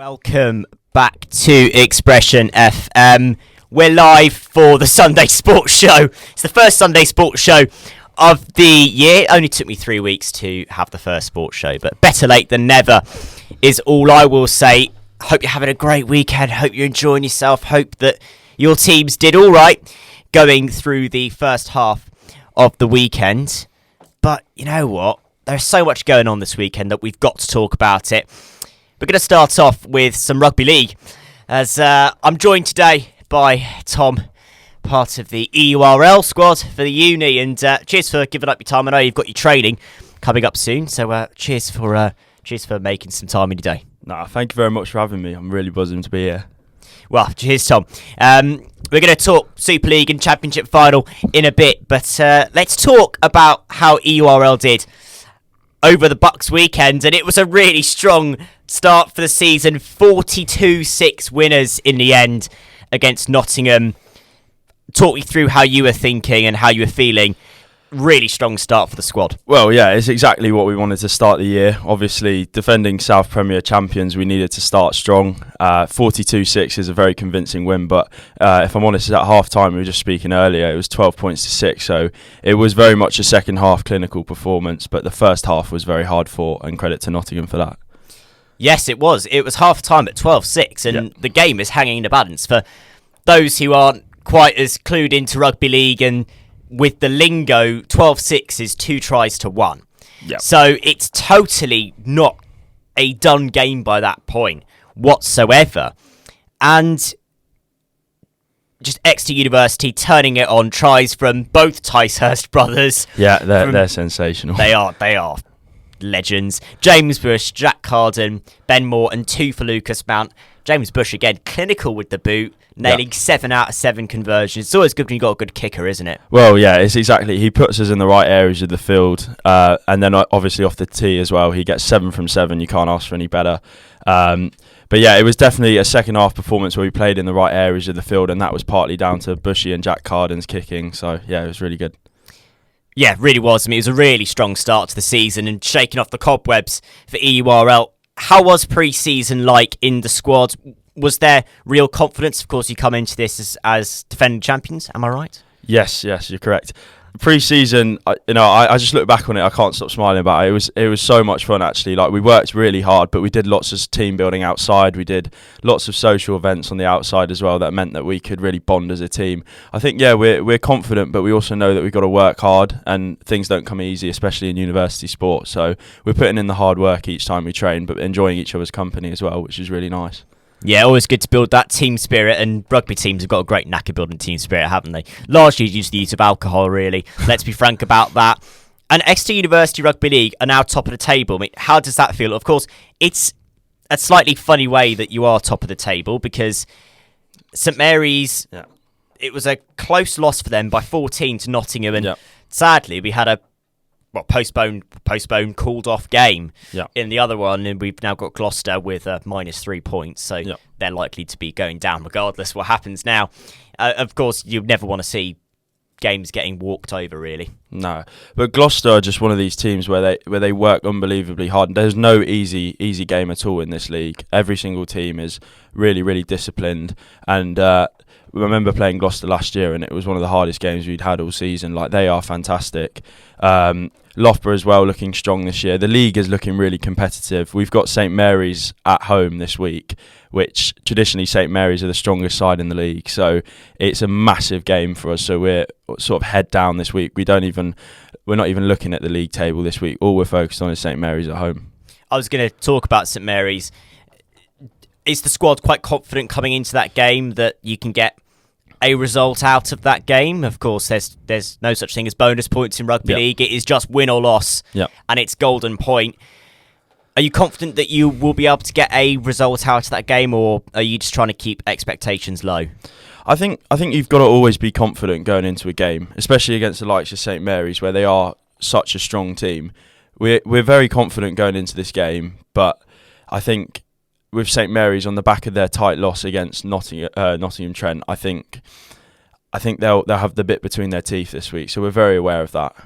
Welcome back to Expression FM. We're live for the Sunday Sports Show. It's the first Sunday Sports Show of the year. It only took me 3 weeks to have the first sports show, but better late than never is all I will say. Hope you're having a great weekend. Hope you're enjoying yourself. Hope that your teams did all right going through the first half of the weekend. But you know what? There's so much going on this weekend that we've got to talk about it. We're going to start off with some rugby league, as I'm joined today by Tom, part of the EURL squad for the uni, and cheers for giving up your time. I know you've got your training coming up soon, so cheers for making some time in your day. No, thank you very much for having me. I'm really buzzing to be here. Well, cheers, Tom. We're going to talk Super League and Championship final in a bit, but let's talk about how EURL did over the Bucks weekend, and it was a really strong start for the season. 42-6 winners in the end against Nottingham. Talk me through how you were thinking and how you were feeling. Really strong start for the squad. Well, yeah, it's exactly what we wanted to start the year. Obviously, defending South Premier champions, we needed to start strong. 42-6 is a very convincing win, but if I'm honest, at half-time, we were just speaking earlier, it was 12 points to 6, so it was very much a second-half clinical performance, but the first half was very hard fought, and credit to Nottingham for that. Yes, it was. It was half-time at 12-6, and the game is hanging in the balance. For those who aren't quite as clued into rugby league and with the lingo, 12-6 is 2 tries to 1. Yep. So it's totally not a done game by that point whatsoever. And just Exeter University turning it on, tries from both Ticehurst brothers. Yeah, they're sensational. They are legends. James Bush, Jack Carden, Ben Moore, and 2 for Lucas Mount. James Bush, again, clinical with the boot, nailing 7 out of 7 conversions. It's always good when you've got a good kicker, isn't it? Well, yeah, it's exactly. He puts us in the right areas of the field, and then obviously off the tee as well. He gets 7 from 7. You can't ask for any better. But yeah, it was definitely a second half performance where we played in the right areas of the field, and that was partly down to Bushy and Jack Carden's kicking. So yeah, it was really good. Yeah, it really was. I mean, it was a really strong start to the season and shaking off the cobwebs for EURL. How was pre-season like in the squad? Was there real confidence? Of course, you come into this as defending champions. Am I right? Yes, you're correct. Pre-season, I just look back on it. I can't stop smiling about it. It was so much fun actually. Like, we worked really hard, but we did lots of team building outside. We did lots of social events on the outside as well. That meant that we could really bond as a team. I think we're confident, but we also know that we've got to work hard, and things don't come easy, especially in university sport. So we're putting in the hard work each time we train, but enjoying each other's company as well, which is really nice. Yeah, always good to build that team spirit, and rugby teams have got a great knack of building team spirit, haven't they? Largely due to the use of alcohol, really. Let's be frank about that. And Exeter University Rugby League are now top of the table. I mean, how does that feel? Of course, it's a slightly funny way that you are top of the table, because St Mary's, it was a close loss for them by 14 to Nottingham, and sadly we had a postponed, called off game in the other one, and we've now got Gloucester with minus 3 points, so they're likely to be going down regardless what happens now. Of course, you never want to see games getting walked over, really. No, but Gloucester are just one of these teams where they work unbelievably hard. There's no easy game at all in this league. Every single team is really, really disciplined, and I remember playing Gloucester last year, and it was one of the hardest games we'd had all season. Like, they are fantastic. Loughborough as well, looking strong this year. The league is looking really competitive. We've got St Mary's at home this week, which traditionally St Mary's are the strongest side in the league. So it's a massive game for us. So we're sort of head down this week. We're not even looking at the league table this week. All we're focused on is St Mary's at home. I was going to talk about St Mary's. Is the squad quite confident coming into that game that you can get a result out of that game? Of course, there's no such thing as bonus points in rugby league. It is just win or loss, and it's golden point. Are you confident that you will be able to get a result out of that game, or are you just trying to keep expectations low? I think you've got to always be confident going into a game, especially against the likes of St Mary's, where they are such a strong team. We're very confident going into this game, but I think with St Mary's on the back of their tight loss against Nottingham Trent, I think they'll have the bit between their teeth this week. So we're very aware of that.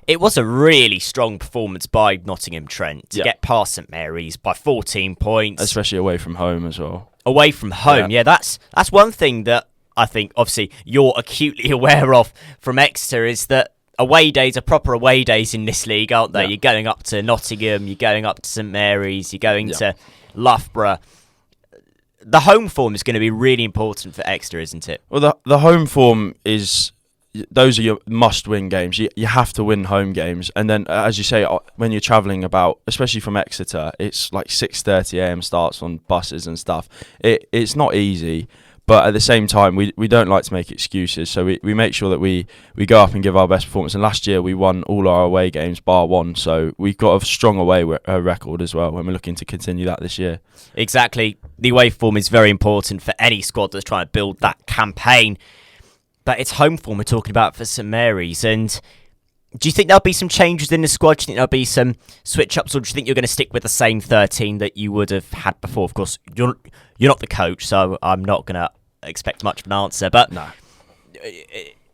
It was a really strong performance by Nottingham Trent to Yeah. get past St Mary's by 14 points. Especially away from home as well. Away from home. Yeah, that's one thing that I think, obviously, you're acutely aware of from Exeter, is that away days are proper away days in this league, aren't they? Yeah. You're going up to Nottingham, you're going up to St Mary's, you're going to Loughborough. The home form is going to be really important for Exeter, isn't it? Well, the home form is... Those are your must-win games. You have to win home games. And then, as you say, when you're travelling about, especially from Exeter, it's like 6:30 a.m. starts on buses and stuff. It's not easy. But at the same time, we don't like to make excuses. So we make sure that we go up and give our best performance. And last year, we won all our away games, bar one. So we've got a strong away record as well, and we're looking to continue that this year. Exactly. The away form is very important for any squad that's trying to build that campaign. But it's home form we're talking about for St Mary's. And do you think there'll be some changes in the squad? Do you think there'll be some switch-ups? Or do you think you're going to stick with the same 13 that you would have had before? Of course, you're not the coach, so I'm not going to expect much of an answer. But No.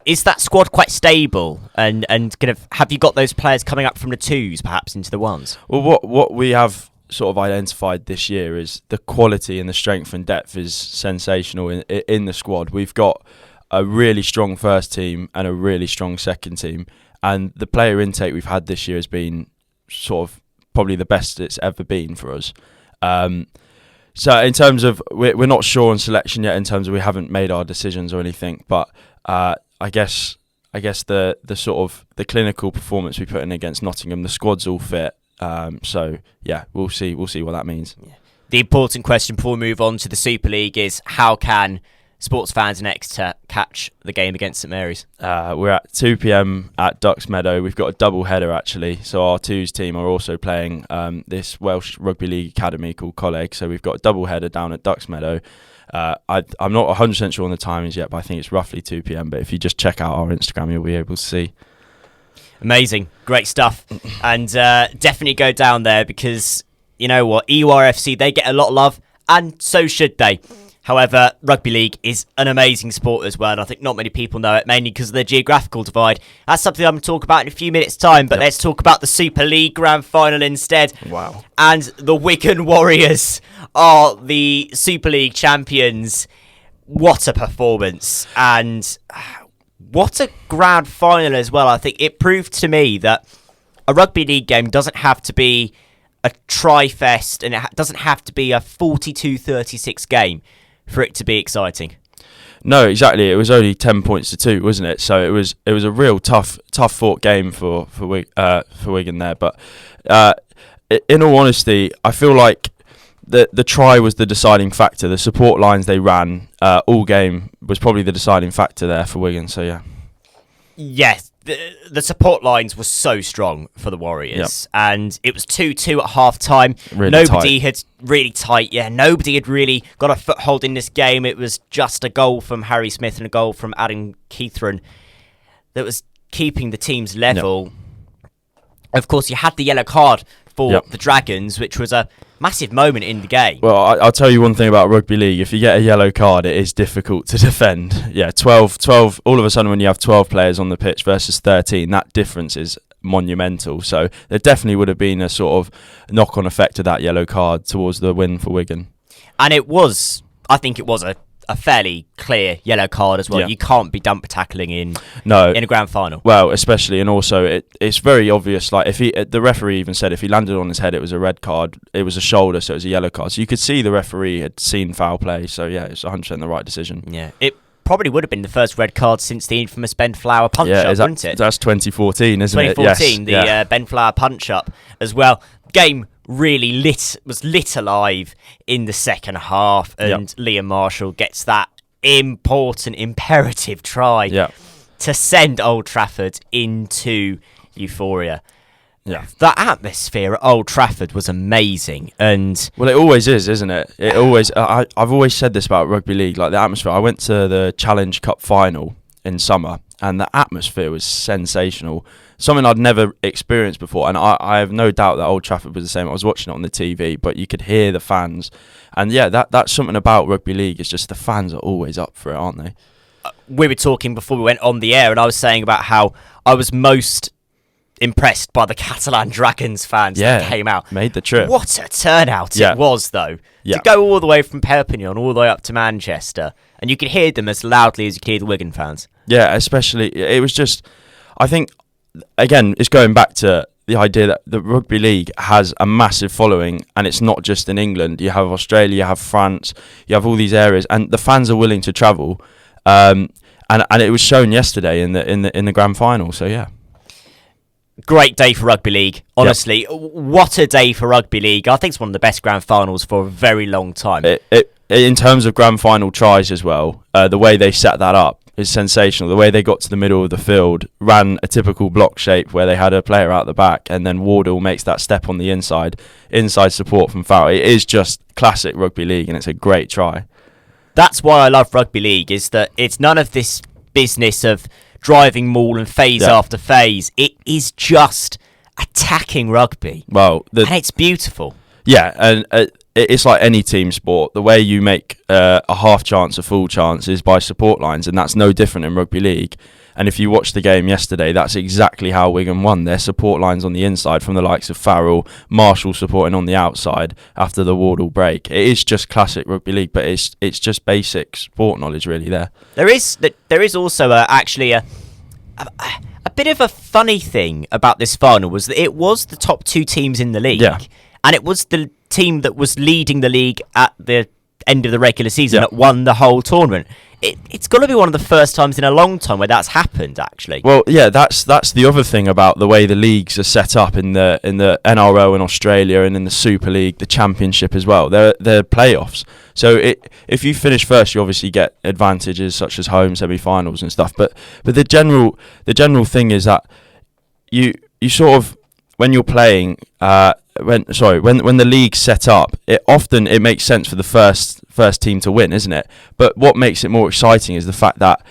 Is that squad quite stable? And kind of, have you got those players coming up from the twos, perhaps, into the ones? Well, what we have sort of identified this year is the quality and the strength and depth is sensational in the squad. We've got a really strong first team and a really strong second team, and the player intake we've had this year has been sort of probably the best it's ever been for us. So in terms of, we're not sure on selection yet, in terms of we haven't made our decisions or anything, but I guess the sort of the clinical performance we put in against Nottingham, the squad's all fit. So yeah, we'll see what that means. Yeah. The important question before we move on to the Super League is, how can sports fans in Exeter catch the game against St Mary's? We're at 2 p.m. at Ducks Meadow. We've got a double header actually. So our twos team are also playing this Welsh Rugby League academy called Coleg. So we've got a double header down at Ducks Meadow. I'm not 100% sure on the timings yet, but I think it's roughly 2 p.m. But if you just check out our Instagram, you'll be able to see. Amazing, great stuff, and definitely go down there, because you know what, EURFC, they get a lot of love, and so should they. However, rugby league is an amazing sport as well, and I think not many people know it, mainly because of the geographical divide. That's something I'm going to talk about in a few minutes' time, but let's talk about the Super League Grand Final instead. Wow. And the Wigan Warriors are the Super League champions. What a performance, and what a grand final as well. I think it proved to me that a rugby league game doesn't have to be a tri-fest, and it doesn't have to be a 42-36 game for it to be exciting. No, exactly. It was only 10 points to 2, wasn't it? So it was a real tough fought game for Wigan there. But in all honesty, I feel like the try was the deciding factor. The support lines they ran all game was probably the deciding factor there for Wigan. So yeah. Yes, the support lines were so strong for the Warriors, and it was 2-2 at half time. Really nobody tight. had really tight. Yeah, nobody had really got a foothold in this game. It was just a goal from Harry Smith and a goal from Adam Keithron that was keeping the teams level. Of course, you had the yellow card for the Dragons, which was a massive moment in the game. Well, I'll tell you one thing about rugby league. If you get a yellow card, it is difficult to defend. Yeah, 12, all of a sudden when you have 12 players on the pitch versus 13, that difference is monumental. So there definitely would have been a sort of knock-on effect of that yellow card towards the win for Wigan. And I think it was a fairly clear yellow card as well. Yeah. You can't be dumper tackling in No. a grand final. Well, especially, and also it's very obvious. Like if the referee even said if he landed on his head, it was a red card. It was a shoulder, so it was a yellow card. So you could see the referee had seen foul play. So yeah, it's 100% the right decision. Yeah, it probably would have been the first red card since the infamous Ben Flower punch-up, wouldn't it? That's 2014, isn't it? 2014, Yes. Ben Flower punch-up as well. Game really was lit alive in the second half, and Liam Marshall gets that important, imperative try to send Old Trafford into euphoria. Yeah. The atmosphere at Old Trafford was amazing, and Well, it always is, isn't it? It always. I've always said this about rugby league, like the atmosphere. I went to the Challenge Cup final in summer, and the atmosphere was sensational. Something I'd never experienced before, and I have no doubt that Old Trafford was the same. I was watching it on the TV, but you could hear the fans, and yeah, that's something about rugby league. It's just the fans are always up for it, aren't they? we were talking before we went on the air, and I was saying about how I was most impressed by the Catalan Dragons fans that came out. Made the trip. What a turnout it was, though. Yeah. To go all the way from Perpignan all the way up to Manchester, and you could hear them as loudly as you could hear the Wigan fans. Yeah, especially, it was just, I think, again, it's going back to the idea that the rugby league has a massive following, and it's not just in England. You have Australia, you have France, you have all these areas, and the fans are willing to travel. And it was shown yesterday in the grand final. So yeah, great day for rugby league. Honestly, what a day for rugby league. I think it's one of the best grand finals for a very long time. In terms of grand final tries as well, the way they set that up is sensational. The way they got to the middle of the field, ran a typical block shape where they had a player out the back, and then Wardle makes that step on the inside support from Farrell. It is just classic rugby league, and it's a great try. That's why I love rugby league, is that it's none of this business of driving maul and phase after phase. It is just attacking rugby. Well, and it's beautiful. Yeah, and it's like any team sport. The way you make a half chance a full chance is by support lines, and that's no different in rugby league. And if you watched the game yesterday, that's exactly how Wigan won. Their support lines on the inside from the likes of Farrell, Marshall supporting on the outside after the Wardle break. It is just classic rugby league, but it's just basic sport knowledge really there. There is also actually a bit of a funny thing about this final was that it was the top two teams in the league, and it was the team that was leading the league at the end of the regular season that won the whole tournament. It's got to be one of the first times in a long time where that's happened, actually. Well, yeah, that's the other thing about the way the leagues are set up in the NRL in Australia and in the Super League, the Championship as well. They're playoffs. So if you finish first, you obviously get advantages such as home semi-finals and stuff. But the general thing is that you sort of, when you're playing, when the league's set up, it makes sense for the first team to win, isn't it? But what makes it more exciting is the fact that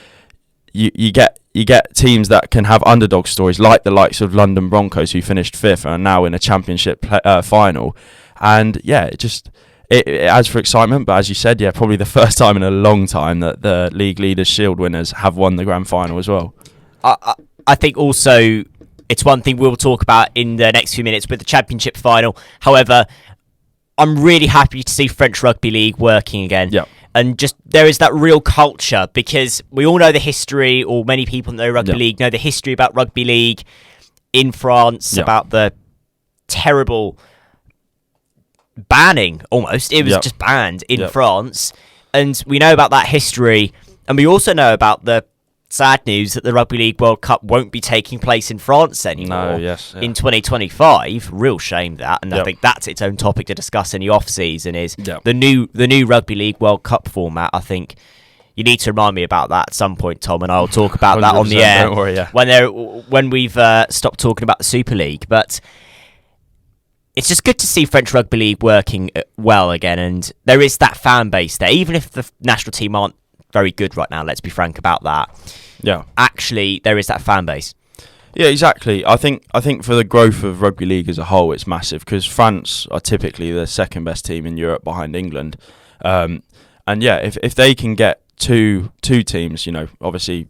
you get teams that can have underdog stories, like the likes of London Broncos, who finished fifth and are now in a championship final. And yeah, it adds for excitement. But as you said, probably the first time in a long time that the league leaders Shield winners have won the grand final as well. I think also, it's one thing we'll talk about in the next few minutes with the championship final. However, I'm really happy to see French Rugby League working again. Yeah. And just there is that real culture, because we all know the history, or many people know Rugby League know the history about Rugby League in France, about the terrible banning, almost. It was just banned in France. And we know about that history. And we also know about the sad news that the Rugby League World Cup won't be taking place in France anymore in 2025. Real shame that, and I think that's its own topic to discuss in the off season. Is the new Rugby League World Cup format? I think you need to remind me about that at some point, Tom, and I'll talk about that on the air don't worry, when we've stopped talking about the Super League. But it's just good to see French Rugby League working well again, and there is that fan base there, even if the national team aren't very good right now, let's be frank about that. Yeah. Actually, there is that fan base. Yeah, exactly. I think for the growth of rugby league as a whole, it's massive, because France are typically the second best team in Europe behind England. And yeah, if they can get two teams, obviously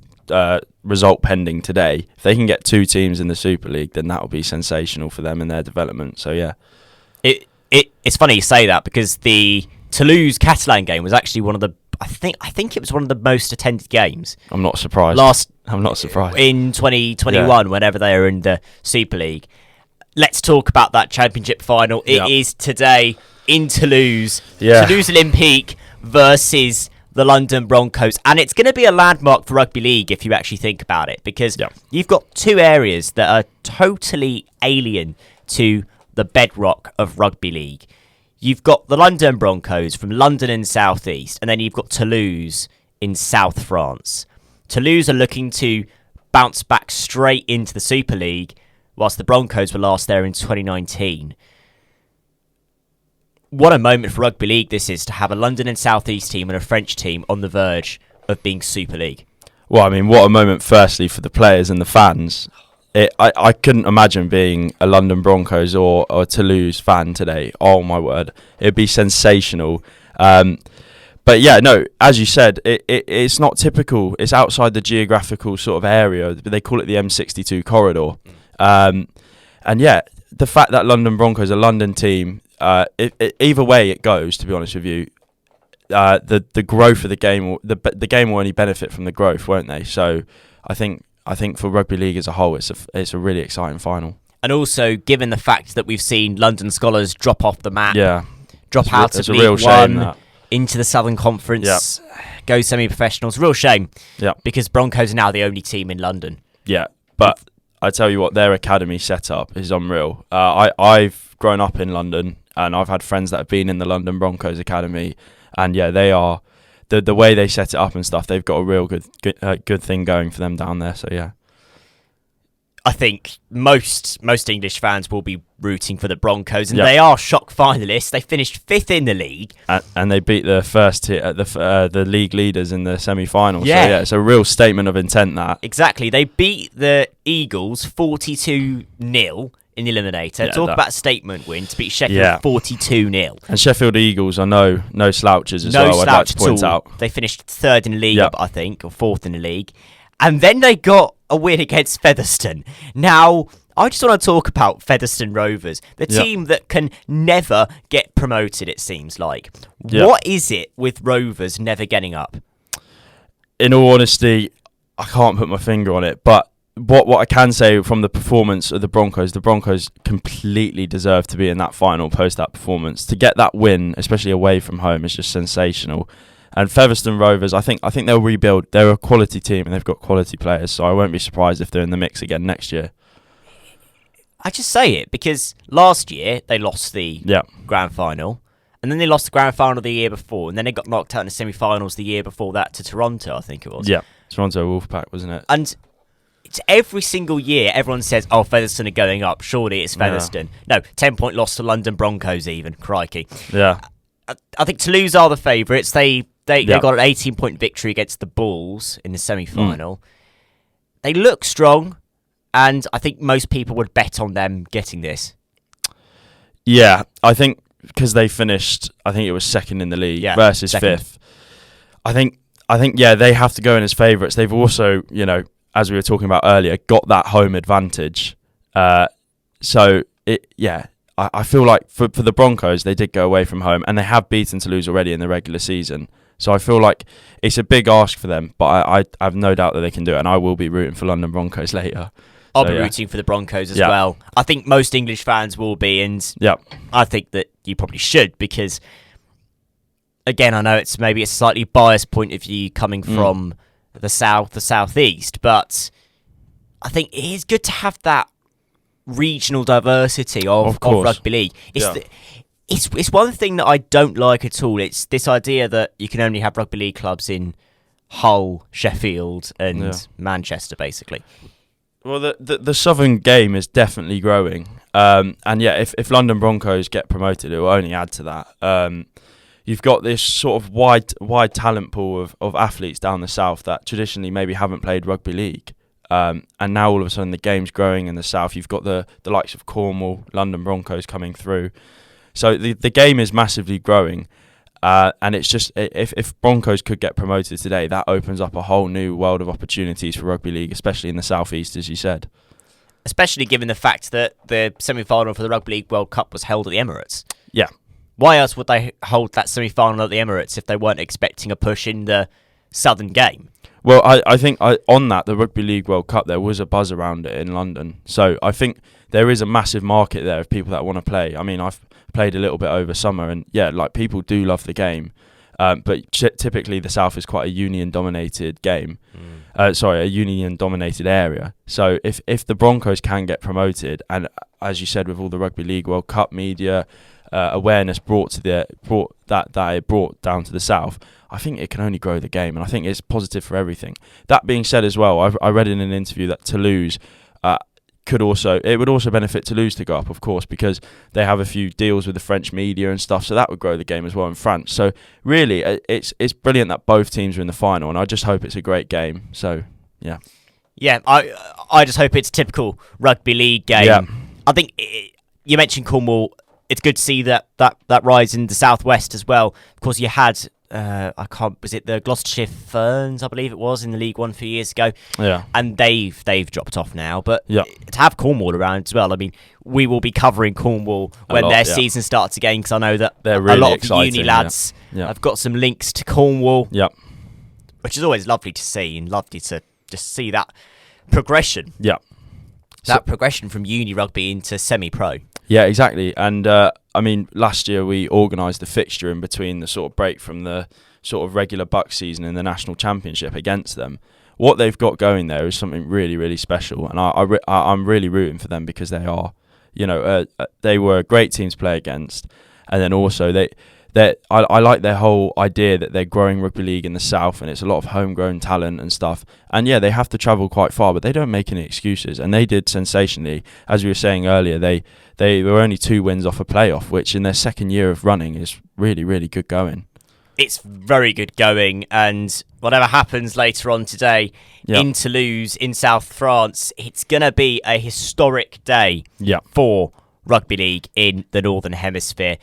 result pending today, if they can get two teams in the Super League, then that will be sensational for them in their development. So yeah. It's funny you say that, because the Toulouse Catalan game was actually one of the I think it was one of the most attended games. I'm not surprised. I'm not surprised. In 2021, whenever they were in the Super League. Let's talk about that championship final. It is today in Toulouse. Toulouse Olympique versus the London Broncos. And it's going to be a landmark for rugby league if you actually think about it, because you've got two areas that are totally alien to the bedrock of rugby league. You've got the London Broncos from London in South East, and then you've got Toulouse in South France. Toulouse are looking to bounce back straight into the Super League, whilst the Broncos were last there in 2019. What a moment for rugby league this is, to have a London and South East team and a French team on the verge of being Super League. Well, I mean, what a moment firstly for the players and the fans. I couldn't imagine being a London Broncos or a Toulouse fan today. Oh my word, it'd be sensational. But yeah, no, as you said, it's not typical. It's outside the geographical sort of area. They call it the M62 corridor. And yeah, the fact that London Broncos, a London team, either way it goes, to be honest with you, the growth of the game, the game will only benefit from the growth, won't they? So I think for rugby league as a whole, it's a really exciting final. And also, given the fact that we've seen London Scholars drop off the map, drop out of League One into the Southern Conference, go semi-professionals, real shame. Yeah, because Broncos are now the only team in London. Yeah, but I tell you what, their academy setup is unreal. I've grown up in London, and I've had friends that have been in the London Broncos academy, and yeah, they are the way they set it up and stuff. They've got a real good thing going for them down there. So yeah. I think most English fans will be rooting for the Broncos, and they are shock finalists. They finished 5th in the league, and they beat the first the league leaders in the semi-final. Yeah. So yeah, it's a real statement of intent. That exactly. They beat the Eagles 42-0 in the eliminator. Yeah, Talk about a statement win to beat Sheffield 42-0. And Sheffield Eagles are no slouches as well. I'd like to point out they finished 3rd in the league, I think, or 4th in the league, and then they got a win against Featherstone. Now, I just want to talk about Featherstone Rovers, the team that can never get promoted, it seems like. What is it with Rovers never getting up? In all honesty, I can't put my finger on it, but what I can say from the performance of the Broncos completely deserve to be in that final post that performance. To get that win, especially away from home, is just sensational. And Featherstone Rovers, I think they'll rebuild. They're a quality team and they've got quality players, so I won't be surprised if they're in the mix again next year. I just say it because last year they lost the grand final, and then they lost the grand final the year before, and then they got knocked out in the semi-finals the year before that to Toronto, I think it was. Yeah, Toronto Wolfpack, wasn't it? And it's every single year everyone says, oh, Featherstone are going up, surely it's Featherstone. No, 10-point loss to London Broncos even, crikey. Yeah. I think Toulouse are the favourites. They got an 18-point victory against the Bulls in the semi-final. They look strong, and I think most people would bet on them getting this. Yeah, I think because they finished, I think it was 2nd in the league versus 5th. I think they have to go in as favourites. They've also, as we were talking about earlier, got that home advantage. I feel like for the Broncos, they did go away from home, and they have beaten Toulouse already in the regular season. So I feel like it's a big ask for them, but I have no doubt that they can do it, and I will be rooting for London Broncos later. I'll be rooting for the Broncos as well. I think most English fans will be, and I think that you probably should, because, again, I know it's maybe a slightly biased point of view coming from the southeast, but I think it is good to have that regional diversity of rugby league. It's one thing that I don't like at all. It's this idea that you can only have rugby league clubs in Hull, Sheffield, and Manchester, basically. Well, the southern game is definitely growing, and if London Broncos get promoted, it will only add to that. You've got this sort of wide talent pool of athletes down the south that traditionally maybe haven't played rugby league. And now all of a sudden the game's growing in the south. You've got the likes of Cornwall, London Broncos coming through. So the game is massively growing. And it's just, if Broncos could get promoted today, that opens up a whole new world of opportunities for rugby league, especially in the southeast, as you said. Especially given the fact that the semi-final for the Rugby League World Cup was held at the Emirates. Yeah. Why else would they hold that semi-final at the Emirates if they weren't expecting a push in the southern game? Well, I think on that, the Rugby League World Cup, there was a buzz around it in London. So I think there is a massive market there of people that want to play. I mean, I've played a little bit over summer, and people do love the game. But typically the South is quite a union-dominated game. A union-dominated area. So if the Broncos can get promoted, and as you said, with all the Rugby League World Cup media awareness brought down to the South, I think it can only grow the game, and I think it's positive for everything. That being said as well, I read in an interview that Toulouse would also benefit Toulouse to go up, of course, because they have a few deals with the French media and stuff, so that would grow the game as well in France. So really, it's brilliant that both teams are in the final, and I just hope it's a great game. So, yeah. Yeah, I just hope it's a typical rugby league game. Yeah. I think you mentioned Cornwall. It's good to see that rise in the southwest as well. Of course, you had was it the Gloucestershire Ferns, I believe it was, in the League One a few years ago. Yeah. And they've dropped off now. But Yeah. to have Cornwall around as well, I mean, we will be covering Cornwall when their season starts again, because I know that they're really a lot of the exciting, uni lads have got some links to Cornwall. Yeah. Which is always lovely to see, and lovely to just see that progression. Yeah. That progression from uni rugby into semi-pro. Yeah, exactly. And I mean, last year we organised a fixture in between the sort of break from the sort of regular Buck season and the national championship against them. What they've got going there is something really, really special, and I'm really rooting for them, because they are, they were a great team to play against, and then also I like their whole idea that they're growing rugby league in the south, and it's a lot of homegrown talent and stuff. And yeah, they have to travel quite far, but they don't make any excuses. And they did sensationally, as we were saying earlier. They were only 2 wins off a playoff, which in their second year of running is really, really good going. It's very good going, and whatever happens later on today in Toulouse in South France, it's gonna be a historic day for rugby league in the Northern Hemisphere.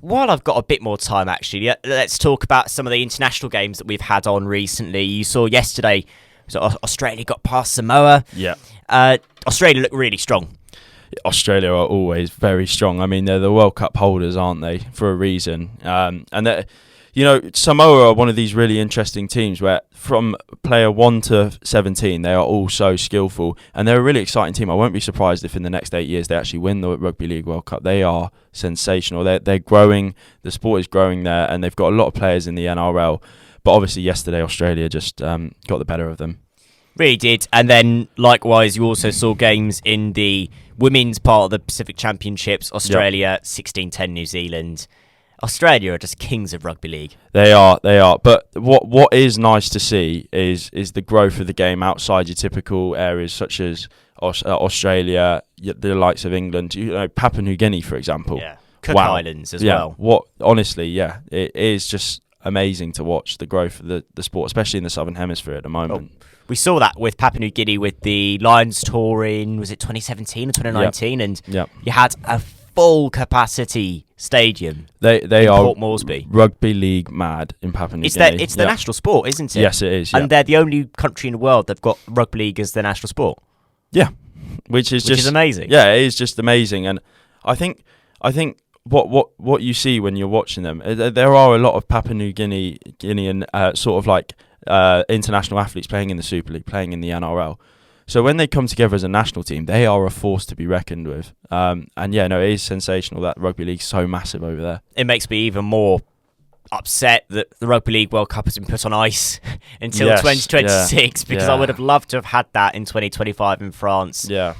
While I've got a bit more time, actually, let's talk about some of the international games that we've had on recently. You saw yesterday, so Australia got past Samoa. Yeah. Australia looked really strong. Australia are always very strong. I mean, they're the World Cup holders, aren't they, for a reason? And Samoa are one of these really interesting teams where from player 1 to 17, they are all so skillful, and they're a really exciting team. I won't be surprised if in the next 8 years they actually win the Rugby League World Cup. They are sensational. They're growing. The sport is growing there, and they've got a lot of players in the NRL. But obviously yesterday, Australia just got the better of them. Really did. And then likewise, you also saw games in the women's part of the Pacific Championships. Australia 16-10 New Zealand. Australia are just kings of rugby league. They are. But what is nice to see is the growth of the game outside your typical areas, such as Australia, the likes of England, Papua New Guinea, for example. Yeah. Cook Islands as well. Honestly, it is just amazing to watch the growth of the sport, especially in the Southern Hemisphere at the moment. We saw that with Papua New Guinea with the Lions tour in, was it 2017 or 2019? And you had a full capacity stadium. They are Port Moresby. Rugby league mad in Papua New Guinea. It's the national sport, isn't it? Yes, it is. And they're the only country in the world that've got rugby league as their national sport. Yeah, which is amazing. Yeah, it is just amazing, and I think what you see when you're watching them, there are a lot of Papua New Guinean sort of like international athletes playing in the Super League, playing in the NRL. So when they come together as a national team, they are a force to be reckoned with. It is sensational that rugby league's so massive over there. It makes me even more upset that the Rugby League World Cup has been put on ice until 2026 because I would have loved to have had that in 2025 in France. Yeah.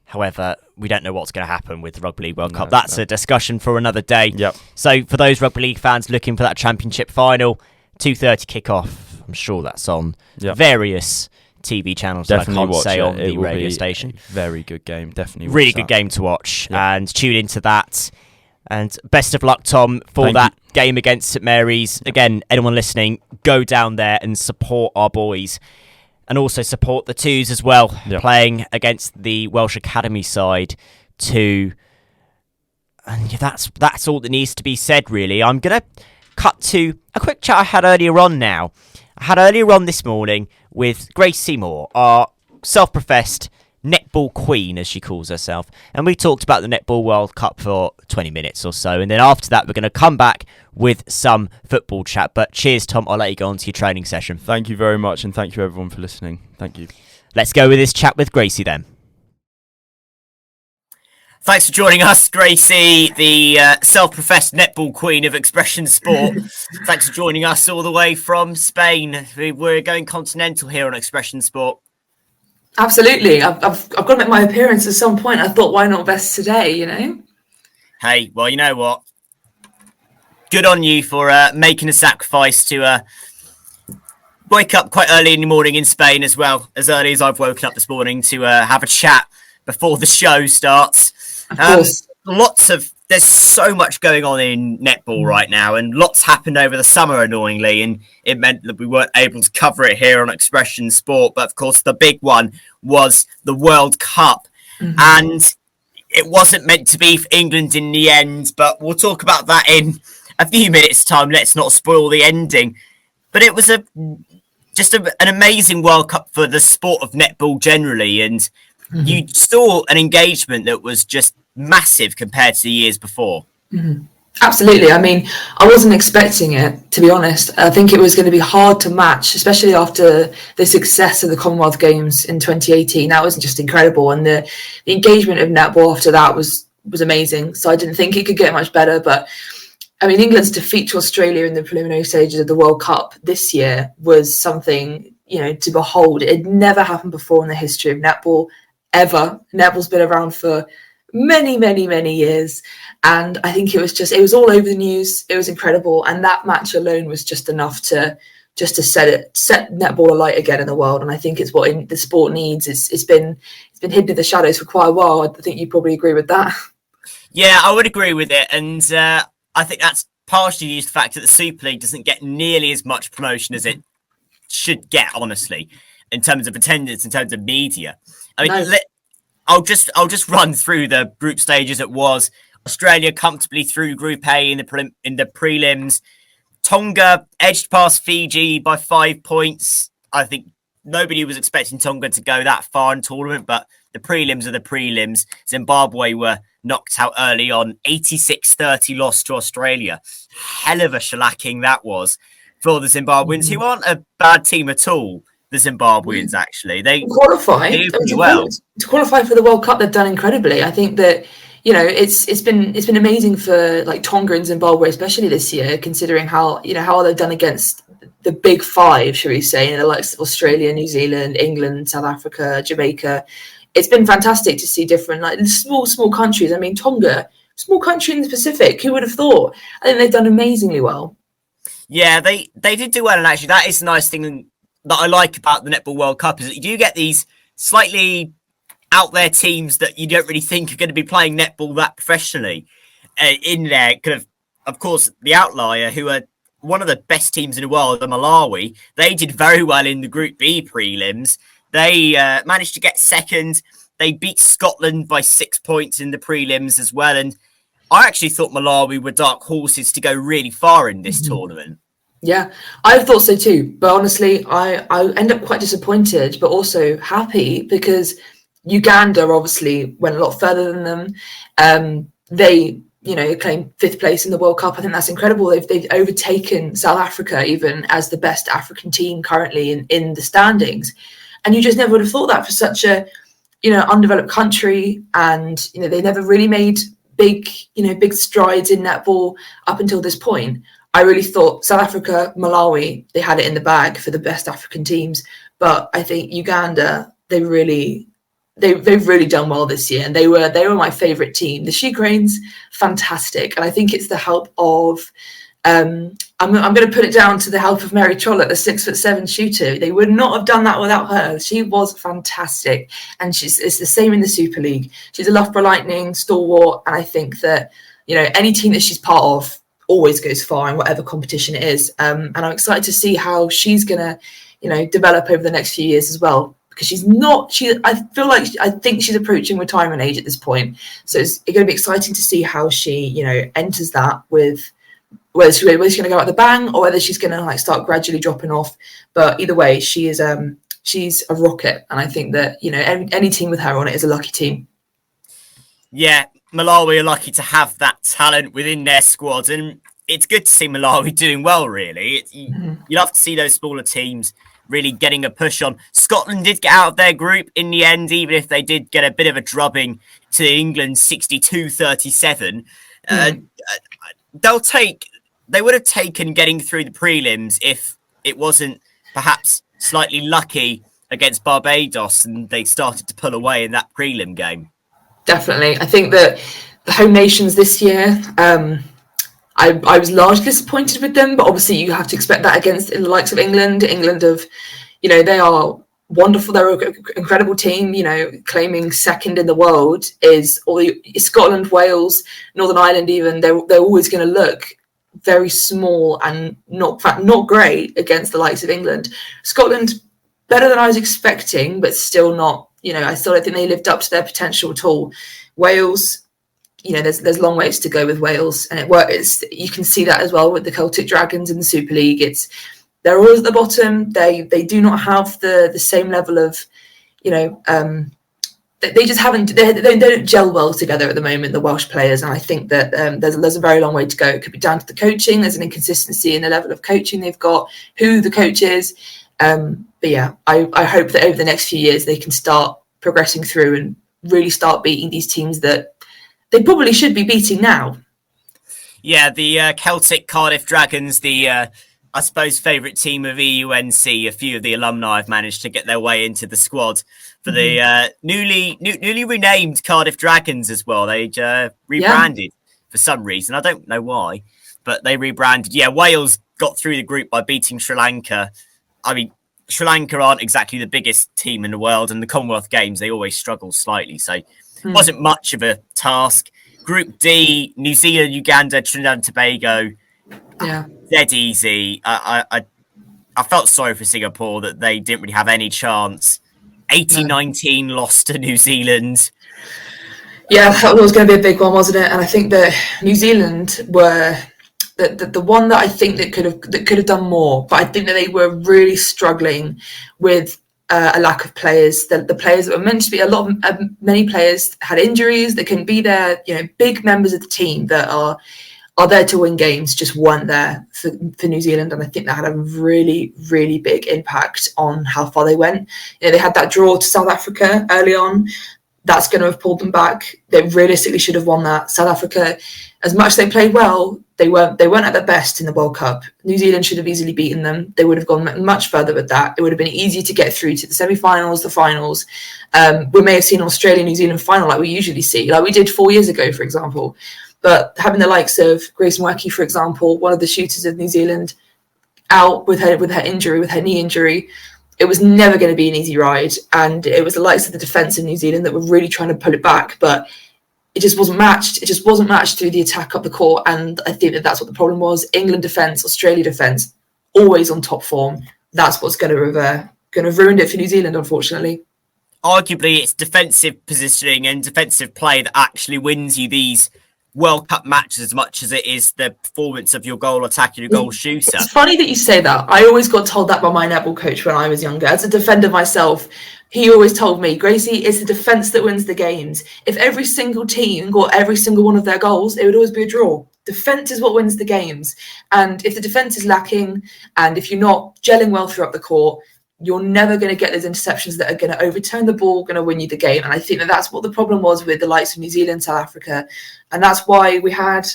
However, we don't know what's going to happen with the Rugby League World Cup. That's a discussion for another day. Yep. So for those rugby league fans looking for that championship final, 2:30 kick-off. I'm sure that's on various TV channels definitely that I can't say it. on it the radio be station. A very good game, definitely. Really good game to watch and tune into that. And best of luck, Tom, for that game against St Mary's. Again, anyone listening, go down there and support our boys. And also support the twos as well, playing against the Welsh Academy side too. And that's all that needs to be said, really. I'm going to cut to a quick chat I had earlier on now. I had earlier on this morning with Grace Seymour, our self-professed netball queen, as she calls herself. And we talked about the Netball World Cup for 20 minutes or so. And then after that, we're going to come back with some football chat. But cheers, Tom. I'll let you go on to your training session. Thank you very much. And thank you, everyone, for listening. Thank you. Let's go with this chat with Gracie then. Thanks for joining us, Gracie, the self-professed netball queen of Expression Sport. Thanks for joining us all the way from Spain. We're going continental here on Expression Sport. Absolutely. I've got to make my appearance at some point. I thought, why not best today, you know? Hey, well, you know what? Good on you for making a sacrifice to wake up quite early in the morning in Spain as well, as early as I've woken up this morning to have a chat before the show starts. Of course. There's so much going on in netball right now, and lots happened over the summer, annoyingly, and it meant that we weren't able to cover it here on Expression Sport. But of course, the big one was the World Cup, and it wasn't meant to be for England in the end. But we'll talk about that in a few minutes' time. Let's not spoil the ending. But it was an amazing World Cup for the sport of netball generally, and you saw an engagement that was just massive compared to the years before. Absolutely. I mean, I wasn't expecting it, to be honest. I think it was going to be hard to match, especially after the success of the Commonwealth Games in 2018. That was just incredible. And the engagement of netball after that was amazing. So I didn't think it could get much better. But I mean, England's defeat to Australia in the preliminary stages of the World Cup this year was something, to behold. It had never happened before in the history of netball, ever. Netball's been around for many, many, many years. And I think it was all over the news. It was incredible. And that match alone was just enough to set netball alight again in the world. And I think it's what the sport needs. It's been hidden in the shadows for quite a while. I think you probably agree with that. Yeah, I would agree with it. And I think that's partially due to the fact that the Super League doesn't get nearly as much promotion as it should get, honestly, in terms of attendance, in terms of media. I mean, No. I'll just run through the group stages. It was Australia comfortably through Group A in the prelims. Tonga edged past Fiji by 5 points. I think nobody was expecting Tonga to go that far in the tournament, but the prelims are the prelims. Zimbabwe were knocked out early on, 86-30 loss to Australia. Hell of a shellacking that was for the Zimbabweans, who aren't a bad team at all. The Zimbabweans, actually, they qualify do pretty well. To qualify for the World Cup. They've done incredibly. I think that it's been amazing for like Tonga and Zimbabwe, especially this year, considering how they've done against the big five, shall we say, the likes of Australia, New Zealand, England, South Africa, Jamaica. It's been fantastic to see different small countries. I mean, Tonga, small country in the Pacific. Who would have thought? I think they've done amazingly well. Yeah, they did do well, and actually, that is the nice thing that I like about the Netball World Cup is that you do get these slightly out there teams that you don't really think are going to be playing netball that professionally in there. Kind of course, the outlier, who are one of the best teams in the world, the Malawi, they did very well in the Group B prelims. They managed to get second. They beat Scotland by 6 points in the prelims as well. And I actually thought Malawi were dark horses to go really far in this tournament. Yeah, I thought so too. But honestly, I end up quite disappointed, but also happy because Uganda obviously went a lot further than them. They, claimed 5th place in the World Cup. I think that's incredible. They've overtaken South Africa even as the best African team currently in the standings. And you just never would have thought that for such a, undeveloped country. And, they never really made big strides in netball up until this point. I really thought South Africa, Malawi, they had it in the bag for the best African teams. But I think Uganda, they've really done well this year. And they were my favourite team. The She Cranes, fantastic. And I think it's the help of, I'm going to put it down to the help of Mary Trollope, the 6'7" shooter. They would not have done that without her. She was fantastic. And it's the same in the Super League. She's a Loughborough Lightning stalwart. And I think that, any team that she's part of always goes far in whatever competition it is. And I'm excited to see how she's going to, develop over the next few years as well. Because I think she's approaching retirement age at this point. So it's going to be exciting to see how she, enters that with whether she's going to go out the bang or whether she's going to start gradually dropping off. But either way, she's a rocket. And I think that, any team with her on it is a lucky team. Yeah, Malawi are lucky to have that talent within their squad. And it's good to see Malawi doing well, really. You love to see those smaller teams really getting a push on. Scotland did get out of their group in the end, even if they did get a bit of a drubbing to England 62-37. They would have taken getting through the prelims if it wasn't perhaps slightly lucky against Barbados and they started to pull away in that prelim game. Definitely. I think that the home nations this year, I was largely disappointed with them, but obviously you have to expect that against the likes of England. England they are wonderful. They're an incredible team, claiming second in the world is Scotland, Wales, Northern Ireland even. They're always going to look very small and not great against the likes of England. Scotland, better than I was expecting, but still not, I still don't think they lived up to their potential at all. Wales, there's long ways to go with Wales, and you can see that as well with the Celtic Dragons in the Super League. They're always at the bottom. They do not have the same level of, they just haven't. They don't gel well together at the moment, the Welsh players, and I think that there's a very long way to go. It could be down to the coaching. There's an inconsistency in the level of coaching they've got, who the coach is. But yeah, I hope that over the next few years they can start progressing through and really start beating these teams that they probably should be beating now. Yeah, the Celtic Cardiff Dragons, the I suppose favourite team of EUNC. A few of the alumni have managed to get their way into the squad for the newly renamed Cardiff Dragons as well. They rebranded for some reason. I don't know why, but they rebranded. Yeah, Wales got through the group by beating Sri Lanka. I mean, Sri Lanka aren't exactly the biggest team in the world, and the Commonwealth Games, they always struggle slightly. So it wasn't much of a task. Group D, New Zealand, Uganda, Trinidad and Tobago. Yeah. Dead easy. I felt sorry for Singapore that they didn't really have any chance. 18-19 lost to New Zealand. Yeah, that was going to be a big one, wasn't it? And I think that New Zealand were the one that I think that could have done more. But I think that they were really struggling with a lack of players. The players that were meant to be many players had injuries. They couldn't be there. Big members of the team that are there to win games just weren't there for New Zealand, and I think that had a really, really big impact on how far they went. They had that draw to South Africa early on. That's going to have pulled them back. They realistically should have won that. South Africa, as much as they played well, they weren't at their best in the World Cup. New Zealand should have easily beaten them. They would have gone much further with that. It would have been easy to get through to the semi-finals, the finals. We may have seen an Australia-New Zealand final like we usually see, like we did 4 years ago, for example. But having the likes of Grace Nweke, for example, one of the shooters of New Zealand, out with her injury, with her knee injury, it was never going to be an easy ride. And it was the likes of the defence of New Zealand that were really trying to pull it back. But it just wasn't matched. It just wasn't matched through the attack up the court. And I think that's what the problem was. England defence, Australia defence, always on top form. That's what's going to have ruined it for New Zealand, unfortunately. Arguably, it's defensive positioning and defensive play that actually wins you these World Cup matches as much as it is the performance of your goal attacker, your goal shooter. It's funny that you say that. I always got told that by my netball coach when I was younger. As a defender myself, he always told me, Gracie, it's the defence that wins the games. If every single team got every single one of their goals, it would always be a draw. Defence is what wins the games. And if the defence is lacking, and if you're not gelling well throughout the court, you're never going to get those interceptions that are going to overturn the ball, going to win you the game. And I think that that's what the problem was with the likes of New Zealand, South Africa. And that's why we had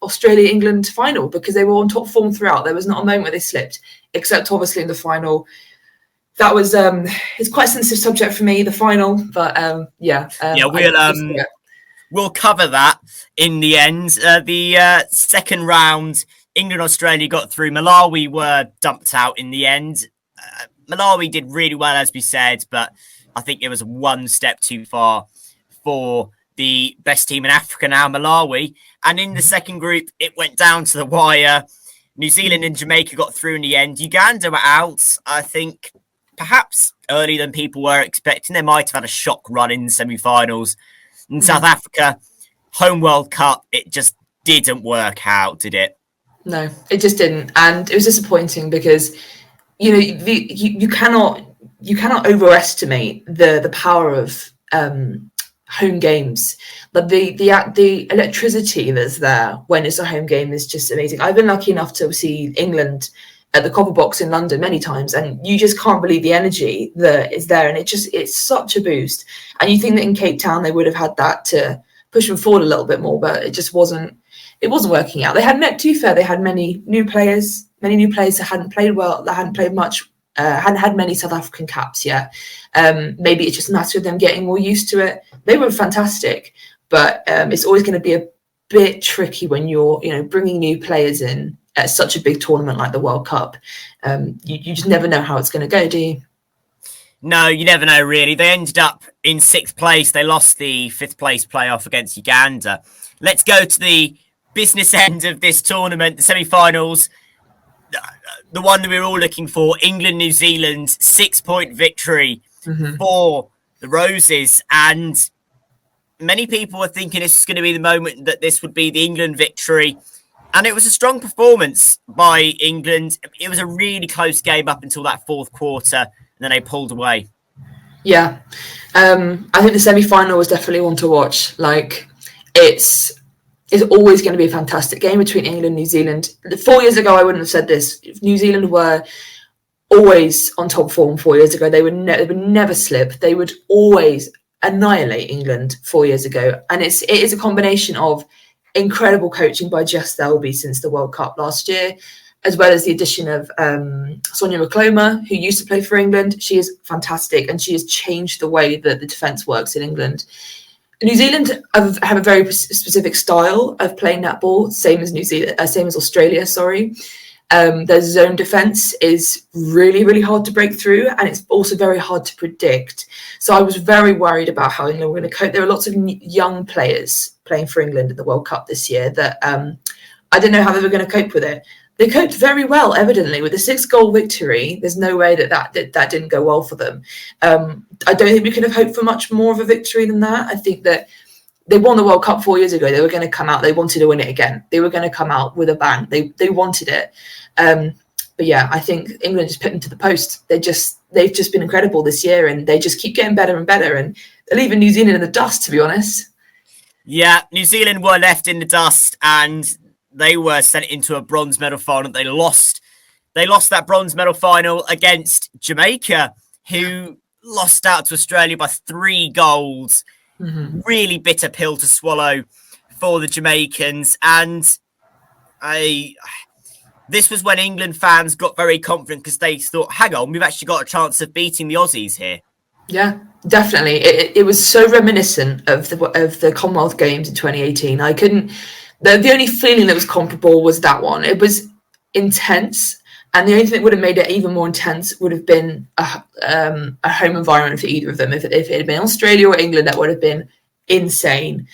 Australia-England final, because they were on top form throughout. There was not a moment where they slipped, except obviously in the final. That was it's quite a sensitive subject for me, the final. But we'll cover that in the end. The second round, England-Australia got through. Malawi were dumped out in the end. Malawi did really well, as we said, but I think it was one step too far for the best team in Africa now, Malawi. And in the second group, it went down to the wire. New Zealand and Jamaica got through in the end. Uganda were out, I think, perhaps earlier than people were expecting. They might have had a shock run in the semi-finals. In South Africa, home World Cup, it just didn't work out, did it? No, it just didn't. And it was disappointing because you cannot overestimate the power of home games. But the electricity that's there when it's a home game is just amazing. I've been lucky enough to see England at the Copper Box in London many times, and you just can't believe the energy that is there, and it's such a boost. And you think that in Cape Town they would have had that to push them forward a little bit more, but it just wasn't working out. They had many new players that hadn't played well, that hadn't played much, hadn't had many South African caps yet. Maybe it's just a matter of them getting more used to it. They were fantastic, but it's always going to be a bit tricky when you're bringing new players in at such a big tournament like the World Cup. You just never know how it's going to go, do you? No, you never know, really. They ended up in 6th place. They lost the 5th place playoff against Uganda. Let's go to the business end of this tournament, the semi-finals. The one that we're all looking for, England-New Zealand, 6-point victory for the Roses. And many people were thinking this was going to be the moment that this would be the England victory. And it was a strong performance by England. It was a really close game up until that fourth quarter, and then they pulled away. Yeah. I think the semi-final was definitely one to watch. Like, it's always going to be a fantastic game between England and New Zealand. 4 years ago, I wouldn't have said this. If New Zealand were always on top form 4 years ago, they would never slip. They would always annihilate England 4 years ago. And it is a combination of incredible coaching by Jess Selby since the World Cup last year, as well as the addition of Sonia Makloma, who used to play for England. She is fantastic, and she has changed the way that the defence works in England. New Zealand have a very specific style of playing netball, same as Australia. Sorry, their zone defence is really, really hard to break through, and it's also very hard to predict. So I was very worried about how England were going to cope. There are lots of young players playing for England in the World Cup this year that I didn't know how they were going to cope with it. They coped very well, evidently, with a 6-goal victory. There's no way that didn't go well for them. I don't think we could have hoped for much more of a victory than that. I think that they won the World Cup 4 years ago. They were going to come out. They wanted to win it again. They were going to come out with a bang. They wanted it. But yeah, I think England just put them to the post. They've just been incredible this year, and they just keep getting better and better. And they're leaving New Zealand in the dust, to be honest. Yeah, New Zealand were left in the dust, and they were sent into a bronze medal final. They lost that bronze medal final against Jamaica, who lost out to Australia by 3 goals. Mm-hmm. Really bitter pill to swallow for the Jamaicans. And this was when England fans got very confident because they thought, hang on, we've actually got a chance of beating the Aussies here. Yeah, definitely. It was so reminiscent of the Commonwealth Games in 2018. The only feeling that was comparable was that one. It was intense, and the only thing that would have made it even more intense would have been a home environment for either of them. If it had been Australia or England, that would have been insane.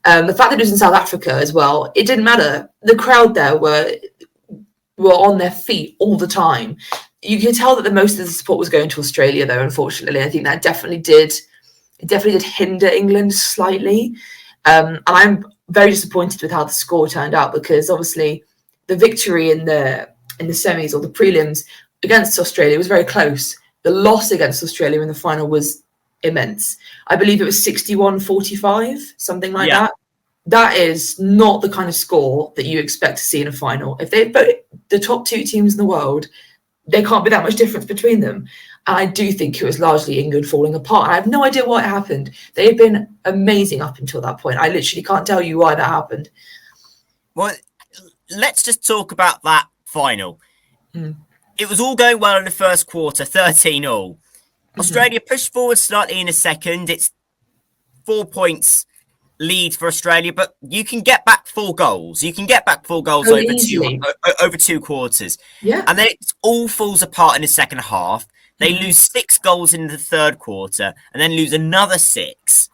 The fact that it was in South Africa as well, it didn't matter. The crowd there were on their feet all the time. You could tell that the most of the support was going to Australia, though. Unfortunately, I think that definitely did hinder England slightly, and I'm very disappointed with how the score turned out, because obviously the victory in the semis or the prelims against Australia was very close. The loss against Australia in the final was immense. I believe it was 61-45, something like that. That is not the kind of score that you expect to see in a final. If they've got the top 2 teams in the world, there can't be that much difference between them. And I do think it was largely England falling apart. I have no idea what happened. They had been amazing up until that point. I literally can't tell you why that happened. Well, let's just talk about that final. It was all going well in the first quarter, 13-all. Australia pushed forward slightly in a second. It's 4 points lead for Australia, but you can get back 4 goals. You can get back 4 goals over 2 quarters. Yeah. And then it all falls apart in the second half. They lose 6 goals in the third quarter and then lose another 6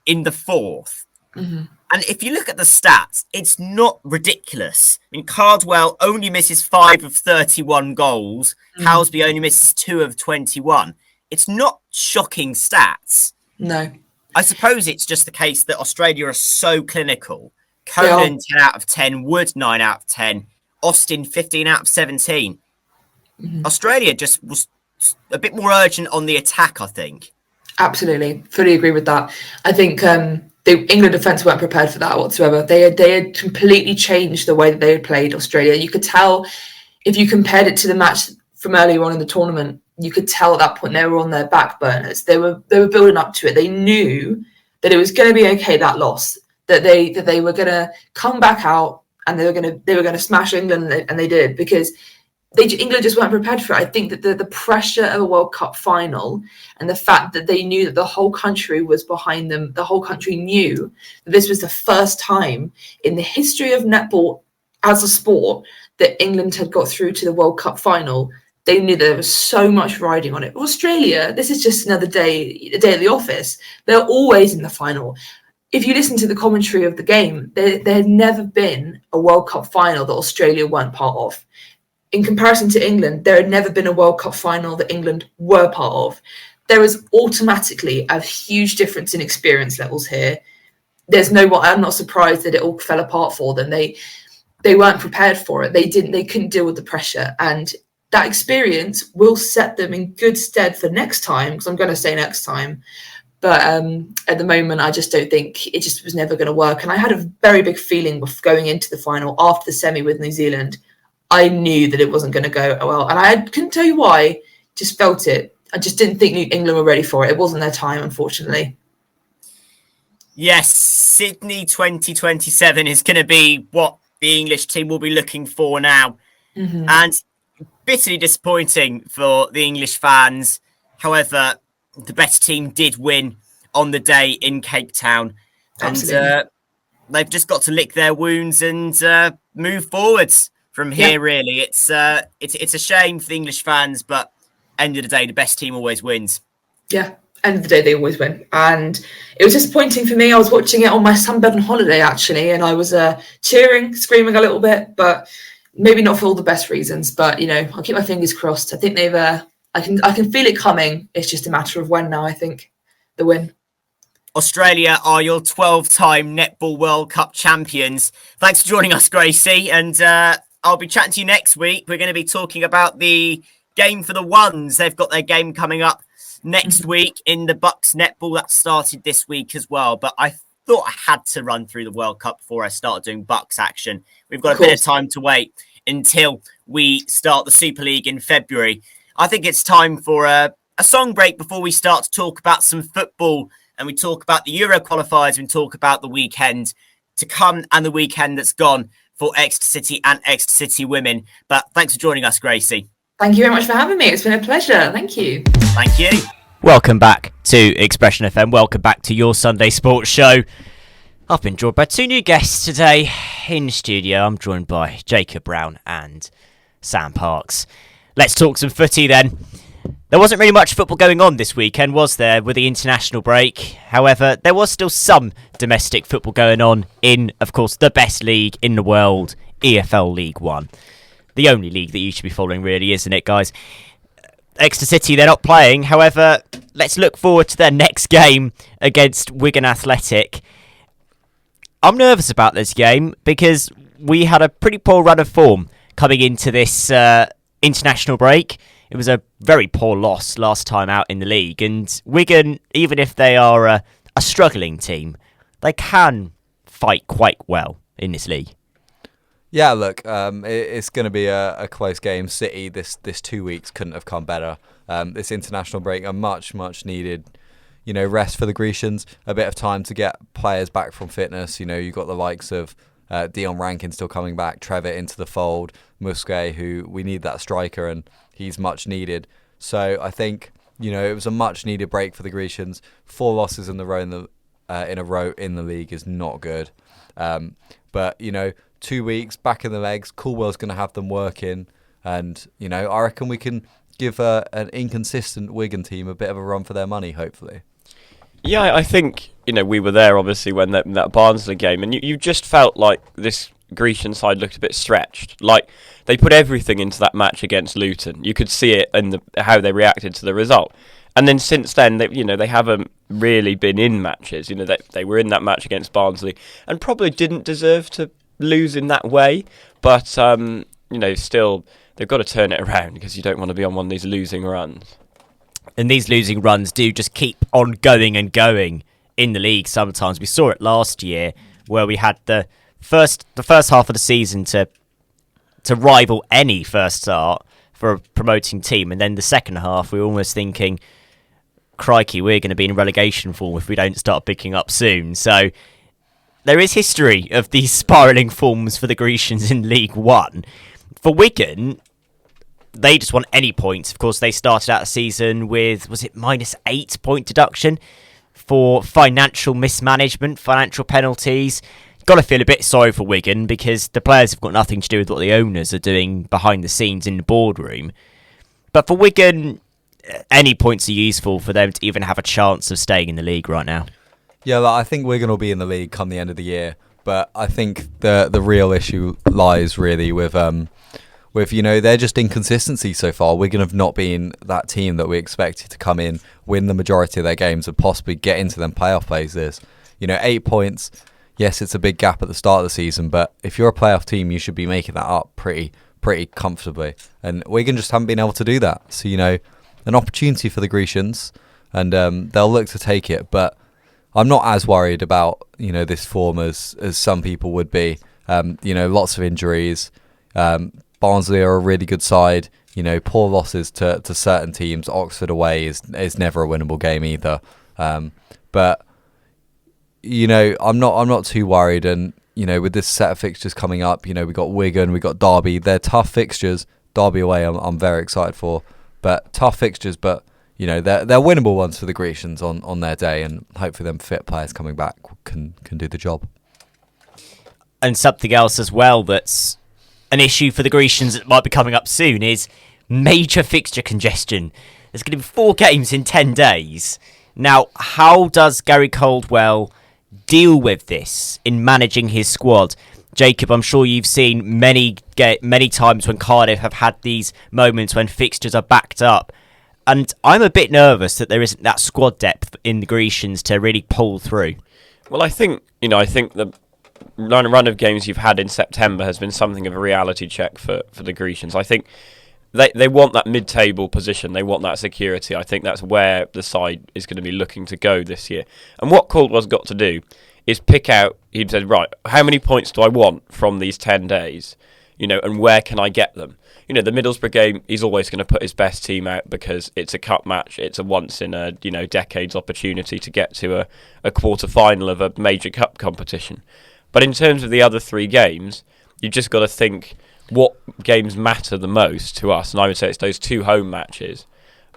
in the fourth. Mm-hmm. And if you look at the stats, it's not ridiculous. I mean, Cardwell only misses 5 of 31 goals. Howsby only misses 2 of 21. It's not shocking stats. No. I suppose it's just the case that Australia are so clinical. Conan, 10 out of 10. Wood, 9 out of 10. Austin, 15 out of 17. Australia just was a bit more urgent on the attack, I think. Absolutely. Fully agree with that. I think the England defence weren't prepared for that whatsoever. They had completely changed the way that they had played Australia. You could tell, if you compared it to the match from earlier on in the tournament, you could tell at that point they were on their back burners. They were building up to it. They knew that it was going to be okay, that loss, that they were going to come back out and they were going to smash England, and they did, because England just weren't prepared for it. I think that the pressure of a World Cup final and the fact that they knew that the whole country was behind them, the whole country knew that this was the first time in the history of netball as a sport that England had got through to the World Cup final. They knew there was so much riding on it. Australia, this is just another day, a day at the office. They're always in the final. If you listen to the commentary of the game, there had never been a World Cup final that Australia weren't part of. In comparison to England, there had never been a World Cup final that England were part of. There was automatically a huge difference in experience levels here. I'm not surprised that it all fell apart for them. They weren't prepared for it. They couldn't deal with the pressure, and that experience will set them in good stead for next time, because I'm going to say next time. But at the moment, I just don't think it just was never going to work. And I had a very big feeling going into the final after the semi with New Zealand. I knew that it wasn't going to go well. And I couldn't tell you why, just felt it. I just didn't think New England were ready for it. It wasn't their time, unfortunately. Yes, Sydney 2027 is going to be what the English team will be looking for now. Mm-hmm. And bitterly disappointing for the English fans. However, the better team did win on the day in Cape Town. Absolutely. And they've just got to lick their wounds and move forwards from here, really. It's a shame for the English fans, but end of the day, the best team always wins. Yeah, end of the day, they always win. And it was disappointing for me. I was watching it on my sunbed on holiday, actually, and I was cheering, screaming a little bit, but maybe not for all the best reasons. But, I'll keep my fingers crossed. I think they've... I can feel it coming. It's just a matter of when now, I think, the win. Australia are your 12-time Netball World Cup champions. Thanks for joining us, Gracie. And I'll be chatting to you next week. We're going to be talking about the game for the ones. They've got their game coming up next week in the Bucks Netball. That started this week as well. But I thought I had to run through the World Cup before I started doing Bucks action. We've got a bit of time to wait until we start the Super League in February. I think it's time for a song break before we start to talk about some football, and we talk about the Euro qualifiers, and talk about the weekend to come and the weekend that's gone for Exeter City and Exeter City women. But thanks for joining us, Gracie. Thank you very much for having me. It's been a pleasure. Thank you. Thank you. Welcome back to Expression FM. Welcome back to your Sunday Sports Show. I've been joined by two new guests today in the studio. I'm joined by Jacob Brown and Sam Parks. Let's talk some footy then. There wasn't really much football going on this weekend, was there, with the international break? However, there was still some domestic football going on in, of course, the best league in the world, EFL League One. The only league that you should be following, really, isn't it, guys? Exeter City, they're not playing. However, let's look forward to their next game against Wigan Athletic. I'm nervous about this game because we had a pretty poor run of form coming into this international break. It was a very poor loss last time out in the league, and Wigan, even if they are a struggling team, they can fight quite well in this league. Yeah, look, it's going to be a close game. City, this 2 weeks couldn't have come better. This international break, a much needed, rest for the Grecians, a bit of time to get players back from fitness. You've got the likes of Dion Rankin still coming back, Trevor into the fold, Musquet, who we need that striker, and he's much needed. So I think, it was a much needed break for the Grecians. 4 losses in a row in the league is not good. But 2 weeks back in the legs, Coolwell's going to have them working, and I reckon we can give an inconsistent Wigan team a bit of a run for their money, hopefully. Yeah, I think we were there obviously when that Barnsley game, and you just felt like this Grecian side looked a bit stretched. Like they put everything into that match against Luton. You could see it in how they reacted to the result. And then since then, they haven't really been in matches. They were in that match against Barnsley and probably didn't deserve to lose in that way. But still they've got to turn it around because you don't want to be on one of these losing runs. And these losing runs do just keep on going and going in the league sometimes. We saw it last year where we had the first half of the season to rival any first start for a promoting team, and then the second half we were almost thinking, crikey, we're going to be in relegation form if we don't start picking up soon. So there is history of these spiralling forms for the Grecians in League One. For Wigan, they just want any points. Of course, they started out the season with, was it -8 point deduction for financial mismanagement, financial penalties. Got to feel a bit sorry for Wigan because the players have got nothing to do with what the owners are doing behind the scenes in the boardroom. But for Wigan, any points are useful for them to even have a chance of staying in the league right now. Yeah, I think Wigan will be in the league come the end of the year. But I think the real issue lies really with their just inconsistency so far. Wigan have not been that team that we expected to come in, win the majority of their games, and possibly get into them playoff places. 8 points. Yes, it's a big gap at the start of the season, but if you're a playoff team, you should be making that up pretty comfortably. And Wigan just haven't been able to do that. So, an opportunity for the Grecians, and they'll look to take it. But I'm not as worried about, this form as some people would be. Lots of injuries. Barnsley are a really good side. Poor losses to certain teams. Oxford away is never a winnable game either. But I'm not too worried. And with this set of fixtures coming up, we got Wigan, we got Derby. They're tough fixtures. Derby away, I'm very excited for. But tough fixtures, but they're winnable ones for the Grecians on their day, and hopefully them fit players coming back can do the job. And something else as well that's an issue for the Grecians that might be coming up soon is major fixture congestion. There's going to be 4 games in 10 days. Now, how does Gary Caldwell deal with this in managing his squad? Jacob, I'm sure you've seen many times when Cardiff have had these moments when fixtures are backed up. And I'm a bit nervous that there isn't that squad depth in the Grecians to really pull through. Well, I think the run of games you've had in September has been something of a reality check for the Grecians. I think they want that mid-table position. They want that security. I think that's where the side is going to be looking to go this year. And what Caldwell's got to do is pick out, he said, right, how many points do I want from these 10 days? And where can I get them? The Middlesbrough game, he's always going to put his best team out because it's a cup match. It's a once in a, decades opportunity to get to a quarter-final of a major cup competition. But in terms of the other 3 games, you've just got to think what games matter the most to us. And I would say it's those 2 home matches.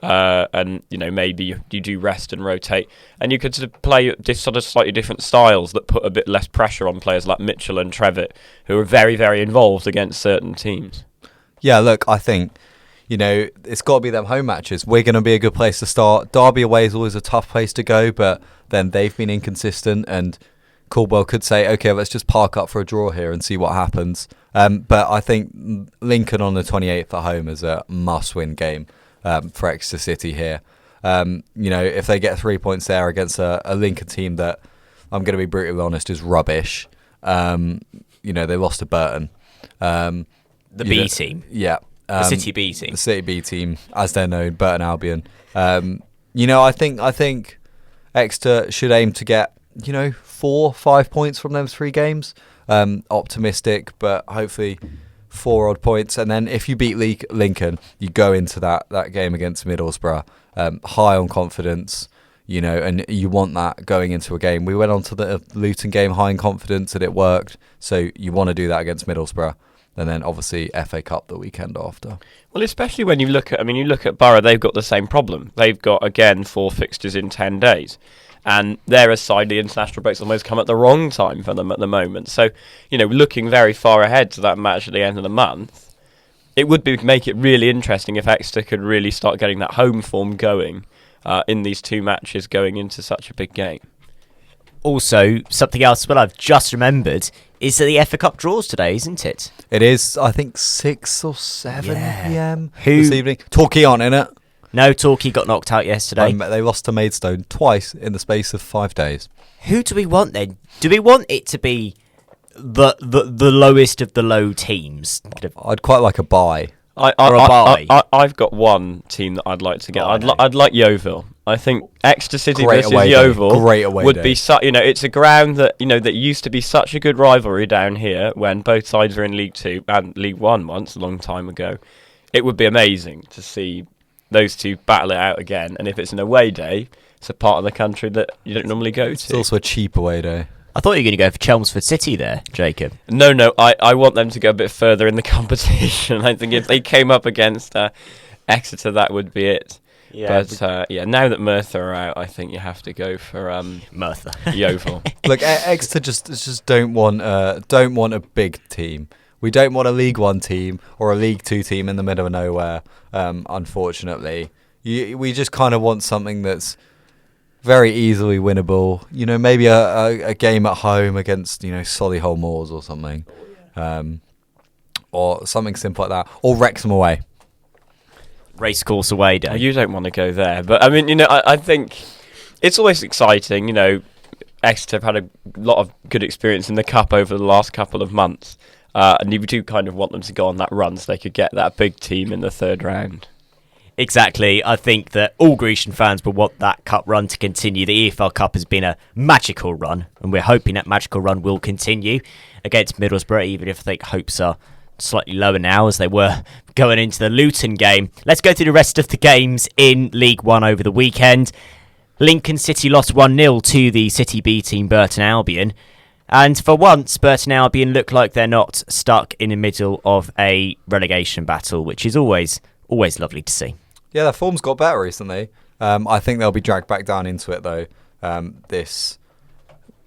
And maybe you do rest and rotate, and you could sort of play sort of slightly different styles that put a bit less pressure on players like Mitchell and Trevitt, who are very, very involved against certain teams. Yeah, look, I think it's got to be them home matches. We're going to be a good place to start. Derby away is always a tough place to go, but then they've been inconsistent, and Caldwell could say, okay, let's just park up for a draw here and see what happens. But I think Lincoln on the 28th at home is a must-win game. For Exeter City here. If they get 3 points there against a Lincoln team that, I'm going to be brutally honest, is rubbish. They lost to Burton. The B team. Yeah. The City B team. The City B team, as they're known, Burton Albion. I think Exeter should aim to get, 4-5 points from them 3 games. Optimistic, but hopefully 4 odd points, and then if you beat Lincoln, you go into that game against Middlesbrough high on confidence, and you want that going into a game. We went on to the Luton game high in confidence, and it worked. So you want to do that against Middlesbrough, and then obviously FA Cup the weekend after. Well, especially when you look at Borough, they've got the same problem. They've got again 4 fixtures in 10 days. And they're a side, the international breaks almost come at the wrong time for them at the moment. So, looking very far ahead to that match at the end of the month, it would make it really interesting if Exeter could really start getting that home form going in these 2 matches going into such a big game. Also, something else I've just remembered is that the FA Cup draws today, isn't it? It is, I think, 6 or 7 p.m. Who? This evening. Torquay aren't in it. No, Torquay got knocked out yesterday. They lost to Maidstone twice in the space of 5 days. Who do we want then? Do we want it to be the lowest of the low teams? I'd quite like a bye. I've got one team that I'd like to get. I'd like Yeovil. I think Exeter City versus Yeovil would be it's a ground that that used to be such a good rivalry down here when both sides were in League 2 and League 1 once a long time ago. It would be amazing to see those 2 battle it out again, and if it's an away day, it's a part of the country that you don't normally go to. It's also a cheap away day. I thought you were going to go for Chelmsford City there, Jacob. No, I want them to go a bit further in the competition. I think if they came up against Exeter, that would be it. Yeah, but now that Merthyr are out, I think you have to go for Merthyr. Yeovil. Look, Exeter just don't want a big team. We don't want a League 1 team or a League 2 team in the middle of nowhere, unfortunately. We just kind of want something that's very easily winnable. Maybe a game at home against, Solihull Moors or something. Or something simple like that. Or Wrexham away. Racecourse away day. You don't want to go there. But, I think it's always exciting, Exeter have had a lot of good experience in the Cup over the last couple of months. And you do kind of want them to go on that run so they could get that big team in the third round. Exactly. I think that all Grecian fans will want that cup run to continue. The EFL Cup has been a magical run, and we're hoping that magical run will continue against Middlesbrough, even if I think hopes are slightly lower now as they were going into the Luton game. Let's go through the rest of the games in League One over the weekend. Lincoln City lost 1-0 to the City B team Burton Albion. And for once, Burton Albion look like they're not stuck in the middle of a relegation battle, which is always lovely to see. Yeah, their form's got better recently. I think they'll be dragged back down into it, though. This,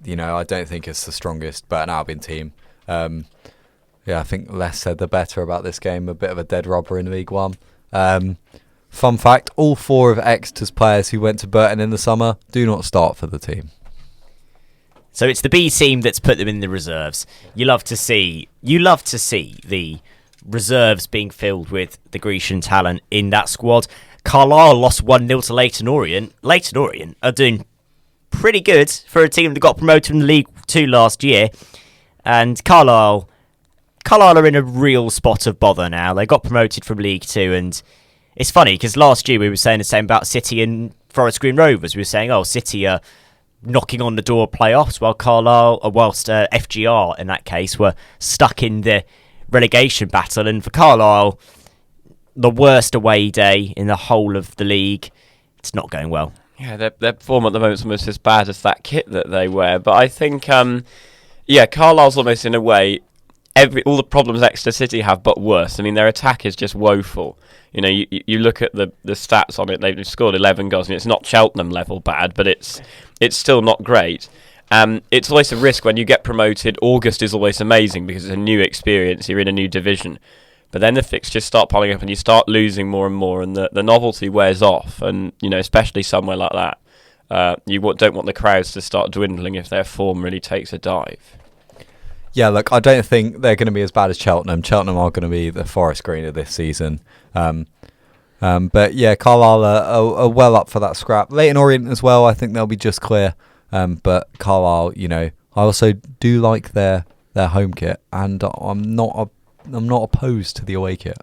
I don't think it's the strongest Burton Albion team. I think less said the better about this game. A bit of a dead rubber in League One. Fun fact, all 4 of Exeter's players who went to Burton in the summer do not start for the team. So it's the B team that's put them in the reserves. You love to see the reserves being filled with the Grecian talent in that squad. Carlisle lost 1-0 to Leyton Orient. Leyton Orient are doing pretty good for a team that got promoted from League 2 last year. And Carlisle are in a real spot of bother now. They got promoted from League 2, and it's funny because last year we were saying the same about City and Forest Green Rovers. We were saying, City are knocking on the door of playoffs, while FGR in that case were stuck in the relegation battle. And for Carlisle, the worst away day in the whole of the league. It's not going well. Yeah, their form at the moment is almost as bad as that kit that they wear. But I think, Carlisle's almost in a way all the problems Exeter City have, but worse. I mean, their attack is just woeful. You look at the stats on it. They've scored 11 goals, and it's not Cheltenham level bad, but it's still not great. It's always a risk when you get promoted. August is always amazing because it's a new experience. You're in a new division. But then the fixtures start piling up and you start losing more and more, and the novelty wears off. And, especially somewhere like that, you don't want the crowds to start dwindling if their form really takes a dive. Yeah, look, I don't think they're going to be as bad as Cheltenham. Cheltenham are going to be the Forest Green of this season. But yeah, Carlisle are well up for that scrap. Leyton Orient as well, I think they'll be just clear. But Carlisle, I also do like their home kit, and I'm not opposed to the away kit.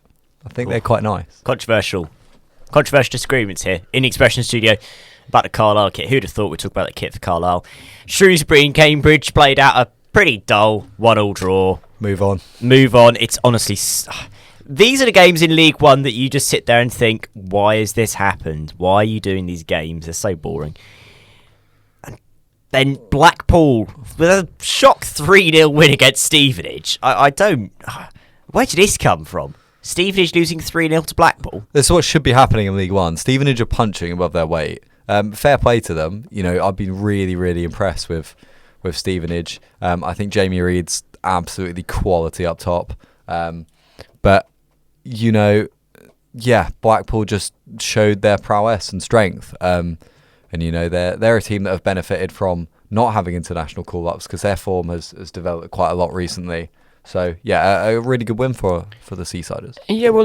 I think they're quite nice. Controversial disagreements here in the Expression Studio about the Carlisle kit. Who'd have thought we'd talk about the kit for Carlisle? Shrewsbury and Cambridge played out a pretty dull 1-1 draw. Move on. It's honestly... These are the games in League One that you just sit there and think, why has this happened? Why are you doing these games? They're so boring. And then Blackpool with a shock 3-0 win against Stevenage. I don't... Where did this come from? Stevenage losing 3-0 to Blackpool? This is what should be happening in League One. Stevenage are punching above their weight. Fair play to them. I've been really, really impressed with Stevenage. I think Jamie Reed's absolutely quality up top. But, Blackpool just showed their prowess and strength. And, they're a team that have benefited from not having international call-ups because their form has developed quite a lot recently. So, a really good win for the Seasiders. Yeah, well,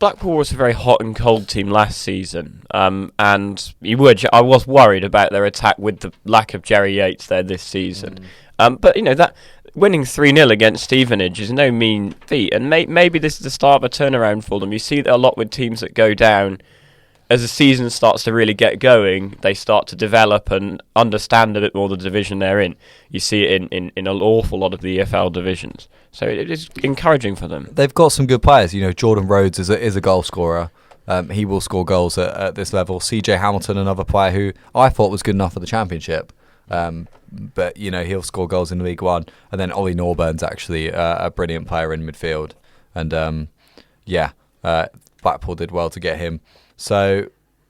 Blackpool was a very hot and cold team last season. And I was worried about their attack with the lack of Jerry Yates there this season. But, that winning 3-0 against Stevenage is no mean feat. And maybe this is the start of a turnaround for them. You see that a lot with teams that go down. As the season starts to really get going, they start to develop and understand a bit more the division they're in. You see it in an awful lot of the EFL divisions. So it is encouraging for them. They've got some good players. Jordan Rhodes is a goal scorer. He will score goals at this level. CJ Hamilton, another player who I thought was good enough for the Championship. But, he'll score goals in League One. And then Ollie Norburn's actually a brilliant player in midfield. And, Blackpool did well to get him. So,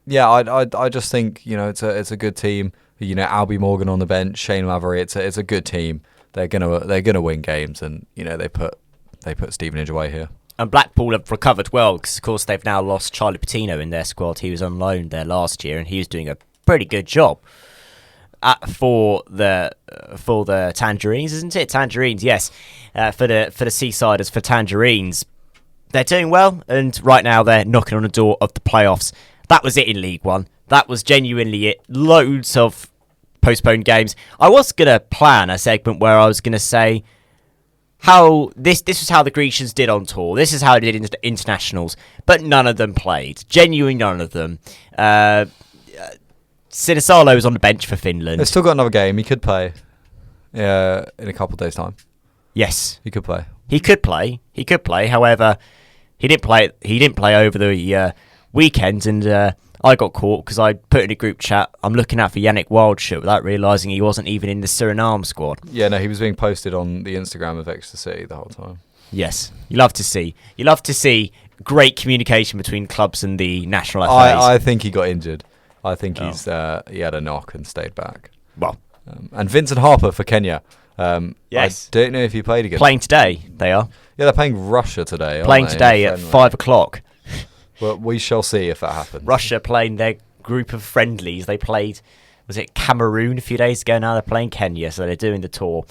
I just think it's a good team. Albie Morgan on the bench, Shane Lavery. It's a good team. They're gonna win games, and they put Stevenage away here. And Blackpool have recovered well because, of course, they've now lost Charlie Patino in their squad. He was on loan there last year, and he was doing a pretty good job for the Tangerines, isn't it? Tangerines, yes. For the Seasiders, for Tangerines. They're doing well, and right now they're knocking on the door of the playoffs. That was it in League One. That was genuinely it. Loads of postponed games. I was going to plan a segment where I was going to say how this was how the Grecians did on tour. This is how they did in internationals, but none of them played. Genuinely none of them. Sinisalo was on the bench for Finland. They've still got another game. He could play in a couple of days' time. Yes, He could play. he could play. He could play. However, he didn't play. He didn't play over the weekend, and I got caught because I put in a group chat, I'm looking out for Yannick Wildschut without realising he wasn't even in the Suriname squad. Yeah, no, he was being posted on the Instagram of Exeter City the whole time. Yes, you love to see. You love to see great communication between clubs and the national FAs. I think he got injured. I think Oh. he had a knock and stayed back. Well, And Vincent Harper for Kenya. Yes. I don't know if he played again. playing today, they are. Yeah, they're playing Russia today. aren't Playing they, in today a at friendly? 5 o'clock. Well, we shall see if that happens. Russia playing their group of friendlies. They played, was it Cameroon a few days ago? Now they're playing Kenya, so they're doing the tour.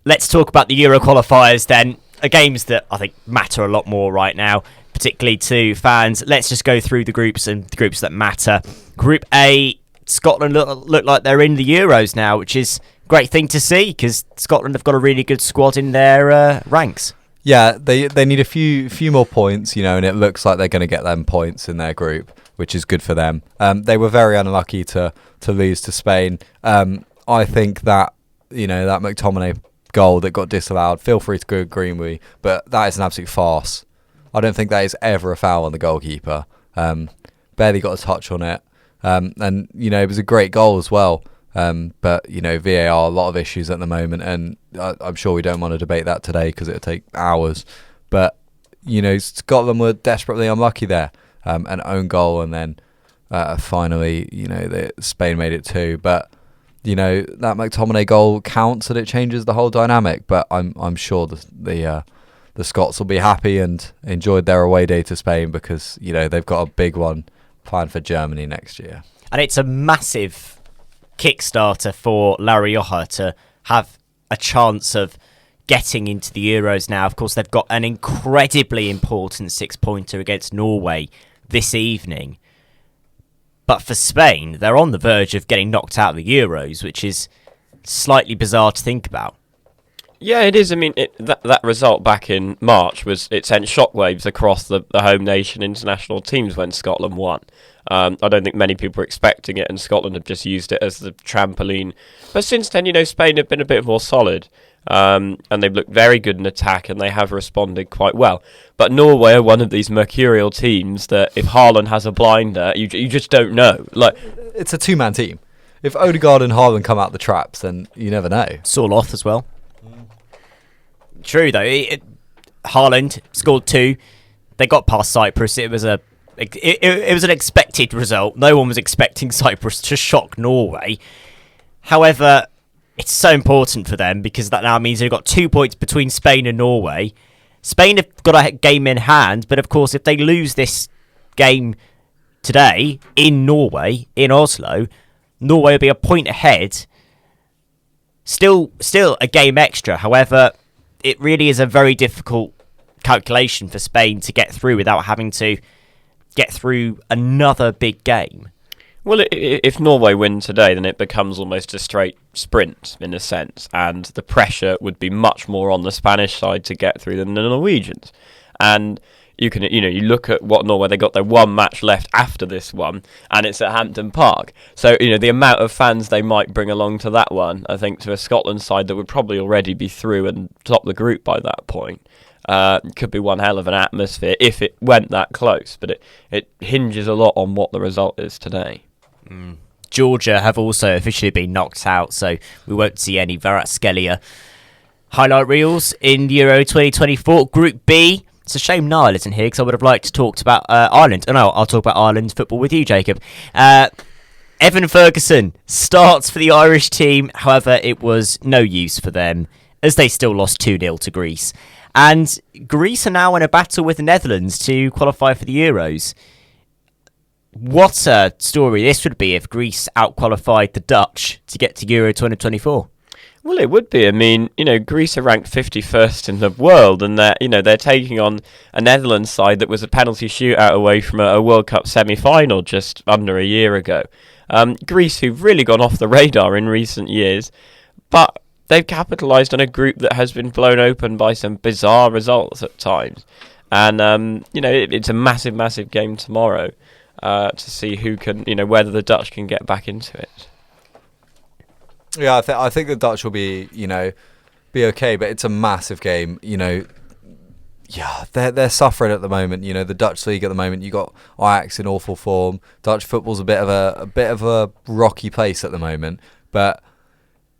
Let's talk about the Euro qualifiers then. Games that I think matter a lot more right now, particularly to fans. Let's just go through the groups and the groups that matter. Group A, Scotland look like they're in the Euros now, which is a great thing to see because Scotland have got a really good squad in their ranks. Yeah, they need a few more points, and it looks like they're going to get them points in their group, which is good for them. They were very unlucky to lose to Spain. I think that that McTominay goal that got disallowed. Feel free to agree with me, but that is an absolute farce. I don't think that is ever a foul on the goalkeeper. Barely got a touch on it, and it was a great goal as well. But VAR, a lot of issues at the moment, and I'm sure we don't want to debate that today because it'll take hours. But Scotland were desperately unlucky there, an own goal, and then finally, Spain made it too. But that McTominay goal counts, and it changes the whole dynamic. But I'm sure the Scots will be happy and enjoyed their away day to Spain because they've got a big one planned for Germany next year. And it's a massive Kickstarter for La Rioja to have a chance of getting into the Euros now. Of course, they've got an incredibly important 6-pointer against Norway this evening. But for Spain, they're on the verge of getting knocked out of the Euros, which is slightly bizarre to think about. Yeah, it is. I mean, that result back in March it sent shockwaves across the home nation international teams when Scotland won. I don't think many people were expecting it, and Scotland have just used it as the trampoline. But since then, Spain have been a bit more solid, and they've looked very good in attack, and they have responded quite well. But Norway are one of these mercurial teams that if Haaland has a blinder, you just don't know. Like, It's a two-man team. If Odegaard and Haaland come out the traps, then you never know. Sorloth as well. True though, Haaland scored 2. They got past Cyprus. It was an expected result. No one was expecting Cyprus to shock Norway. However, it's so important for them because that now means they've got 2 points between Spain and Norway. Spain have got a game in hand, but of course, if they lose this game today in Norway, in Oslo, Norway will be a point ahead. Still a game extra. However, it really is a very difficult calculation for Spain to get through without having to get through another big game. well, if Norway win today, then it becomes almost a straight sprint in a sense, and the pressure would be much more on the Spanish side to get through than the Norwegians. And you look at what Norway, they got their one match left after this one, and it's at Hampden Park. So, the amount of fans they might bring along to that one, I think to a Scotland side that would probably already be through and top the group by that point, could be one hell of an atmosphere if it went that close. But it hinges a lot on what the result is today. Georgia have also officially been knocked out, so we won't see any Kvaratskhelia highlight reels in Euro 2024. Group B. It's a shame Niall isn't here because I would have liked to talk about Ireland. Oh no, I'll talk about Ireland football with you, Jacob. Evan Ferguson starts for the Irish team. However, it was no use for them as they still lost 2-0 to Greece. And Greece are now in a battle with the Netherlands to qualify for the Euros. What a story this would be if Greece out-qualified the Dutch to get to Euro 2024. Well, it would be. I mean, Greece are ranked 51st in the world, and they're taking on a Netherlands side that was a penalty shootout away from a World Cup semi-final just under a year ago. Greece, who've really gone off the radar in recent years, but they've capitalised on a group that has been blown open by some bizarre results at times. And, it's a massive, massive game tomorrow to see who can, whether the Dutch can get back into it. Yeah, I think the Dutch will be okay, but it's a massive game. Yeah, they're suffering at the moment. The Dutch league at the moment. You got Ajax in awful form. Dutch football's a bit of a rocky place at the moment. But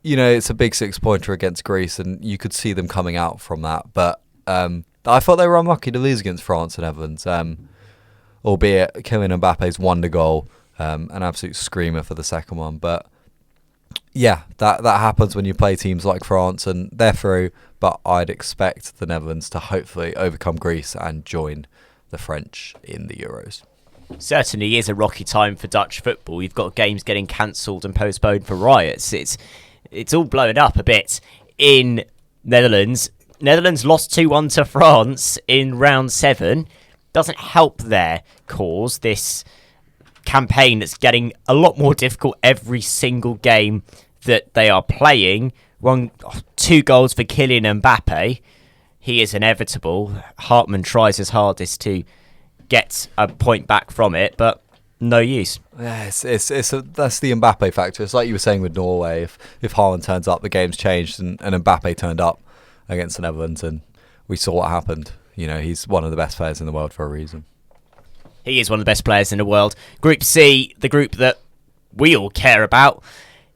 it's a big 6-pointer against Greece, and you could see them coming out from that. But I thought they were unlucky to lose against France and Netherlands, albeit Kylian Mbappe's wonder goal, an absolute screamer for the second one. But yeah, that happens when you play teams like France, and they're through. But I'd expect the Netherlands to hopefully overcome Greece and join the French in the Euros. Certainly is a rocky time for Dutch football. You've got games getting cancelled and postponed for riots. It's all blown up a bit in Netherlands. Netherlands lost 2-1 to France in round 7. Doesn't help their cause, this campaign that's getting a lot more difficult every single game that they are playing. 2 goals for Kylian Mbappe. He is inevitable. Hartmann tries his hardest to get a point back from it, but no use. Yeah, that's the Mbappe factor. It's like you were saying with Norway. If Haaland turns up, the game's changed, and Mbappe turned up against the Netherlands, and we saw what happened. He's one of the best players in the world for a reason. He is one of the best players in the world. Group C, the group that we all care about.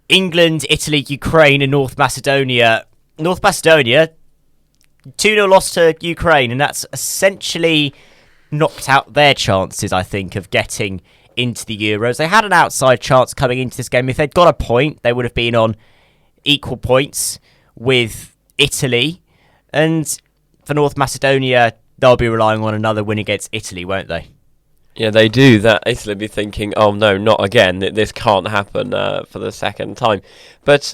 England, Italy, Ukraine, and North Macedonia. North Macedonia, 2-0 loss to Ukraine, and that's essentially knocked out their chances, I think, of getting into the Euros. They had an outside chance coming into this game. If they'd got a point, they would have been on equal points with Italy. And for North Macedonia, they'll be relying on another win against Italy, won't they? Yeah, they do. That Italy be thinking, oh no, not again. This can't happen for the second time. But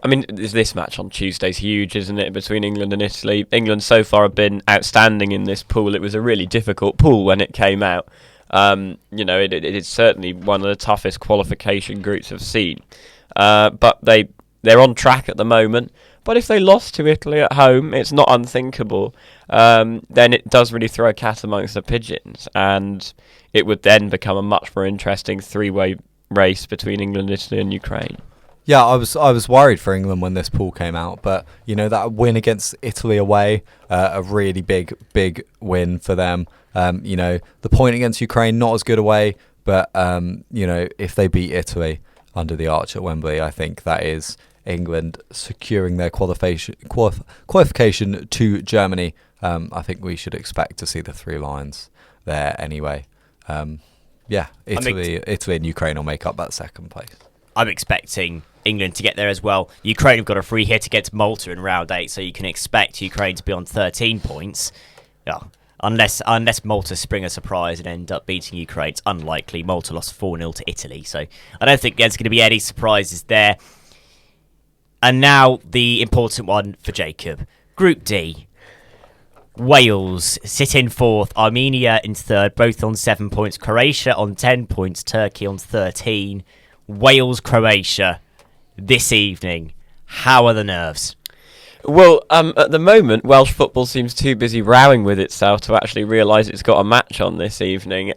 this match on Tuesday's huge, isn't it? Between England and Italy. England so far have been outstanding in this pool. It was a really difficult pool when it came out. It is certainly one of the toughest qualification groups I've seen. But they're on track at the moment. But if they lost to Italy at home, it's not unthinkable. Then it does really throw a cat amongst the pigeons, and it would then become a much more interesting 3-way race between England, Italy, and Ukraine. Yeah, I was worried for England when this pool came out, but that win against Italy away, a really big win for them. The point against Ukraine, not as good away, but if they beat Italy under the arch at Wembley, I think that is England securing their qualification to Germany. I think we should expect to see the 3 Lions there anyway. Italy and Ukraine will make up that second place. I'm expecting England to get there as well. Ukraine have got a free hit against Malta in round 8, so you can expect Ukraine to be on 13 points. Yeah. Unless Malta spring a surprise and end up beating Ukraine. It's unlikely. Malta lost 4-0 to Italy, so I don't think there's going to be any surprises there. And now the important one for Jacob. Group D. Wales sit in 4th, Armenia in 3rd, both on 7 points. Croatia on 10 points, Turkey on 13. Wales, Croatia this evening. How are the nerves? Well, at the moment, Welsh football seems too busy rowing with itself to actually realise it's got a match on this evening.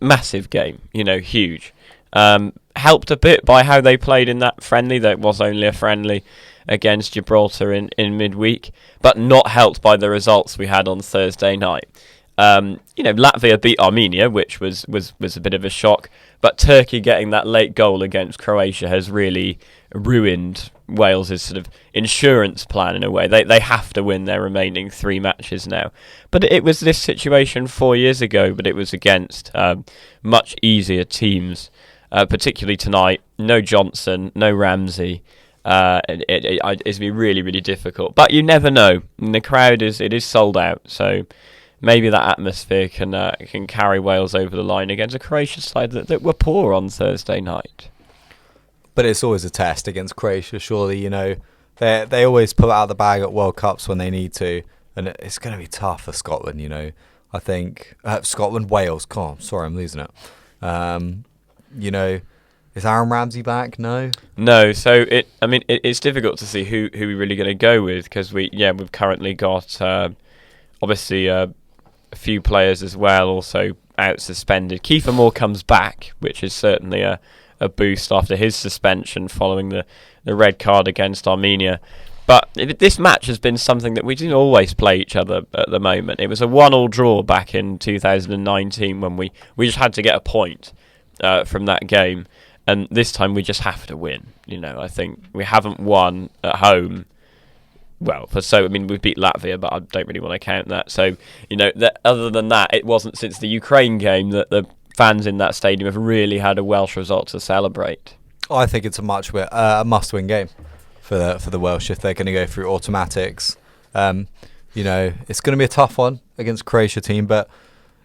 Massive game, huge. Helped a bit by how they played in that friendly, though it was only a friendly against Gibraltar in midweek, but not helped by the results we had on Thursday night. Latvia beat Armenia, which was a bit of a shock, but Turkey getting that late goal against Croatia has really ruined Wales' sort of insurance plan in a way. They have to win their remaining 3 matches now. But it was this situation 4 years ago, but it was against much easier teams, particularly tonight. No Johnson, no Ramsey. It's going to be really, really difficult. But you never know. And the crowd is sold out, so maybe that atmosphere can carry Wales over the line against a Croatian side that were poor on Thursday night. But it's always a test against Croatia, surely. They always pull it out of the bag at World Cups when they need to, and it's going to be tough for Scotland. I think Scotland, Wales. God, I'm sorry, I'm losing it. Is Aaron Ramsey back? No. No, so it's difficult to see who we're really going to go with, because we've currently got obviously a few players as well also out suspended. Kiefer Moore comes back, which is certainly a boost after his suspension following the red card against Armenia. But this match has been something that we didn't always play each other at the moment. It was a 1-1 draw back in 2019 when we just had to get a point from that game. And this time we just have to win. I think we haven't won at home. Well, we beat Latvia, but I don't really want to count that. So, other than that, it wasn't since the Ukraine game that the fans in that stadium have really had a Welsh result to celebrate. I think it's a must-win game for the Welsh if they're going to go through automatics. It's going to be a tough one against Croatia team, but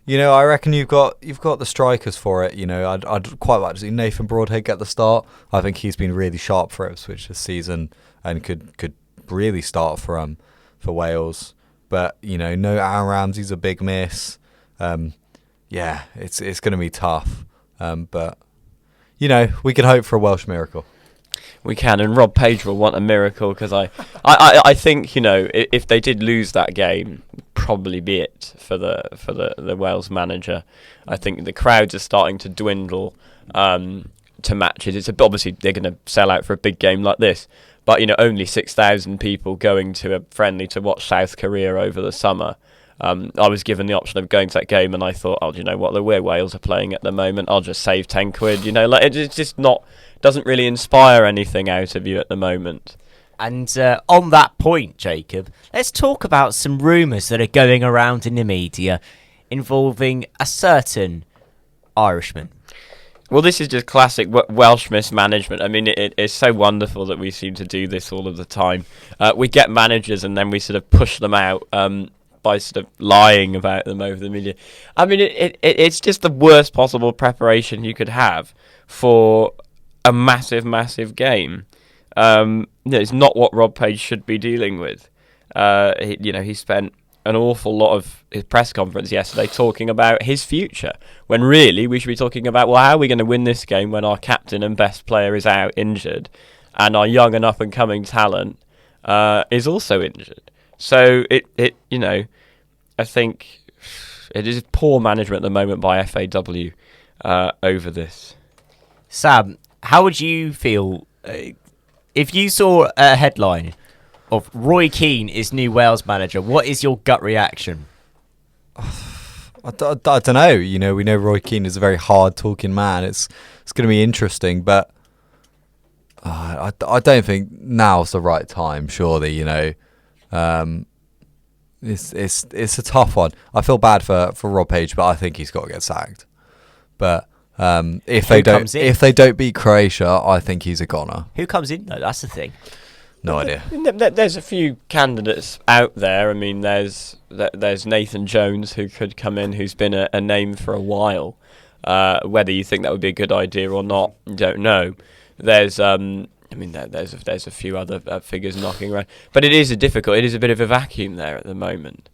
I reckon you've got the strikers for it. I'd quite like to see Nathan Broadhead get the start. I think he's been really sharp for Ipswich this season and could really start for Wales. But no, Aaron Ramsey's a big miss. It's going to be tough. But we can hope for a Welsh miracle. We can, and Rob Page will want a miracle, because I think if they did lose that game, probably be it for the Wales manager. I think the crowds are starting to dwindle to matches. It's obviously they're going to sell out for a big game like this, but only 6,000 people going to a friendly to watch South Korea over the summer. I was given the option of going to that game, and I thought, oh, do you know what? The way Wales are playing at the moment, I'll just save 10 quid. It's just not. Doesn't really inspire anything out of you at the moment. And on that point, Jacob, let's talk about some rumours that are going around in the media involving a certain Irishman. Well, this is just classic Welsh mismanagement. I mean, it's so wonderful that we seem to do this all of the time. We get managers and then we sort of push them out by sort of lying about them over the media. I mean, it's just the worst possible preparation you could have for a massive, massive game. It's not what Rob Page should be dealing with. He spent an awful lot of his press conference yesterday talking about his future, when really we should be talking about, well, how are we going to win this game when our captain and best player is out injured and our young and up and coming talent is also injured. So I think it is poor management at the moment by FAW over this. Sam, how would you feel if you saw a headline of Roy Keane is new Wales manager? What is your gut reaction? I don't know. We know Roy Keane is a very hard-talking man. It's going to be interesting, but I don't think now's the right time. Surely, it's a tough one. I feel bad for Rob Page, but I think he's got to get sacked. But if they don't beat Croatia, I think he's a goner. Who comes in though? That's the thing. No idea. There's a few candidates out there. I mean, there's Nathan Jones who could come in, who's been a name for a while. Whether you think that would be a good idea or not, don't know. There's there's a few other figures knocking around, but it is a bit of a vacuum there at the moment.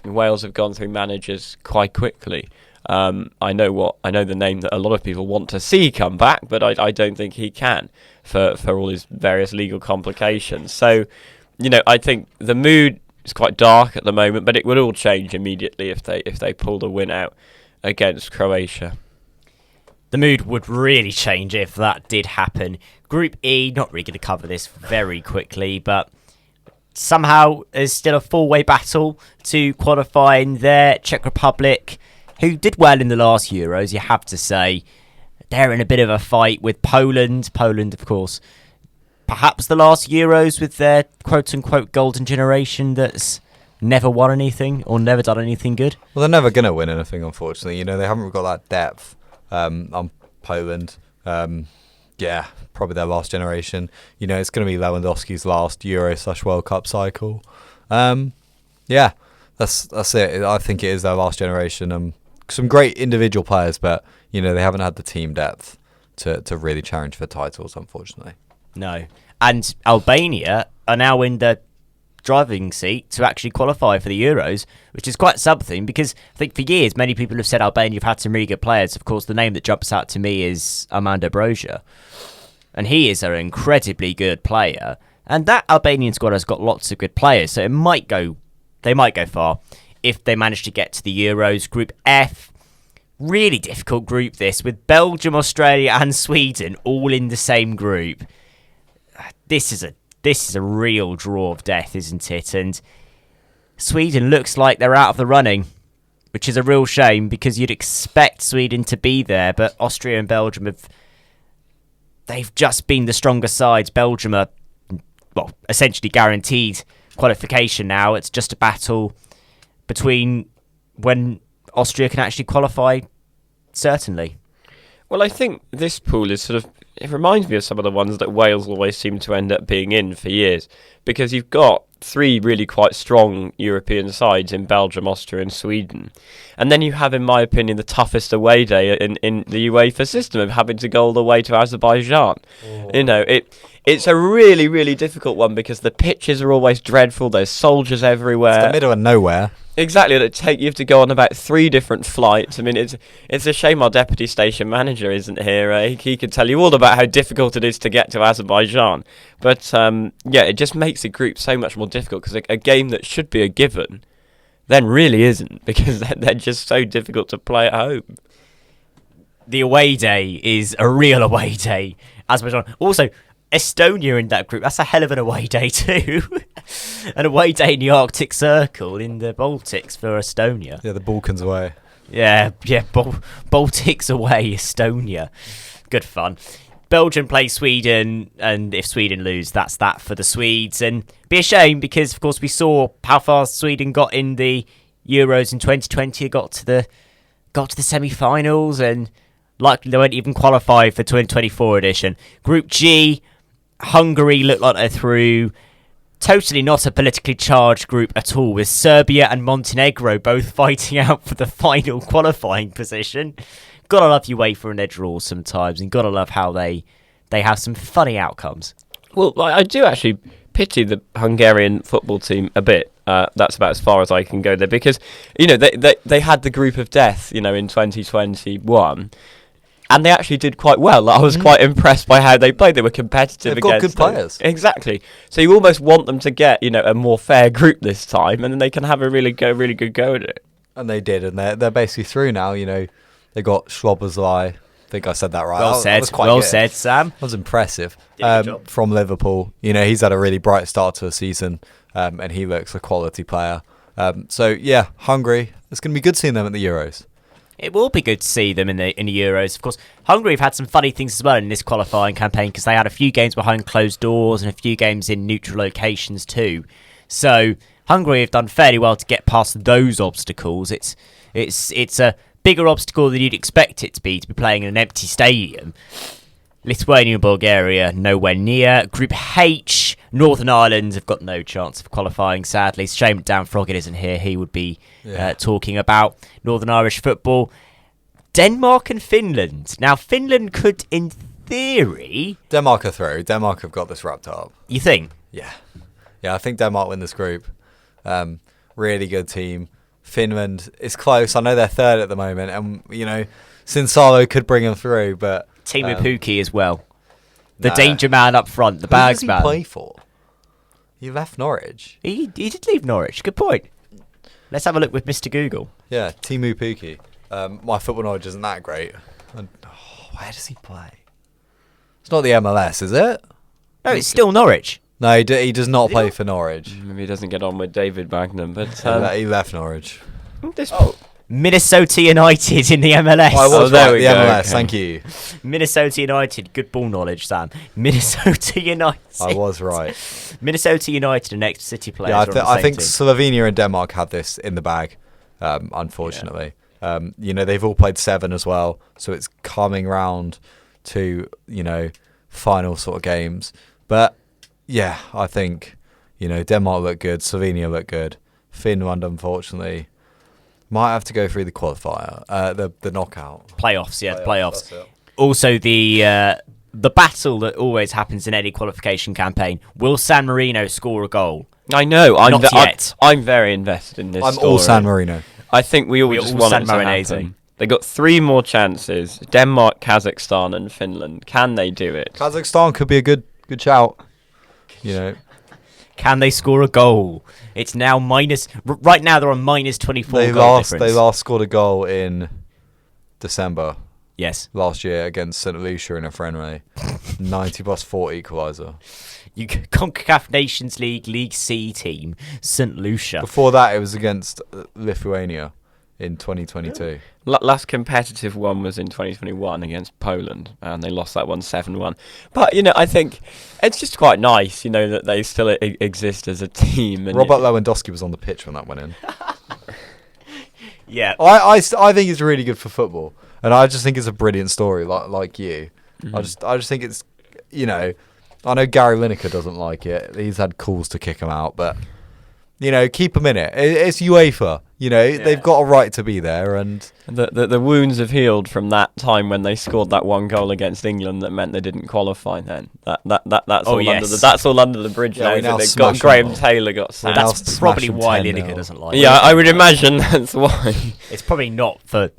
Wales have gone through managers quite quickly. I know the name that a lot of people want to see come back, but I don't think he can for all his various legal complications. So, I think the mood is quite dark at the moment, but it would all change immediately if they pulled a win out against Croatia. The mood would really change if that did happen. Group E, not really going to cover this very quickly, but somehow there's still a four-way battle to qualifying there. Czech Republic, who did well in the last Euros, you have to say. They're in a bit of a fight with Poland. Poland, of course, perhaps the last Euros with their quote-unquote golden generation that's never won anything or never done anything good. Well, they're never going to win anything, unfortunately. They haven't got that depth on Poland. Probably their last generation. It's going to be Lewandowski's last Euro/World Cup cycle. That's it. I think it is their last generation. Some great individual players, but they haven't had the team depth to really challenge for titles, unfortunately. No. And Albania are now in the driving seat to actually qualify for the Euros, which is quite something because I think for years many people have said Albania have had some really good players. Of course, the name that jumps out to me is Armando Broja, and he is an incredibly good player. And that Albanian squad has got lots of good players, so they might go far if they manage to get to the Euros. Group F, really difficult group this, with Belgium, Australia and Sweden all in the same group. This is a real draw of death, isn't it? And Sweden looks like they're out of the running, which is a real shame because you'd expect Sweden to be there, but Austria and Belgium they've just been the stronger sides. Belgium are, essentially guaranteed qualification now. It's just a battle between when Austria can actually qualify, certainly. Well, I think this pool is it reminds me of some of the ones that Wales always seem to end up being in for years, because you've got three really quite strong European sides in Belgium, Austria and Sweden. And then you have, in my opinion, the toughest away day in the UEFA system of having to go all the way to Azerbaijan. Oh. It's a really, really difficult one because the pitches are always dreadful. There's soldiers everywhere. It's the middle of nowhere. Exactly. You have to go on about 3 different flights. I mean, it's a shame our deputy station manager isn't here. He could tell you all about how difficult it is to get to Azerbaijan. But it just makes the group so much more difficult because a game that should be a given then really isn't, because they're just so difficult to play at home. The away day is a real away day. Azerbaijan. Also, Estonia in that group, that's a hell of an away day too. An away day in the Arctic Circle in the Baltics for Estonia. Yeah, the Balkans away. Yeah, Baltics away, Estonia. Good fun. Belgium play Sweden, and if Sweden lose, that's that for the Swedes. And be a shame because, of course, we saw how far Sweden got in the Euros in 2020. Got to the semi-finals, and likely they won't even qualify for 2024 edition. Group G, Hungary look like they're through. Totally not a politically charged group at all, with Serbia and Montenegro both fighting out for the final qualifying position. Gotta love UEFA and their draws sometimes, and gotta love how they have some funny outcomes. Well, I do actually pity the Hungarian football team a bit. That's about as far as I can go there, because they had the group of death, in 2021. And they actually did quite well. I was quite impressed by how they played. They were competitive. They've got good players. Exactly. So you almost want them to get, a more fair group this time, and then they can have a really good go at it. And they did, and they're basically through now. They got Schwabozlai. I think I said that right. Well said, Sam. That was impressive. Good job. From Liverpool. He's had a really bright start to the season, and he looks a quality player. Hungary. It's going to be good seeing them at the Euros. It will be good to see them in the Euros. Of course, Hungary have had some funny things as well in this qualifying campaign, because they had a few games behind closed doors and a few games in neutral locations too. So Hungary have done fairly well to get past those obstacles. It's a bigger obstacle than you'd expect it to be playing in an empty stadium. Lithuania and Bulgaria nowhere near. Group H, Northern Ireland have got no chance of qualifying, sadly. It's a shame Dan Froggett isn't here. He would be talking about Northern Irish football. Denmark and Finland. Now, Finland could, in theory... Denmark are through. Denmark have got this wrapped up. You think? Yeah, I think Denmark win this group. Really good team. Finland is close. I know they're third at the moment, and, Sinsalo could bring them through, but... Teemu Pukki as well. The danger man up front, the bags man. Who does he play for? He left Norwich. He did leave Norwich. Good point. Let's have a look with Mr. Google. Yeah, Teemu Pukki. My football knowledge isn't that great. Where does he play? It's not the MLS, is it? No, it's still Norwich. No, he does not play for Norwich. Maybe he doesn't get on with David Magnum, but... he left Norwich. Minnesota United in the MLS. I was there right, we the go, MLS, okay. thank you. Minnesota United. Good ball knowledge, Sam. Minnesota United. I was right. Minnesota United and Exeter City players. Yeah, I think team. Slovenia and Denmark have this in the bag, unfortunately. Yeah. They've all played 7 as well, so it's coming round to, final sort of games. But, yeah, I think, Denmark look good, Slovenia look good. Finland, unfortunately... might have to go through the qualifier, the knockout. Playoffs. The playoffs. Also, the battle that always happens in any qualification campaign. Will San Marino score a goal? I know. Not yet. I'm very invested in this. I'm story. all San Marino. I think we all We're just all want San it to Marinese. happen. They got 3 more chances: Denmark, Kazakhstan, and Finland. Can they do it? Kazakhstan could be a good shout. You know, Can they score a goal? It's now right now they're on minus 24 they goal difference. last scored a goal in December Yes. last year against St Lucia in a friendly. 90+4 equaliser. CONCACAF Nations League League C team, St Lucia. Before that, it was against Lithuania in 2022. Last competitive one was in 2021 against Poland, and they lost that one 7-1. But I think it's just quite nice, that they still exist as a team. And Robert Lewandowski was on the pitch when that went in. Yeah. I think it's really good for football, and I just think it's a brilliant story. Like you, I just think it's I know Gary Lineker doesn't like it. He's had calls to kick him out, but keep him in it. It's UEFA. They've got a right to be there, and the wounds have healed from that time when they scored that 1 goal against England that meant they didn't qualify. Then that's all under the bridge Yeah, we now. now They smash got Graham them all. Taylor got sacked. now That's probably smash them why 10-0. Lineker doesn't like Yeah, it. I would imagine that's why. It's probably not for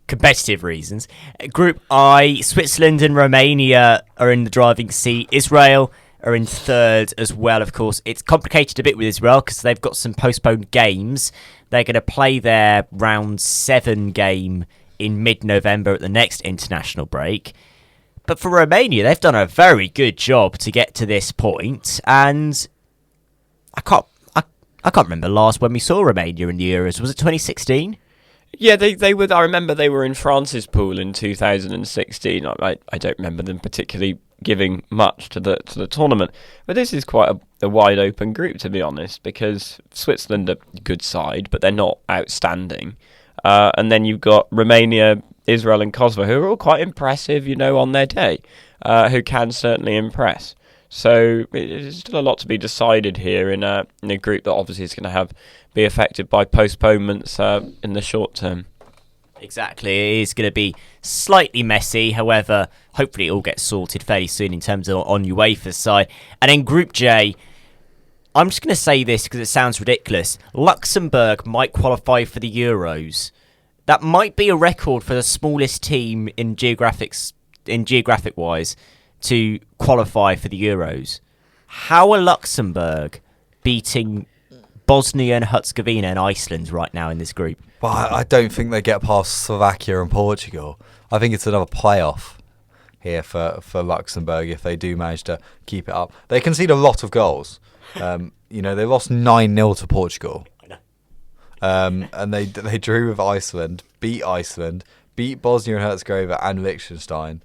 competitive reasons. Group I, Switzerland and Romania are in the driving seat. Israel are in third as well, of course. It's complicated a bit with Israel because they've got some postponed games. They're going to play their round 7 game in mid-November at the next international break. But for Romania, they've done a very good job to get to this point, and I can't remember last when we saw Romania in the Euros. Was it 2016? Yeah, they were. I remember they were in France's pool in 2016. I don't remember them particularly giving much to the tournament, but this is quite a wide open group, to be honest, because Switzerland are a good side, but they're not outstanding. And then you've got Romania, Israel, and Kosovo, who are all quite impressive, on their day, who can certainly impress. So there's still a lot to be decided here in a group that obviously is going to be affected by postponements in the short term. Exactly, it is going to be slightly messy. However, hopefully it all gets sorted fairly soon in terms of on UEFA's side. And in Group J, I'm just going to say this because it sounds ridiculous. Luxembourg might qualify for the Euros. That might be a record for the smallest team in geographic wise to qualify for the Euros. How are Luxembourg beating Bosnia and Herzegovina and Iceland right now in this group? But I don't think they get past Slovakia and Portugal. I think it's another playoff here for Luxembourg if they do manage to keep it up. They concede a lot of goals. They lost 9-0 to Portugal. And they drew with Iceland, beat Bosnia and Herzegovina and Liechtenstein.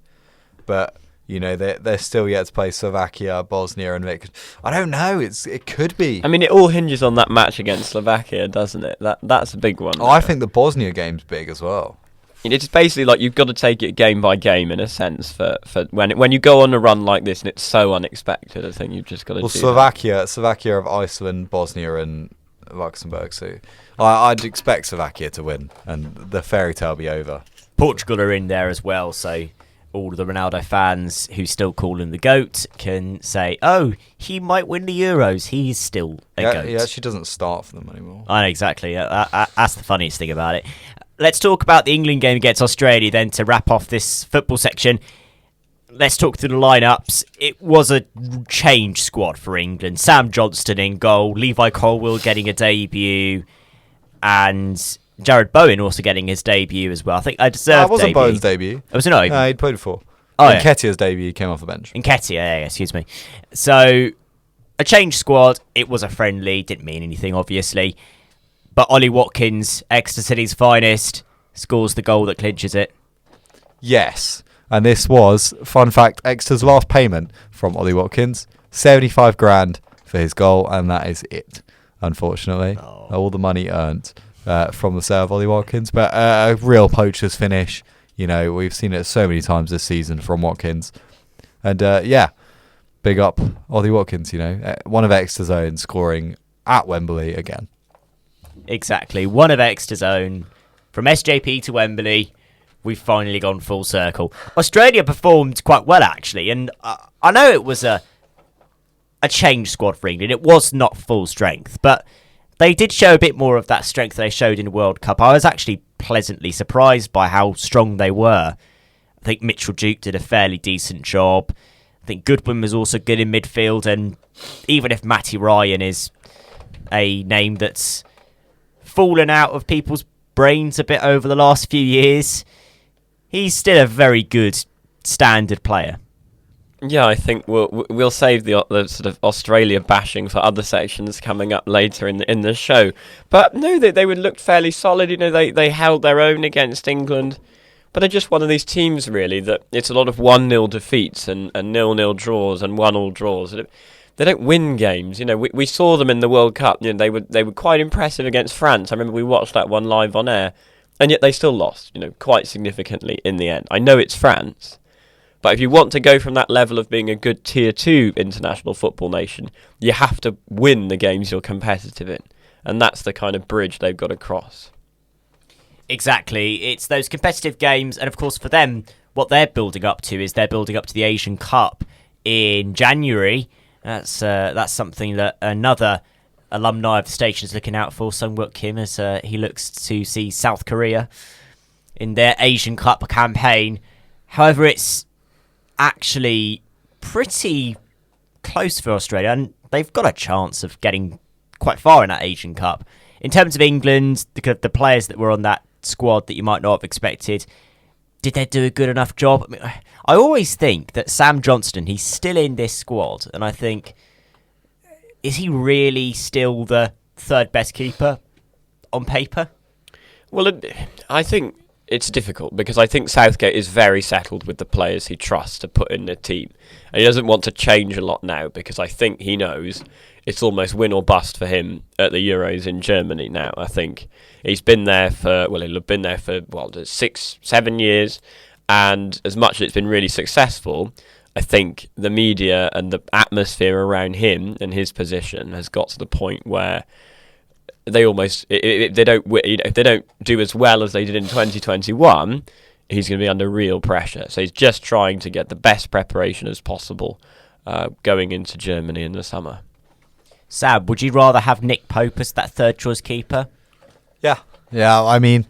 But they're still yet to play Slovakia, Bosnia, and Liechtenstein. I don't know. It could be. I mean, it all hinges on that match against Slovakia, doesn't it? That's a big one. I think the Bosnia game's big as well. It's basically like you've got to take it game by game in a sense for when you go on a run like this and it's so unexpected. I think you've just got to. Well, Slovakia have Iceland, Bosnia, and Luxembourg. So I'd expect Slovakia to win and the fairy tale be over. Portugal are in there as well, so all of the Ronaldo fans who still call him the GOAT can say, oh, he might win the Euros. He's still a GOAT. He actually doesn't start for them anymore. I know, exactly. That's the funniest thing about it. Let's talk about the England game against Australia then to wrap off this football section. Let's talk through the lineups. It was a change squad for England. Sam Johnston in goal, Levi Colwill getting a debut, and Jared Bowen also getting his debut as well. I think I deserved That wasn't debut. Bowen's debut. It was not. No, he'd played before. Oh, And yeah. Nketiah's debut came off the bench. Nketiah, yeah, excuse me. So, a change squad. It was a friendly. Didn't mean anything, obviously. But Ollie Watkins, Exeter City's finest, scores the goal that clinches it. Yes. And this was, fun fact, Exeter's last payment from Ollie Watkins. 75 grand for his goal, and that is it, unfortunately. All the money earned from the sale of Ollie Watkins. But a real poacher's finish. We've seen it so many times this season from Watkins. And, big up Ollie Watkins, one of Exeter's own scoring at Wembley again. Exactly. One of Exeter's own. From SJP to Wembley, we've finally gone full circle. Australia performed quite well, actually. And I know it was a a changed squad for England. It was not full strength, but they did show a bit more of that strength they showed in the World Cup. I was actually pleasantly surprised by how strong they were. I think Mitchell Duke did a fairly decent job. I think Goodwin was also good in midfield, and even if Matty Ryan is a name that's fallen out of people's brains a bit over the last few years, he's still a very good standard player. Yeah, I think we'll save the sort of Australia bashing for other sections coming up later in the show. But no, they would look fairly solid. You know, they held their own against England. But they're just one of these teams, really, that it's a lot of 1-0 defeats and 0-0 draws and 1-1 draws. They don't win games. You know, we saw them in the World Cup. You know, they were quite impressive against France. I remember we watched that one live on air, and yet they still lost. You know, quite significantly in the end. I know it's France, but if you want to go from that level of being a good Tier 2 international football nation, you have to win the games you're competitive in, and that's the kind of bridge they've got to cross. Exactly. It's those competitive games, and of course for them, what they're building up to is they're building up to the Asian Cup in January. That's something that another alumni of the station is looking out for, Sung-Wook Kim, as he looks to see South Korea in their Asian Cup campaign. However, it's actually pretty close for Australia, and they've got a chance of getting quite far in that Asian Cup. In terms of England, the players that were on that squad that you might not have expected, did they do a good enough job? I mean, I always think that Sam Johnston, he's still in this squad, and I think, is he really still the third best keeper on paper? Well, I think it's difficult because I think Southgate is very settled with the players he trusts to put in the team. And he doesn't want to change a lot now because I think he knows it's almost win or bust for him at the Euros in Germany now. I think he's been there he'll have been there for 6-7 years, and as much as it's been really successful, I think the media and the atmosphere around him and his position has got to the point where they almost, if they don't do as well as they did in 2021, he's going to be under real pressure. So he's just trying to get the best preparation as possible going into Germany in the summer. Sab, would you rather have Nick Pope as that third choice keeper? Yeah. I mean,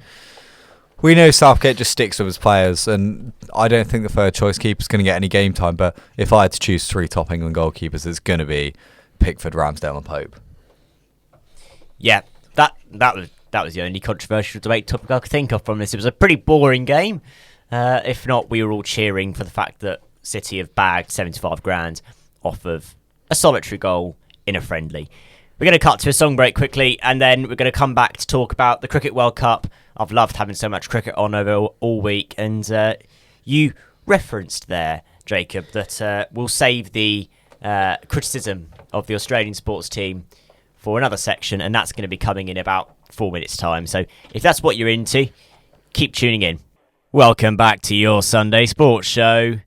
we know Southgate just sticks with his players, and I don't think the third choice keeper's going to get any game time. But if I had to choose 3 top England goalkeepers, it's going to be Pickford, Ramsdale, and Pope. Yeah, that was the only controversial debate topic I could think of from this. It was a pretty boring game. If not, we were all cheering for the fact that City have bagged 75 grand off of a solitary goal in a friendly. We're going to cut to a song break quickly, and then we're going to come back to talk about the Cricket World Cup. I've loved having so much cricket on over all week, and you referenced there, Jacob, that we'll save the criticism of the Australian sports team for another section, and that's going to be coming in about 4 minutes' time. So if that's what you're into, keep tuning in. Welcome back to your Sunday Sports Show.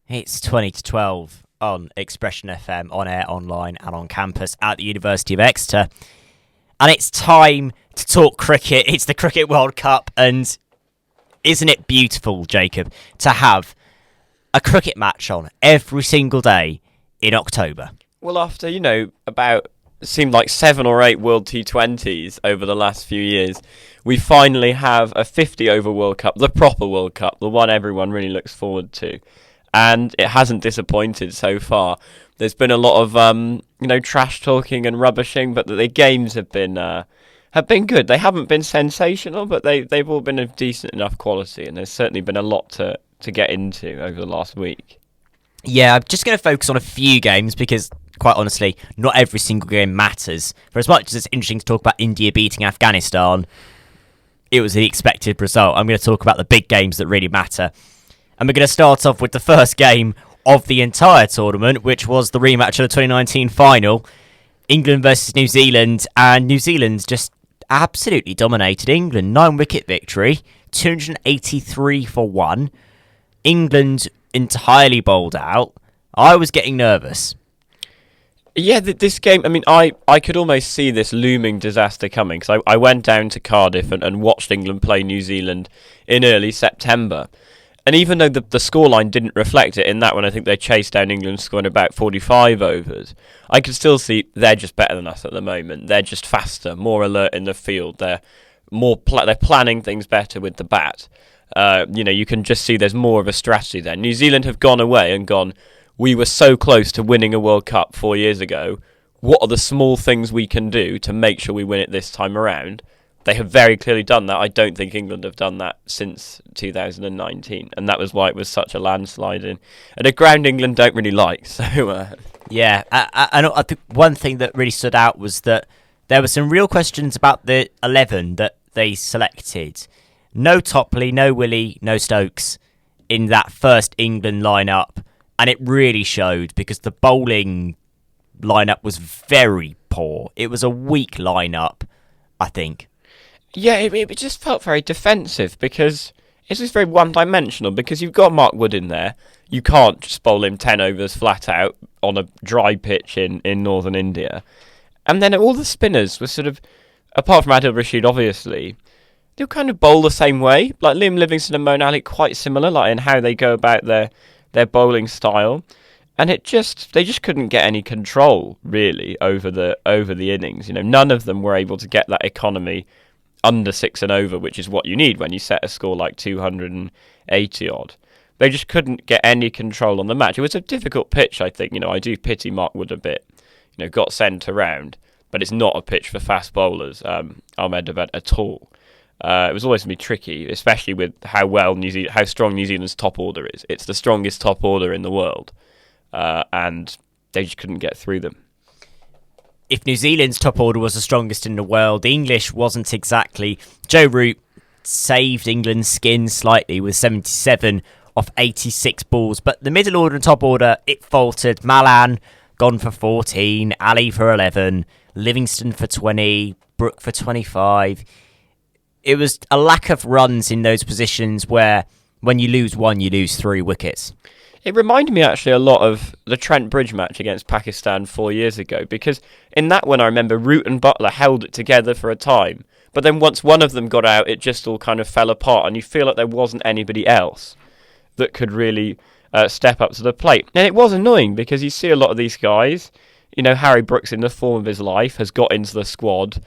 It's 20 to 12 on Expression FM, on air, online, and on campus at the University of Exeter. And it's time to talk cricket. It's the Cricket World Cup, and isn't it beautiful, Jacob, to have a cricket match on every single day in October? Well, after, about it seemed like 7 or 8 World T20s over the last few years, we finally have a 50-over World Cup, the proper World Cup, the one everyone really looks forward to. And it hasn't disappointed so far. There's been a lot of, trash talking and rubbishing, but the games have been good. They haven't been sensational, but they've all been of decent enough quality, and there's certainly been a lot to get into over the last week. Yeah, I'm just going to focus on a few games because, quite honestly, not every single game matters. For as much as it's interesting to talk about India beating Afghanistan, it was the expected result. I'm going to talk about the big games that really matter. And we're going to start off with the first game of the entire tournament, which was the rematch of the 2019 final, England versus New Zealand, and New Zealand just absolutely dominated England. 9-wicket victory, 283 for 1. England entirely bowled out. I was getting nervous. Yeah, this game, I mean, I could almost see this looming disaster coming, because I went down to Cardiff and watched England play New Zealand in early September. And even though the scoreline didn't reflect it in that one, I think they chased down England's score in about 45 overs. I can still see they're just better than us at the moment. They're just faster, more alert in the field. They're they're planning things better with the bat. You can just see there's more of a strategy there. New Zealand have gone away and gone, we were so close to winning a World Cup 4 years ago. What are the small things we can do to make sure we win it this time around? They have very clearly done that. I don't think England have done that since 2019, and that was why it was such a landslide in at a ground England don't really like. So Yeah, I think one thing that really stood out was that there were some real questions about the 11 that they selected. No Topley, no Willie, no Stokes in that first England lineup, and it really showed because the bowling lineup was very poor. It was a weak lineup, I think. yeah, it just felt very defensive because it's just very one-dimensional. Because you've got Mark Wood in there, you can't just bowl him 10 overs flat out on a dry pitch in northern India. And then all the spinners were sort of, apart from Adil Rashid, obviously, they'll kind of bowl the same way. Like Liam Livingstone and Moeen Ali, quite similar, like in how they go about their bowling style. And they just couldn't get any control really over the innings. None of them were able to get that economy under 6 and over, which is what you need when you set a score like 280 odd. They just couldn't get any control on the match. It was a difficult pitch, I think. I do pity Mark Wood a bit. Got sent around, but it's not a pitch for fast bowlers, Ahmedabad, at all. It was always going to be tricky, especially with how strong New Zealand's top order is. It's the strongest top order in the world, and they just couldn't get through them. If New Zealand's top order was the strongest in the world, the English wasn't exactly. Joe Root saved England's skin slightly with 77 off 86 balls, but the middle order and top order, it faltered. Malan gone for 14, Ali for 11, Livingstone for 20, Brooke for 25. It was a lack of runs in those positions where when you lose one, you lose 3 wickets. It reminded me actually a lot of the Trent Bridge match against Pakistan 4 years ago, because in that one I remember Root and Butler held it together for a time, but then once one of them got out, it just all kind of fell apart, and you feel like there wasn't anybody else that could really step up to the plate. And it was annoying because you see a lot of these guys, Harry Brooks in the form of his life has got into the squad,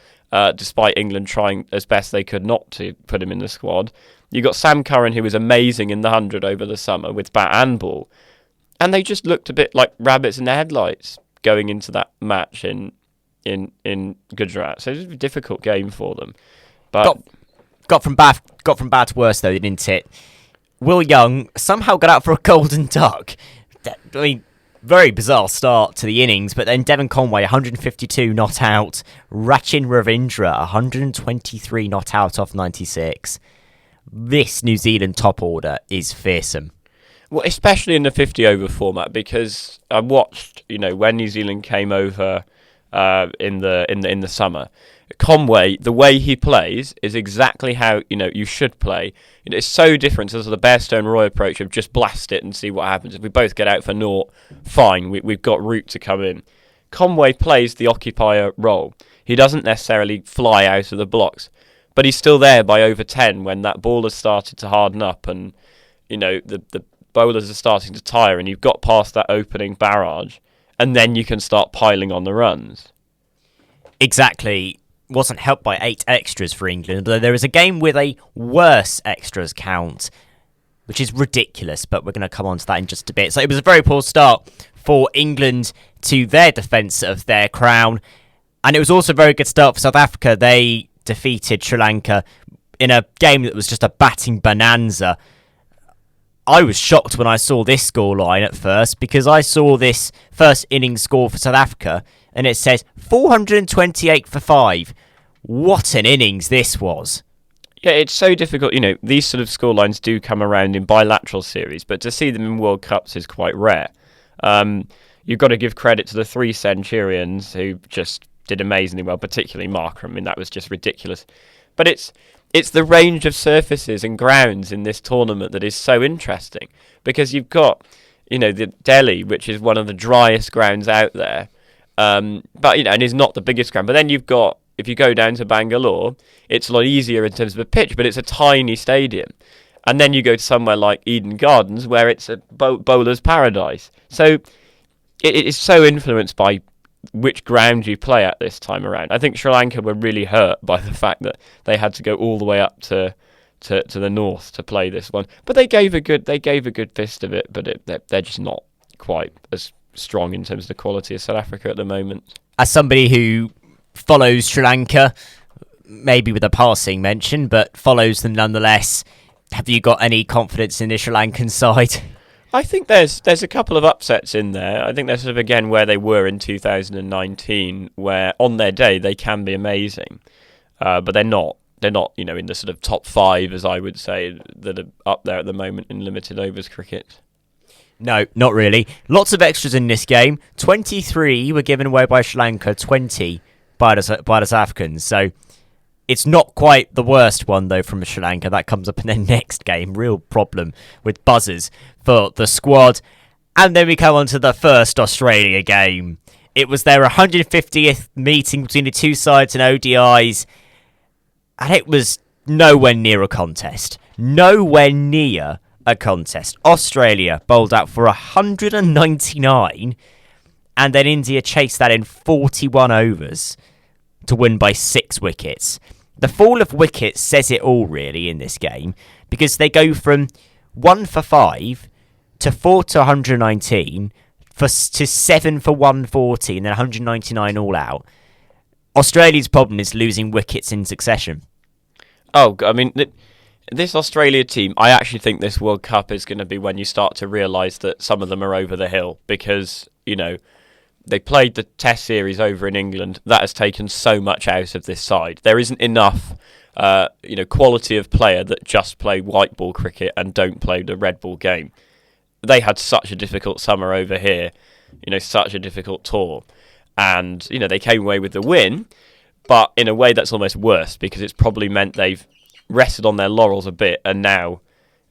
despite England trying as best they could not to put him in the squad. You got Sam Curran, who was amazing in the 100 over the summer with bat and ball, and they just looked a bit like rabbits in the headlights going into that match in Gujarat. So it was a difficult game for them. But got from bad to worse though, didn't it? Will Young somehow got out for a golden duck. Very bizarre start to the innings, but then Devon Conway 152 not out, Rachin Ravindra 123 not out off 96. This New Zealand top order is fearsome. Well, especially in the 50 over format, because I watched, when New Zealand came over in the summer. Conway, the way he plays is exactly how you should play. It's so different to the Bairstow Roy approach of just blast it and see what happens. If we both get out for naught, fine. We've got Root to come in. Conway plays the occupier role. He doesn't necessarily fly out of the blocks, but he's still there by over 10 when that ball has started to harden up and the bowlers are starting to tire, and you've got past that opening barrage, and then you can start piling on the runs. Exactly. Wasn't helped by 8 extras for England, although there is a game with a worse extras count, which is ridiculous, but we're going to come on to that in just a bit. So it was a very poor start for England to their defence of their crown, and it was also a very good start for South Africa. They defeated Sri Lanka in a game that was just a batting bonanza. I was shocked when I saw this scoreline at first, because I saw this first innings score for South Africa and it says 428 for 5. What an innings this was. Yeah, it's so difficult. These sort of scorelines do come around in bilateral series, but to see them in World Cups is quite rare. You've got to give credit to the 3 Centurions who just did amazingly well, particularly Markram. That was just ridiculous. But it's the range of surfaces and grounds in this tournament that is so interesting, because you've got, the Delhi, which is one of the driest grounds out there, but and is not the biggest ground. But then you've got, if you go down to Bangalore, it's a lot easier in terms of a pitch, but it's a tiny stadium. And then you go to somewhere like Eden Gardens, where it's a bowler's paradise. So it is so influenced by which ground you play at this time around. I think Sri Lanka were really hurt by the fact that they had to go all the way up to the north to play this one. But they gave a good fist of it, but they're just not quite as strong in terms of the quality of South Africa at the moment. As somebody who follows Sri Lanka, maybe with a passing mention, but follows them nonetheless, have you got any confidence in the Sri Lankan side? I think there's a couple of upsets in there. I think they're sort of again where they were in 2019, where on their day they can be amazing, but they're not. They're not, in the sort of top 5, as I would say, that are up there at the moment in limited overs cricket. No, not really. Lots of extras in this game. 23 were given away by Sri Lanka, 20 by the South Africans. So it's not quite the worst one, though, from Sri Lanka. That comes up in their next game. Real problem with buzzers for the squad. And then we come on to the first Australia game. It was their 150th meeting between the two sides in ODIs. And it was nowhere near a contest. Nowhere near a contest. Australia bowled out for 199, and then India chased that in 41 overs to win by 6 wickets. The fall of wickets says it all, really, in this game, because they go from 1 for 5 to 4 to 119 to 7 for 140 and then 199 all out. Australia's problem is losing wickets in succession. Oh, I mean, this Australia team, I actually think this World Cup is going to be when you start to realise that some of them are over the hill because, they played the Test series over in England. That has taken so much out of this side. There isn't enough, quality of player that just play white ball cricket and don't play the red ball game. They had such a difficult summer over here, such a difficult tour. And, they came away with the win. But in a way, that's almost worse because it's probably meant they've rested on their laurels a bit and now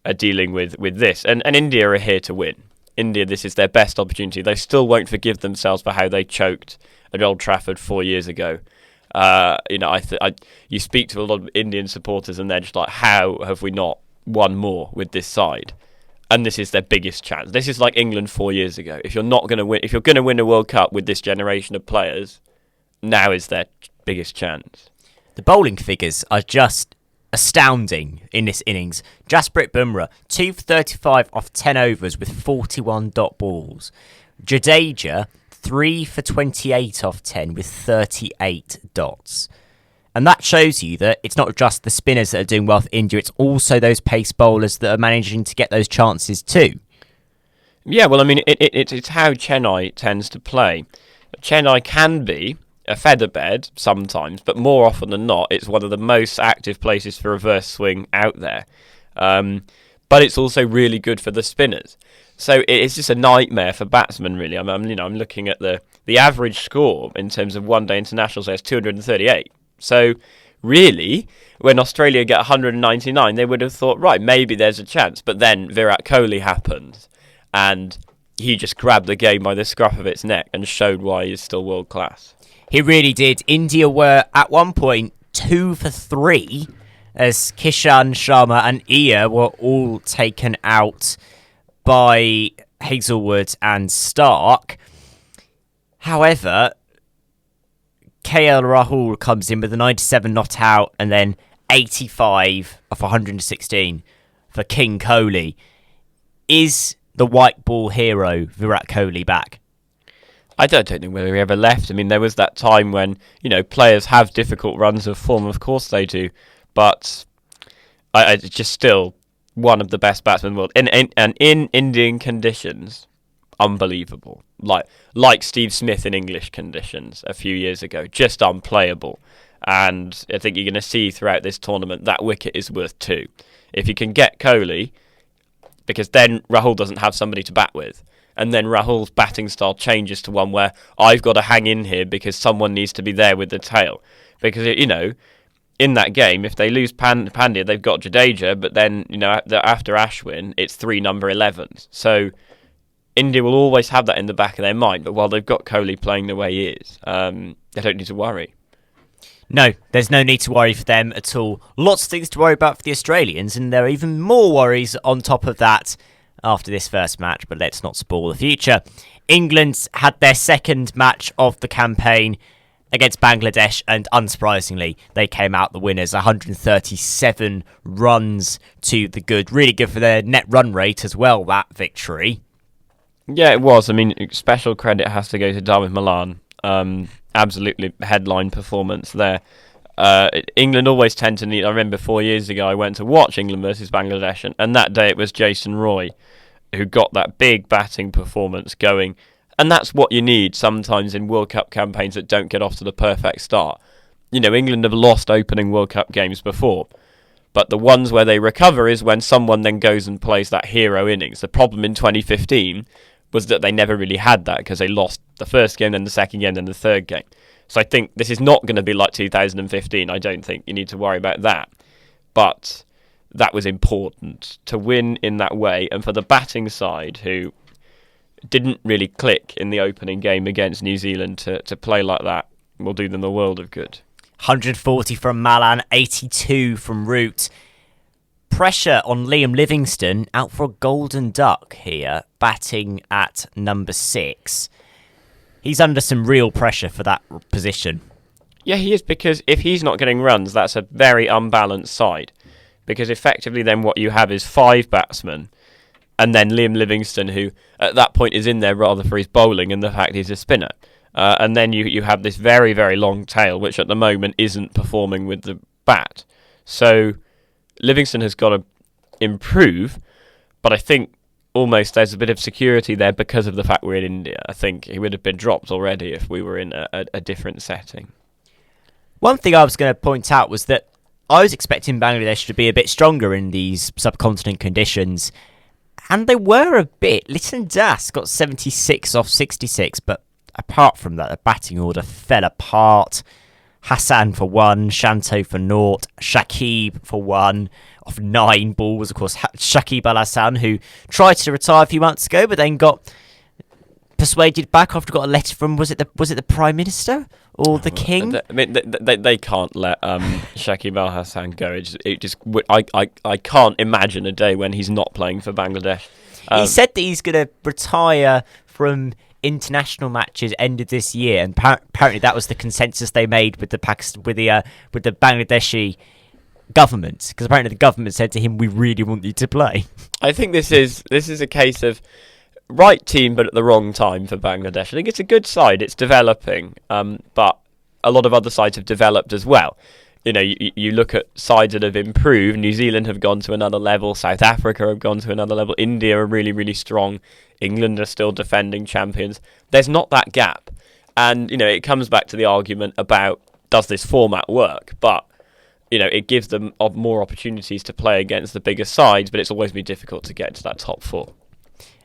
are dealing with this. And India are here to win. India, this is their best opportunity. They still won't forgive themselves for how they choked at Old Trafford 4 years ago. You speak to a lot of Indian supporters and they're just like, how have we not won more with this side? And this is their biggest chance. This is like England 4 years ago. If you're going to win a World Cup with this generation of players, now is their biggest chance. The bowling figures are just astounding in this innings. Jasprit Bumrah, 2 for 35 off 10 overs with 41 dot balls. Jadeja, 3 for 28 off 10 with 38 dots. And that shows you that it's not just the spinners that are doing well for India, it's also those pace bowlers that are managing to get those chances too. Yeah, well, I mean, it's how Chennai tends to play. Chennai can be a featherbed sometimes, but more often than not, it's one of the most active places for reverse swing out there. But it's also really good for the spinners. So it's just a nightmare for batsmen, really. I'm looking at the average score in terms of one-day internationals. There's 238. So really, when Australia get 199, they would have thought, right, maybe there's a chance. But then Virat Kohli happened, and he just grabbed the game by the scruff of its neck and showed why he's still world class. He really did. India were at one point 2 for 3 as Kishan Sharma and Iyer were all taken out by Hazelwood and Stark. However, KL Rahul comes in with a 97 not out and then 85 of 116 for King Kohli. Is the white ball hero Virat Kohli back? I don't think whether he ever left. I mean, there was that time when, players have difficult runs of form. Of course they do. But I just still one of the best batsmen in the world. And in Indian conditions, unbelievable. Like Steve Smith in English conditions a few years ago. Just unplayable. And I think you're going to see throughout this tournament that wicket is worth 2. If you can get Kohli, because then Rahul doesn't have somebody to bat with. And then Rahul's batting style changes to one where I've got to hang in here because someone needs to be there with the tail. Because, in that game, if they lose Pandya, they've got Jadeja, but then, after Ashwin, it's 3 number 11s. So India will always have that in the back of their mind. But while they've got Kohli playing the way he is, they don't need to worry. No, there's no need to worry for them at all. Lots of things to worry about for the Australians, and there are even more worries on top of that after this first match, but let's not spoil the future. England had their second match of the campaign against Bangladesh, and unsurprisingly, they came out the winners, 137 runs to the good. Really good for their net run rate as well, that victory. Yeah, it was. I mean, special credit has to go to Dawid Malan. Absolutely headline performance there. England always tend to need... I remember 4 years ago I went to watch England versus Bangladesh, and that day it was Jason Roy who got that big batting performance going. And that's what you need sometimes in World Cup campaigns that don't get off to the perfect start. You know, England have lost opening World Cup games before, but the ones where they recover is when someone then goes and plays that hero innings. The problem in 2015 was that they never really had that because they lost the first game, then the second game, then the third game. So I think this is not going to be like 2015. I don't think you need to worry about that. But that was important to win in that way. And for the batting side, who didn't really click in the opening game against New Zealand, to play like that will do them a world of good. 140 from Malan, 82 from Root. Pressure on Liam Livingstone, out for a golden duck here, batting at number 6. He's under some real pressure for that position. Yeah, he is, because if he's not getting runs, that's a very unbalanced side. Because effectively then what you have is 5 batsmen, and then Liam Livingstone, who at that point is in there rather for his bowling and the fact he's a spinner. And then you have this very, very long tail, which at the moment isn't performing with the bat. So Livingstone has got to improve, but I think almost there's a bit of security there because of the fact we're in India. I think he would have been dropped already if we were in a different setting. One thing I was going to point out was that I was expecting Bangladesh to be a bit stronger in these subcontinent conditions, and they were a bit. Litton Das got 76 off 66, but apart from that, the batting order fell apart. Hassan for 1, Shanto for 0, Shakib for 1 off 9 balls. Of course, Shakib Al Hassan, who tried to retire a few months ago, but then got persuaded back after got a letter from was it the Prime Minister or the King? They can't let Shakib Al Hassan go. I can't imagine a day when he's not playing for Bangladesh. He said that he's going to retire from international matches end of this year, and apparently that was the consensus they made with the Bangladeshi government, because apparently the government said to him, "We really want you to play." I think this is a case of right team but at the wrong time for Bangladesh. I think it's a good side, it's developing, but a lot of other sides have developed as well. You know, you look at sides that have improved. New Zealand have gone to another level, South Africa have gone to another level, India are really, really strong, England are still defending champions. There's not that gap, and you know, it comes back to the argument about does this format work, but you know, it gives them more opportunities to play against the bigger sides, but it's always been difficult to get to that top 4.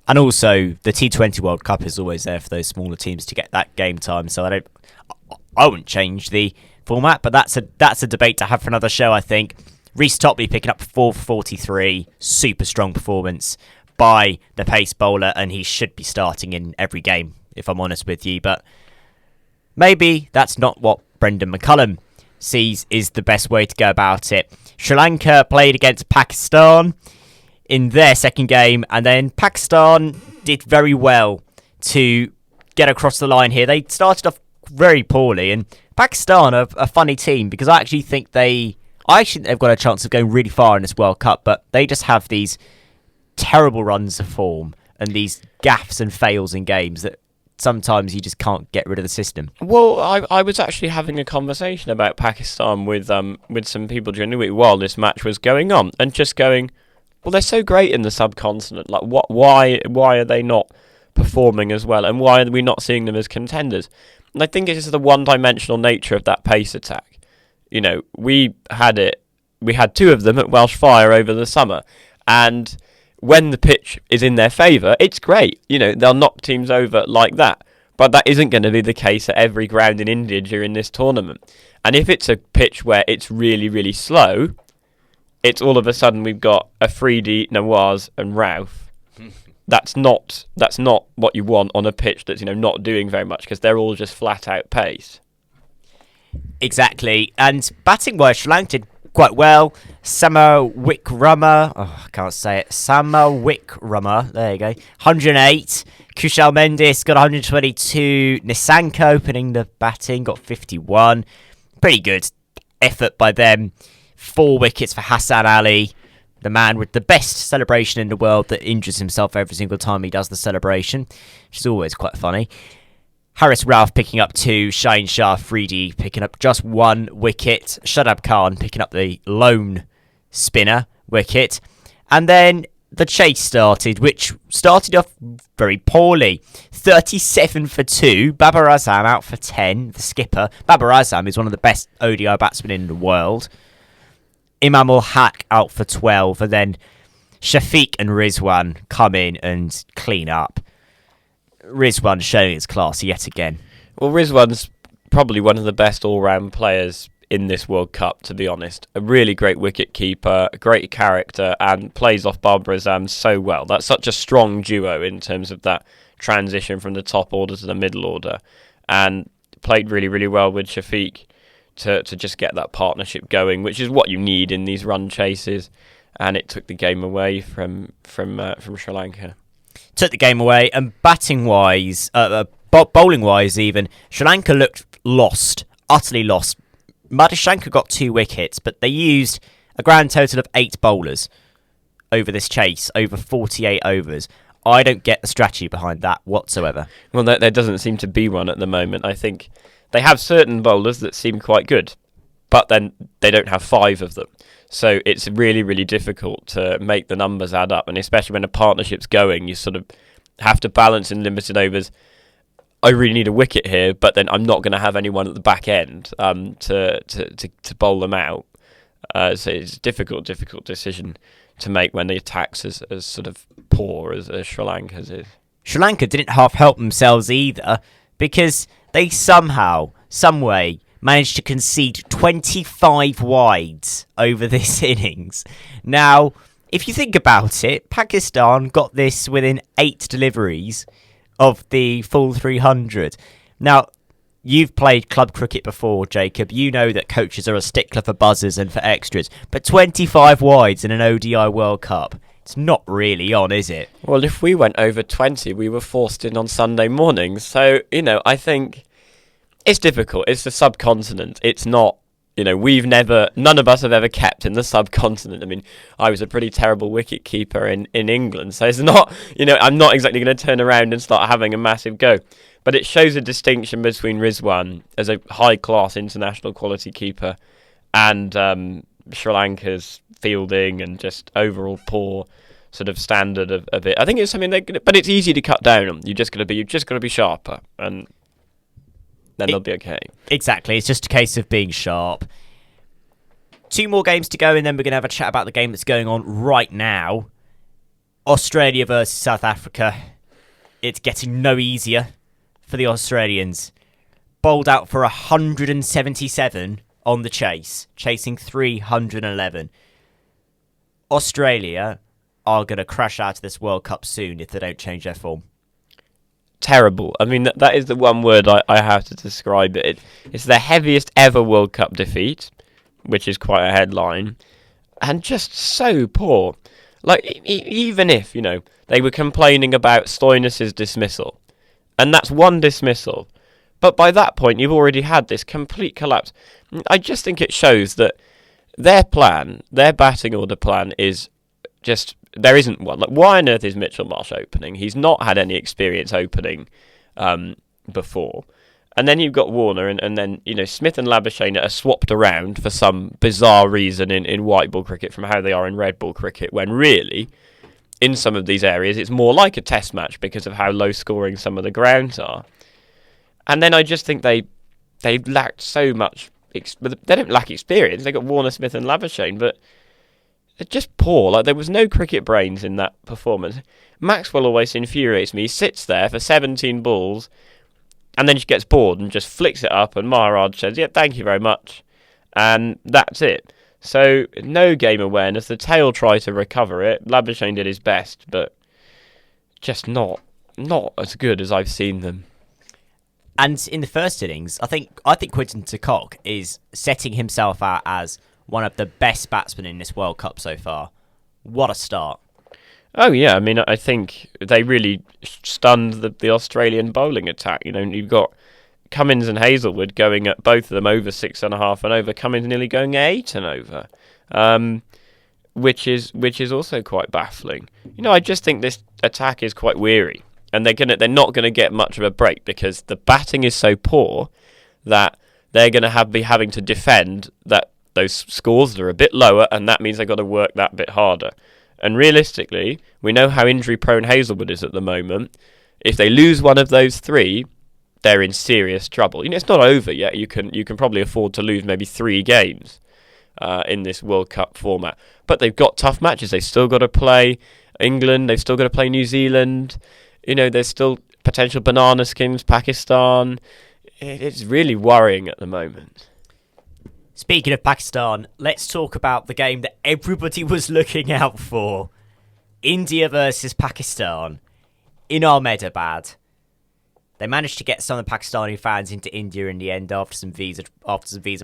And also, the T20 World Cup is always there for those smaller teams to get that game time. So I wouldn't change the format, but that's a debate to have for another show, I think. Reece Topley picking up 443, super strong performance by the pace bowler, and he should be starting in every game, if I'm honest with you. But maybe that's not what Brendan McCullum sees is the best way to go about it. Sri Lanka played against Pakistan in their second game, and then Pakistan did very well to get across the line here. They started off very poorly, and Pakistan are a funny team because I actually think they've got a chance of going really far in this World Cup, but they just have these terrible runs of form and these gaffes and fails in games that sometimes you just can't get rid of the system. Well, I was actually having a conversation about Pakistan with some people during the week while this match was going on, and just going, well, they're so great in the subcontinent. Like, why are they not performing as well, and why are we not seeing them as contenders? And I think it's just the one-dimensional nature of that pace attack. You know, we had 2 of them at Welsh Fire over the summer, and when the pitch is in their favour, it's great. You know, they'll knock teams over like that. But that isn't going to be the case at every ground in India during this tournament. And if it's a pitch where it's really, really slow, it's all of a sudden we've got Afridi, Nawaz and Rauf. That's not what you want on a pitch that's, you know, not doing very much, because they're all just flat out pace. Exactly. And batting-wise, Sri Lanka did quite well. Samawikrama, I can't say it. Samawikrama, there you go. 108. Kushal Mendis got 122. Nisanko opening the batting, got 51. Pretty good effort by them. 4 wickets for Hassan Ali, the man with the best celebration in the world that injures himself every single time he does the celebration, which is always quite funny. Haris Rauf picking up 2, Shaheen Shah Afridi picking up just 1 wicket, Shadab Khan picking up the lone spinner wicket, and then the chase started, which started off very poorly. 37 for 2, Babar Azam out for 10, the skipper. Babar Azam is one of the best ODI batsmen in the world. Imam ul Haq out for 12, and then Shafiq and Rizwan come in and clean up. Rizwan showing its class yet again. Well, Rizwan's probably one of the best all-round players in this World Cup, to be honest. A really great wicket keeper, a great character, and plays off Babar Azam so well. That's such a strong duo in terms of that transition from the top order to the middle order, and played really, really well with Shafiq to just get that partnership going, which is what you need in these run chases. And it took the game away from Sri Lanka. Took the game away, and batting-wise, bowling-wise even, Sri Lanka looked lost, utterly lost. Madhushanka got 2 wickets, but they used a grand total of 8 bowlers over this chase, over 48 overs. I don't get the strategy behind that whatsoever. Well, there doesn't seem to be one at the moment. I think they have certain bowlers that seem quite good, but then they don't have 5 of them. So it's really, really difficult to make the numbers add up, and especially when a partnership's going, you sort of have to balance in limited overs. I really need a wicket here, but then I'm not going to have anyone at the back end to bowl them out. So it's a difficult decision to make when the attack's as sort of poor as Sri Lanka's is. Sri Lanka didn't half help themselves either, because they somehow, some way, managed to concede 25 wides over this innings. Now, if you think about it, Pakistan got this within 8 deliveries of the full 300. Now, you've played club cricket before, Jacob. You know that coaches are a stickler for buzzers and for extras. But 25 wides in an ODI World Cup, it's not really on, is it? Well, if we went over 20, we were forced in on Sunday mornings. So, I think it's difficult. It's the subcontinent. It's not, none of us have ever kept in the subcontinent. I mean, I was a pretty terrible wicket keeper in England. So it's not, I'm not exactly going to turn around and start having a massive go. But it shows a distinction between Rizwan as a high-class international quality keeper and Sri Lanka's fielding and just overall poor sort of standard of it. I think it's something but it's easy to cut down on. You've just got to be sharper, and then they'll be okay. Exactly. It's just a case of being sharp. 2 more games to go, and then we're going to have a chat about the game that's going on right now. Australia versus South Africa. It's getting no easier for the Australians. Bowled out for 177 on the chase, chasing 311. Australia are going to crash out of this World Cup soon if they don't change their form. Terrible. I mean, that is the one word I have to describe it. It's the heaviest ever World Cup defeat, which is quite a headline, and just so poor. Like, even if, they were complaining about Stoinis' dismissal, and that's one dismissal, but by that point you've already had this complete collapse. I just think it shows that their batting order plan is just, there isn't one. Like, why on earth is Mitchell Marsh opening? He's not had any experience opening before. And then you've got Warner, and then, Smith and Labuschagne are swapped around for some bizarre reason in white ball cricket from how they are in red ball cricket, when really, in some of these areas, it's more like a test match because of how low scoring some of the grounds are. And then I just think they lacked so much, they don't lack experience. They got Warner, Smith and Labuschagne, but they're just poor. Like, there was no cricket brains in that performance. Maxwell always infuriates me. He sits there for 17 balls, and then she gets bored and just flicks it up, and Maharaj says, yeah, thank you very much. And that's it. So, no game awareness. The tail tried to recover it. Labuschagne did his best, but just not as good as I've seen them. And in the first innings, I think Quinton de Kock is setting himself out as one of the best batsmen in this World Cup so far. What a start. Oh yeah, I mean, I think they really stunned the Australian bowling attack. You know, you've got Cummins and Hazelwood going at both of them over 6.5 and over. Cummins nearly going 8 and over, which is also quite baffling. You know, I just think this attack is quite weary, and they're not gonna get much of a break because the batting is so poor that they're gonna be having to defend that those scores are a bit lower, and that means they've got to work that bit harder. And realistically, we know how injury-prone Hazelwood is at the moment. If they lose one of those three, they're in serious trouble. You know, it's not over yet. You can probably afford to lose maybe 3 games in this World Cup format. But they've got tough matches. They've still got to play England. They've still got to play New Zealand. You know, there's still potential banana skins, Pakistan. It's really worrying at the moment. Speaking of Pakistan, let's talk about the game that everybody was looking out for. India versus Pakistan in Ahmedabad. They managed to get some of the Pakistani fans into India in the end after some visa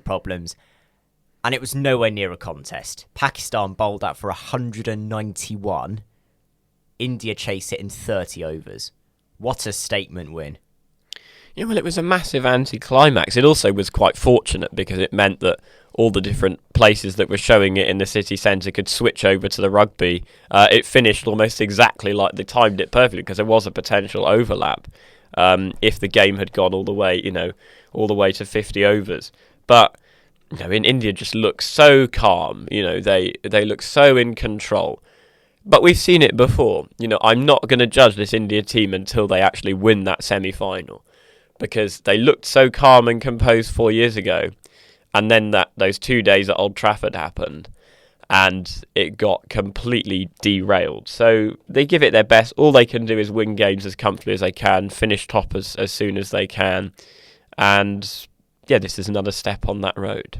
problems. And it was nowhere near a contest. Pakistan bowled out for 191. India chased it in 30 overs. What a statement win. Yeah, well, it was a massive anticlimax. It also was quite fortunate because it meant that all the different places that were showing it in the city centre could switch over to the rugby. It finished almost exactly like they timed it perfectly because there was a potential overlap if the game had gone all the way to 50 overs. But you know, in India just looks so calm. You know, they look so in control. But we've seen it before. You know, I'm not going to judge this India team until they actually win that semi-final, because they looked so calm and composed 4 years ago, and then those 2 days at Old Trafford happened, and it got completely derailed. So they give it their best. All they can do is win games as comfortably as they can, finish top as soon as they can, and yeah, this is another step on that road.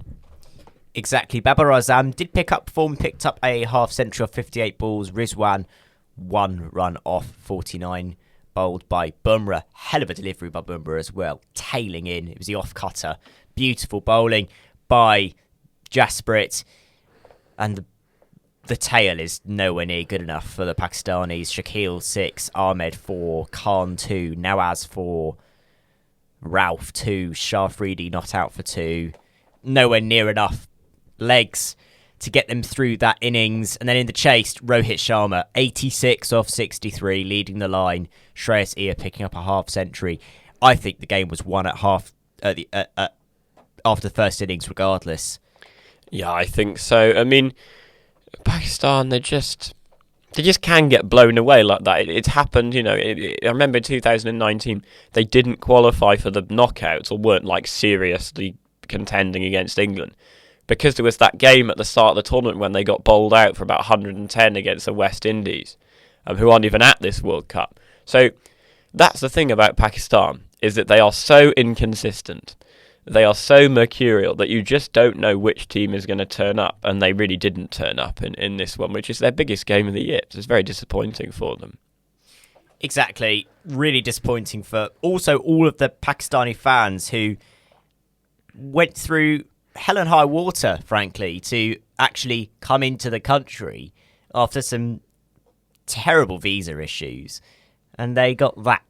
Exactly. Babar Azam did picked up a half century off 58 balls. Rizwan, 1 run off 49. Bowled by Bumrah. Hell of a delivery by Bumrah as well. Tailing in. It was the off-cutter. Beautiful bowling by Jasprit. And the tail is nowhere near good enough for the Pakistanis. Shakil 6, Ahmed 4, Khan 2, Nawaz 4, Ralph 2, Shafridi not out for 2. Nowhere near enough legs to get them through that innings. And then in the chase, Rohit Sharma, 86 off 63, leading the line. Shreyas Iyer picking up a half century. I think the game was won at after the first innings regardless. Yeah, I think so. I mean, Pakistan, they just can get blown away like that. It's happened, you know. I remember in 2019, they didn't qualify for the knockouts or weren't like seriously contending against England, because there was that game at the start of the tournament when they got bowled out for about 110 against the West Indies, who aren't even at this World Cup. So that's the thing about Pakistan, is that they are so inconsistent. They are so mercurial that you just don't know which team is going to turn up, and they really didn't turn up in this one, which is their biggest game of the year. So it's very disappointing for them. Exactly. Really disappointing for also all of the Pakistani fans who went through hell and high water, frankly, to actually come into the country after some terrible visa issues. And they got that.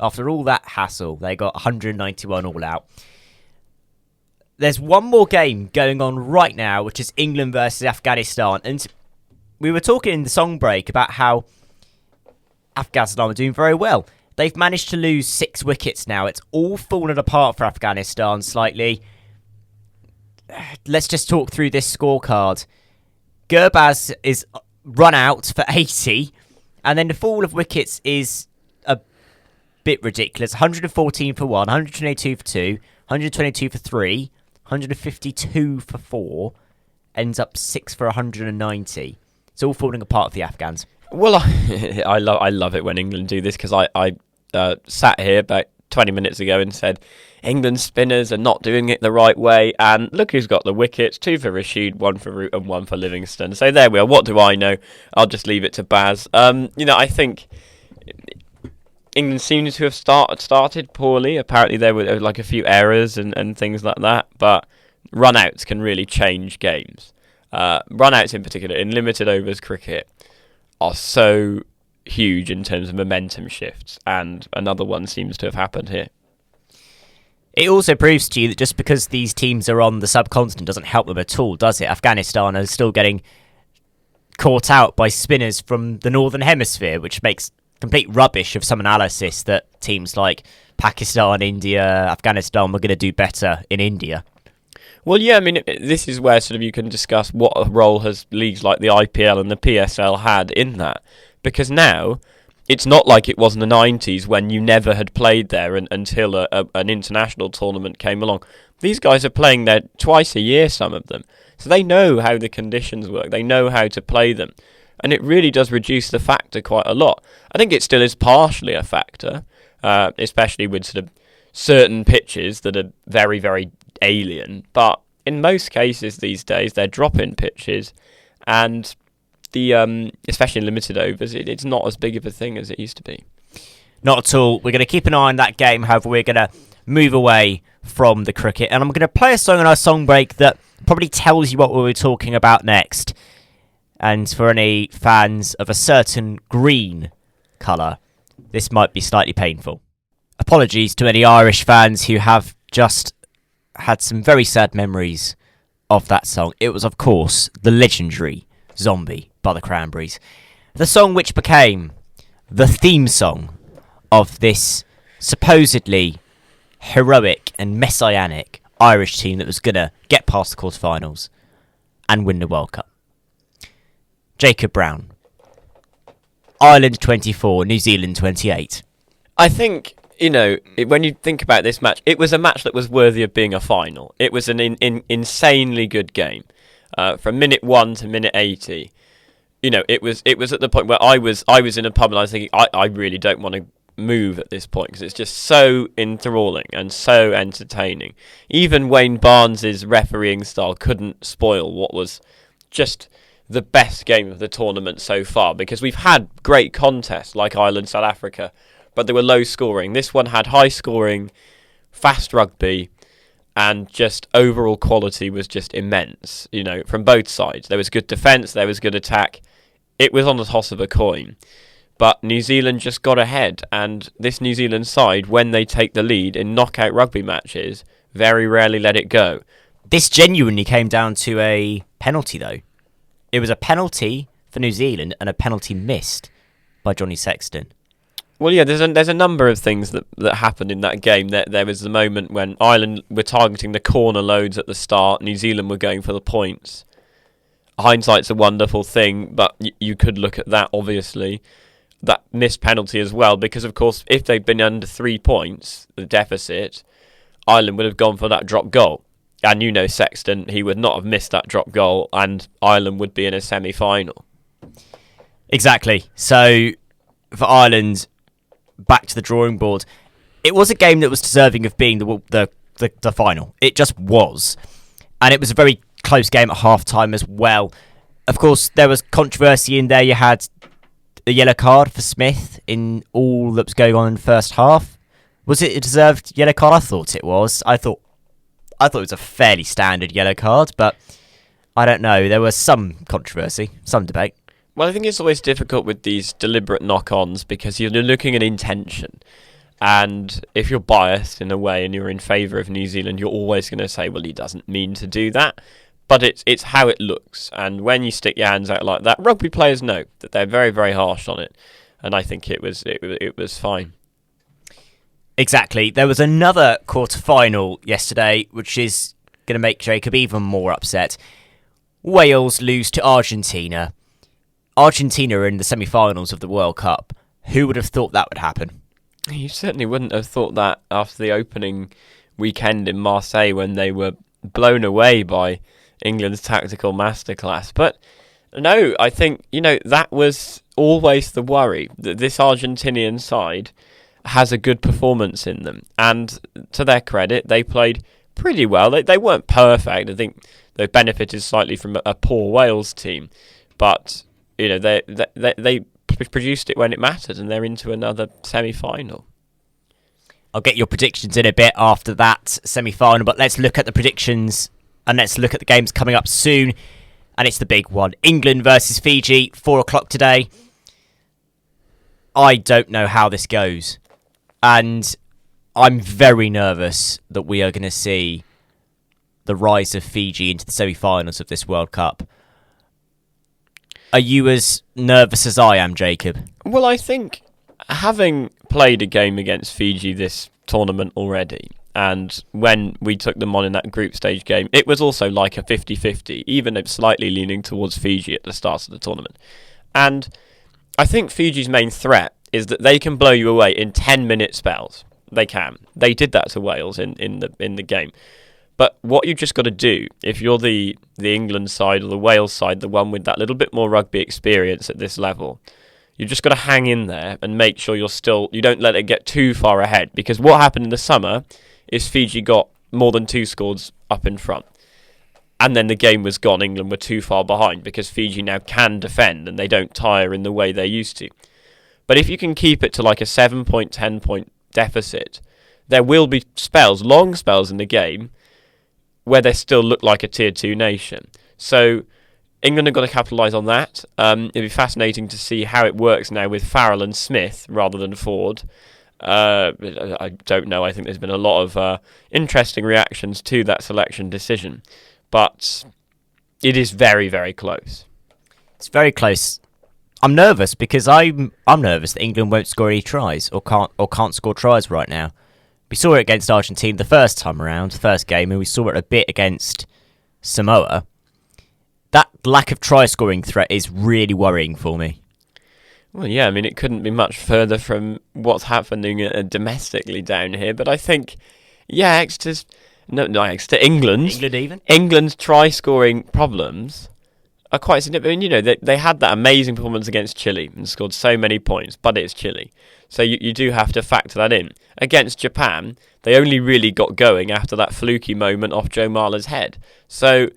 After all that hassle, they got 191 all out. There's one more game going on right now, which is England versus Afghanistan. And we were talking in the song break about how Afghanistan are doing very well. They've managed to lose 6 wickets now. It's all fallen apart for Afghanistan slightly. Let's just talk through this scorecard. Gurbaz is run out for 80, and then the fall of wickets is a bit ridiculous. 114 for 1, 122 for 2, 122 for 3, 152 for 4, ends up 6 for 190. It's all falling apart for the Afghans. Well, I love it when England do this, because I sat here about 20 minutes ago and said England spinners are not doing it the right way, and look who's got the wickets: 2 for Rashid, 1 for Root and 1 for Livingston. So there we are. What do I know? I'll just leave it to Baz. I think England seems to have started poorly. Apparently there were like a few errors and things like that, but run-outs can really change games. Run-outs in particular, in limited overs cricket, are so huge in terms of momentum shifts, and another one seems to have happened here. It also proves to you that just because these teams are on the subcontinent doesn't help them at all, does it? Afghanistan are still getting caught out by spinners from the Northern Hemisphere, which makes complete rubbish of some analysis that teams like Pakistan, India, Afghanistan were going to do better in India. Well, yeah, I mean, this is where sort of you can discuss what a role has leagues like the IPL and the PSL had in that. Because now, it's not like it was in the 90s when you never had played there until an international tournament came along. These guys are playing there twice a year, some of them. So they know how the conditions work. They know how to play them. And it really does reduce the factor quite a lot. I think it still is partially a factor, especially with sort of certain pitches that are very, very alien. But in most cases these days, they're drop-in pitches. And the especially in limited overs, it's not as big of a thing as it used to be. Not at all. We're going to keep an eye on that game. However, we're going to move away from the cricket. And I'm going to play a song on our song break that probably tells you what we'll be talking about next. And for any fans of a certain green colour, this might be slightly painful. Apologies to any Irish fans who have just had some very sad memories of that song. It was, of course, the legendary Zombie by the Cranberries. The song which became the theme song of this supposedly heroic and messianic Irish team that was going to get past the quarterfinals and win the World Cup. Jacob Brown. Ireland 24, New Zealand 28. I think, when you think about this match, it was a match that was worthy of being a final. It was an insanely good game. From minute 1 to minute 80. It was at the point where I was in a pub and I was thinking, I really don't want to move at this point because it's just so enthralling and so entertaining. Even Wayne Barnes' refereeing style couldn't spoil what was just the best game of the tournament so far, because we've had great contests like Ireland, South Africa, but they were low scoring. This one had high scoring, fast rugby, and just overall quality was just immense, from both sides. There was good defence, there was good attack. It was on the toss of a coin. But New Zealand just got ahead, and this New Zealand side, when they take the lead in knockout rugby matches, very rarely let it go. This genuinely came down to a penalty, though. It was a penalty for New Zealand and a penalty missed by Johnny Sexton. Well, yeah, there's a number of things that happened in that game. There was the moment when Ireland were targeting the corner loads at the start. New Zealand were going for the points. Hindsight's a wonderful thing, but you could look at that, obviously. That missed penalty as well, because, of course, if they'd been under 3 points, the deficit, Ireland would have gone for that drop goal. And Sexton, he would not have missed that drop goal, and Ireland would be in a semi-final. Exactly. So, for Ireland, back to the drawing board. It was a game that was deserving of being the final. It just was. And it was a very close game at half-time as well. Of course, there was controversy in there. You had a yellow card for Smith in all that was going on in the first half. Was it a deserved yellow card? I thought it was. I thought it was a fairly standard yellow card, but I don't know. There was some controversy, some debate. Well, I think it's always difficult with these deliberate knock-ons because you're looking at intention. And if you're biased in a way and you're in favour of New Zealand, you're always going to say, well, he doesn't mean to do that. But it's how it looks. And when you stick your hands out like that, rugby players know that they're very, very harsh on it. And I think it was fine. Exactly. There was another quarter-final yesterday, which is going to make Jacob even more upset. Wales lose to Argentina. Argentina are in the semi-finals of the World Cup. Who would have thought that would happen? You certainly wouldn't have thought that after the opening weekend in Marseille when they were blown away by England's tactical masterclass. But no, I think, that was always the worry, that this Argentinian side has a good performance in them. And to their credit, they played pretty well. They weren't perfect. I think they benefited slightly from a poor Wales team. But, they produced it when it mattered, and they're into another semi-final. I'll get your predictions in a bit after that semi-final, but let's look at the predictions and let's look at the games coming up soon. And it's the big one. England versus Fiji, 4 o'clock today. I don't know how this goes. And I'm very nervous that we are going to see the rise of Fiji into the semi-finals of this World Cup. Are you as nervous as I am, Jacob? Well, I think having played a game against Fiji this tournament already, and when we took them on in that group stage game, it was also like a 50-50, even slightly leaning towards Fiji at the start of the tournament. And I think Fiji's main threat is that they can blow you away in 10-minute spells. They can. They did that to Wales in the game. But what you've just got to do, if you're the England side or the Wales side, the one with that little bit more rugby experience at this level, you've just got to hang in there and make sure you don't let it get too far ahead. Because what happened in the summer is Fiji got more than 2 scores up in front. And then the game was gone. England were too far behind because Fiji now can defend and they don't tire in the way they used to. But if you can keep it to like a 7-point, 10-point deficit, there will be spells, long spells in the game, where they still look like a Tier 2 nation. So England have got to capitalise on that. It'll be fascinating to see how it works now with Farrell and Smith rather than Ford. I don't know. I think there's been a lot of interesting reactions to that selection decision. But it is very, very close. It's very close. I'm nervous because I'm nervous that England won't score any tries or can't score tries right now. We saw it against Argentina the first time around, first game, and we saw it a bit against Samoa. That lack of try-scoring threat is really worrying for me. Well, yeah, I mean, it couldn't be much further from what's happening domestically down here, but I think, yeah, England. England's try-scoring problems are quite significant. You know, they had that amazing performance against Chile and scored so many points, but it's Chile. So you do have to factor that in. Against Japan, they only really got going after that fluky moment off Joe Marler's head. So,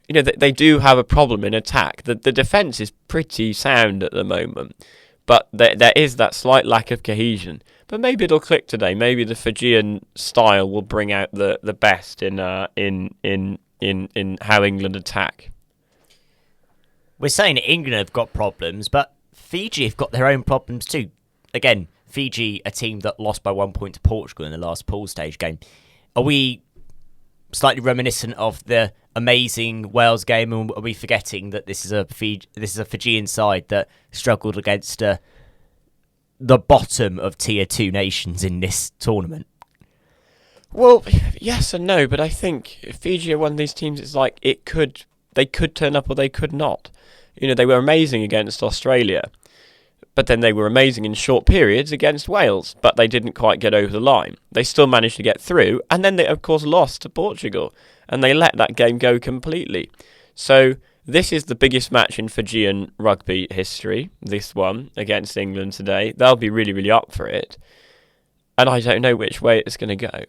you know, they do have a problem in attack. The defence is pretty sound at the moment, but there is that slight lack of cohesion. But maybe it'll click today. Maybe the Fijian style will bring out the best in how England attack. We're saying that England have got problems, but Fiji have got their own problems too. Again, Fiji, a team that lost by 1 point to Portugal in the last pool stage game. Are we slightly reminiscent of the amazing Wales game, and are we forgetting that this is a Fijian side that struggled against the bottom of Tier 2 nations in this tournament? Well, yes and no, but I think Fiji are one of these teams. It's like they could turn up or they could not. You know, they were amazing against Australia, but then they were amazing in short periods against Wales, but they didn't quite get over the line. They still managed to get through, and then they, of course, lost to Portugal, and they let that game go completely. So this is the biggest match in Fijian rugby history, this one, against England today. They'll be really, really up for it, and I don't know which way it's going to go.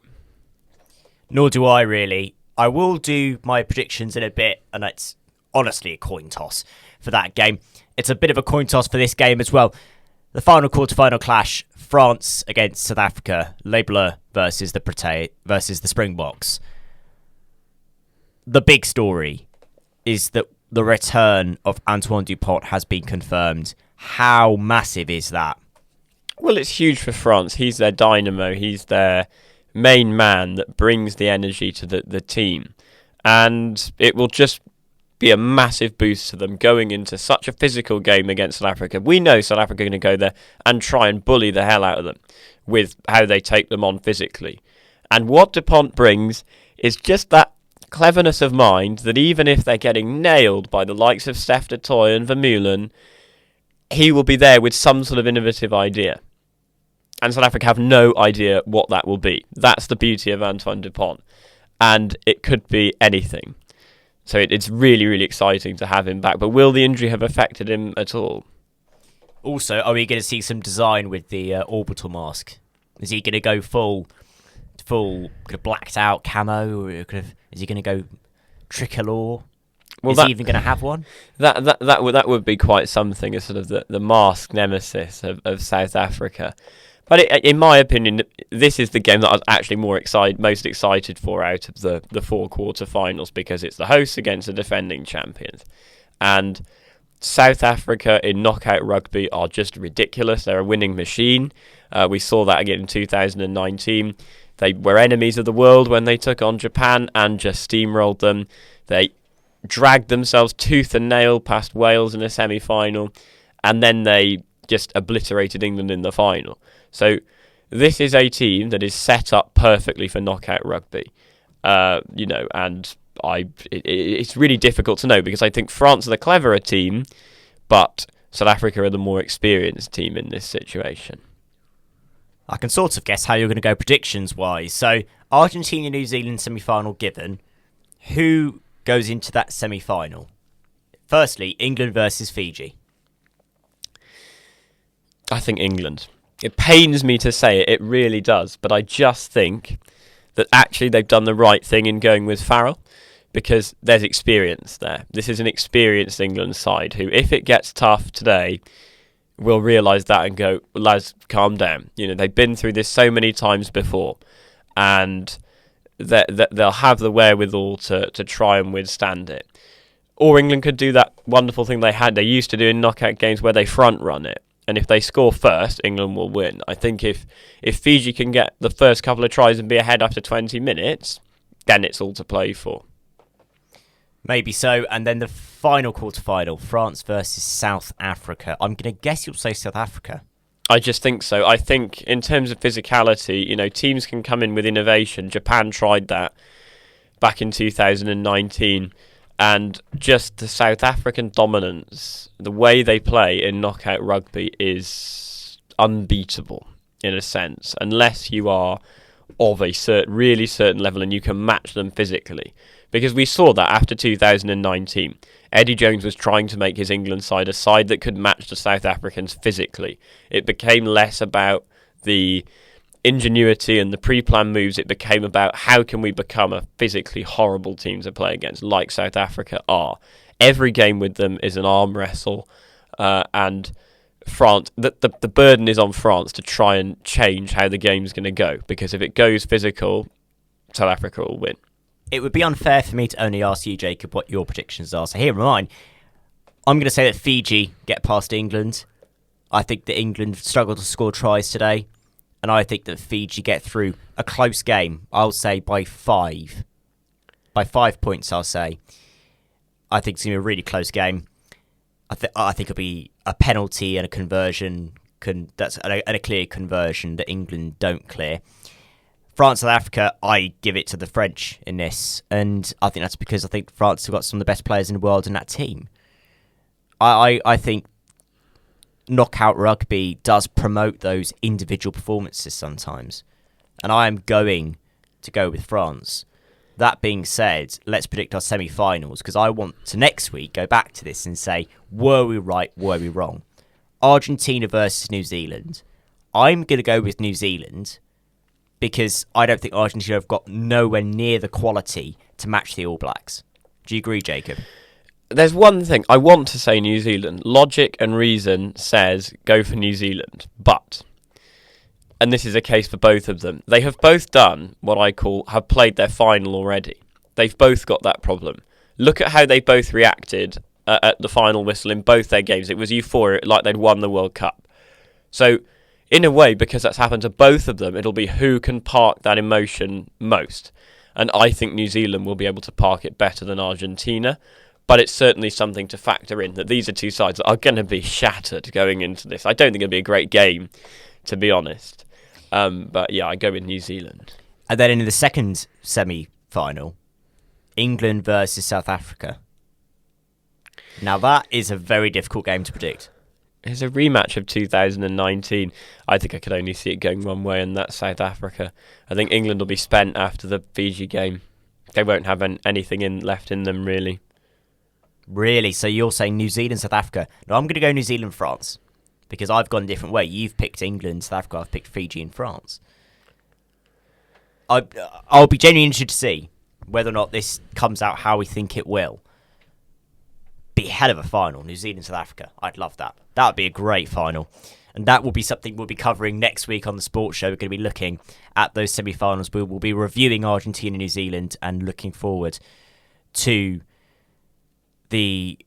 Nor do I, really. I will do my predictions in a bit, and it's honestly a coin toss for that game. It's a bit of a coin toss for this game as well. The final quarter-final clash, France against South Africa, Les Bleus versus the Springboks. The big story is that the return of Antoine Dupont has been confirmed. How massive is that? Well, it's huge for France. He's their dynamo. He's their main man that brings the energy to the team. And it will just be a massive boost to them going into such a physical game against South Africa. We know South Africa are going to go there and try and bully the hell out of them with how they take them on physically. And what Dupont brings is just that cleverness of mind that even if they're getting nailed by the likes of Steph du Toit and Vermeulen, he will be there with some sort of innovative idea. And South Africa have no idea what that will be. That's the beauty of Antoine Dupont. And it could be anything. So it's really, really exciting to have him back. But will the injury have affected him at all? Also, are we going to see some design with the orbital mask? Is he going to go full kind of blacked out camo? Or is he going to go tricolor? Well, Is he even going to have one? that would be quite something, as sort of the masked nemesis of South Africa. But in my opinion, this is the game that I was actually most excited for out of the 4 quarter-finals, because it's the hosts against the defending champions. And South Africa in knockout rugby are just ridiculous. They're a winning machine. We saw that again in 2019. They were enemies of the world when they took on Japan and just steamrolled them. They dragged themselves tooth and nail past Wales in a semi-final, and then they just obliterated England in the final. So this is a team that is set up perfectly for knockout rugby, and it's really difficult to know, because I think France are the cleverer team, but South Africa are the more experienced team in this situation. I can sort of guess how you're going to go predictions-wise. So, Argentina-New Zealand semi-final given. Who goes into that semi-final? Firstly, England versus Fiji. I think England. It pains me to say it really does, but I just think that actually they've done the right thing in going with Farrell, because there's experience there. This is an experienced England side who, if it gets tough today, will realise that and go, lads, calm down. They've been through this so many times before, and they'll have the wherewithal to try and withstand it. Or England could do that wonderful thing they used to do in knockout games, where they front run it. And if they score first, England will win. I think if Fiji can get the first couple of tries and be ahead after 20 minutes, then it's all to play for. Maybe so. And then the final quarter-final, France versus South Africa. I'm going to guess you'll say South Africa. I just think so. I think in terms of physicality, teams can come in with innovation. Japan tried that back in 2019. And just the South African dominance, the way they play in knockout rugby is unbeatable, in a sense, unless you are of a really certain level and you can match them physically. Because we saw that after 2019. Eddie Jones was trying to make his England side a side that could match the South Africans physically. It became less about the ingenuity and the pre-planned moves. It became about how can we become a physically horrible team to play against, like South Africa are. Every game with them is an arm wrestle, and France, the burden is on France to try and change how the game's going to go, because if it goes physical, South Africa will win. It would be unfair for me to only ask you, Jacob, what your predictions are. So here are mine. I'm going to say that Fiji get past England. I think that England struggle to score tries today. And I think that Fiji get through a close game. I'll say by 5. By 5 points, I'll say. I think it's going to be a really close game. I think it'll be a penalty and a conversion. That's a clear conversion that England don't clear. France, South Africa, I give it to the French in this. And I think that's because I think France have got some of the best players in the world in that team. I think knockout rugby does promote those individual performances sometimes. And I am going to go with France. That being said, let's predict our semi-finals, because I want to next week go back to this and say, were we right, were we wrong? Argentina versus New Zealand. I'm going to go with New Zealand because I don't think Argentina have got nowhere near the quality to match the All Blacks. Do you agree, Jacob? There's one thing. I want to say New Zealand. Logic and reason says go for New Zealand. But, and this is a case for both of them, they have both done what I call have played their final already. They've both got that problem. Look at how they both reacted at the final whistle in both their games. It was euphoric, like they'd won the World Cup. So, in a way, because that's happened to both of them, it'll be who can park that emotion most. And I think New Zealand will be able to park it better than Argentina. But it's certainly something to factor in, that these are two sides that are going to be shattered going into this. I don't think it'll be a great game, to be honest. But yeah, I go with New Zealand. And then in the second semi-final, England versus South Africa. Now that is a very difficult game to predict. It's a rematch of 2019. I think I could only see it going one way, and that's South Africa. I think England will be spent after the Fiji game. They won't have anything left in them, really. Really? So you're saying New Zealand, South Africa? No, I'm going to go New Zealand, France. Because I've gone a different way. You've picked England, South Africa. I've picked Fiji and France. I'll be genuinely interested to see whether or not this comes out how we think it will. be a hell of a final. New Zealand, South Africa. I'd love that. That would be a great final. And that will be something we'll be covering next week on the Sports Show. We're going to be looking at those semi-finals. We will be reviewing Argentina, New Zealand, and looking forward to the...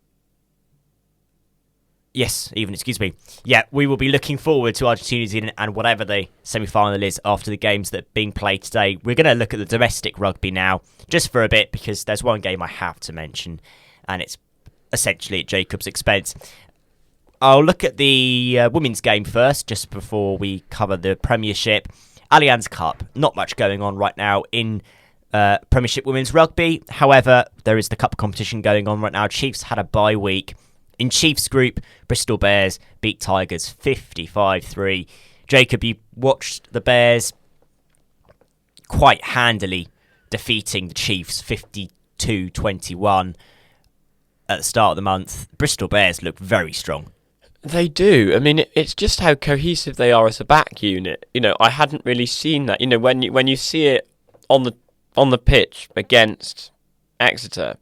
Yeah, we will be looking forward to Argentina, New Zealand, and whatever the semi-final is after the games that are being played today. We're going to look at the domestic rugby now, just for a bit, because there's one game I have to mention, and it's essentially at Jacob's expense. I'll look at the women's game first, just before we cover the Premiership. Allianz Cup, not much going on right now in Premiership Women's Rugby. However, there is the Cup competition going on right now. Chiefs had a bye week. In Chiefs Group, Bristol Bears beat Tigers 55-3. Jacob, you watched the Bears quite handily defeating the Chiefs 52-21 at the start of the month. Bristol Bears look very strong. They do. I mean, it's just how cohesive they are as a back unit. You know, I hadn't really seen that. You know, when you see it on the pitch against Exeter,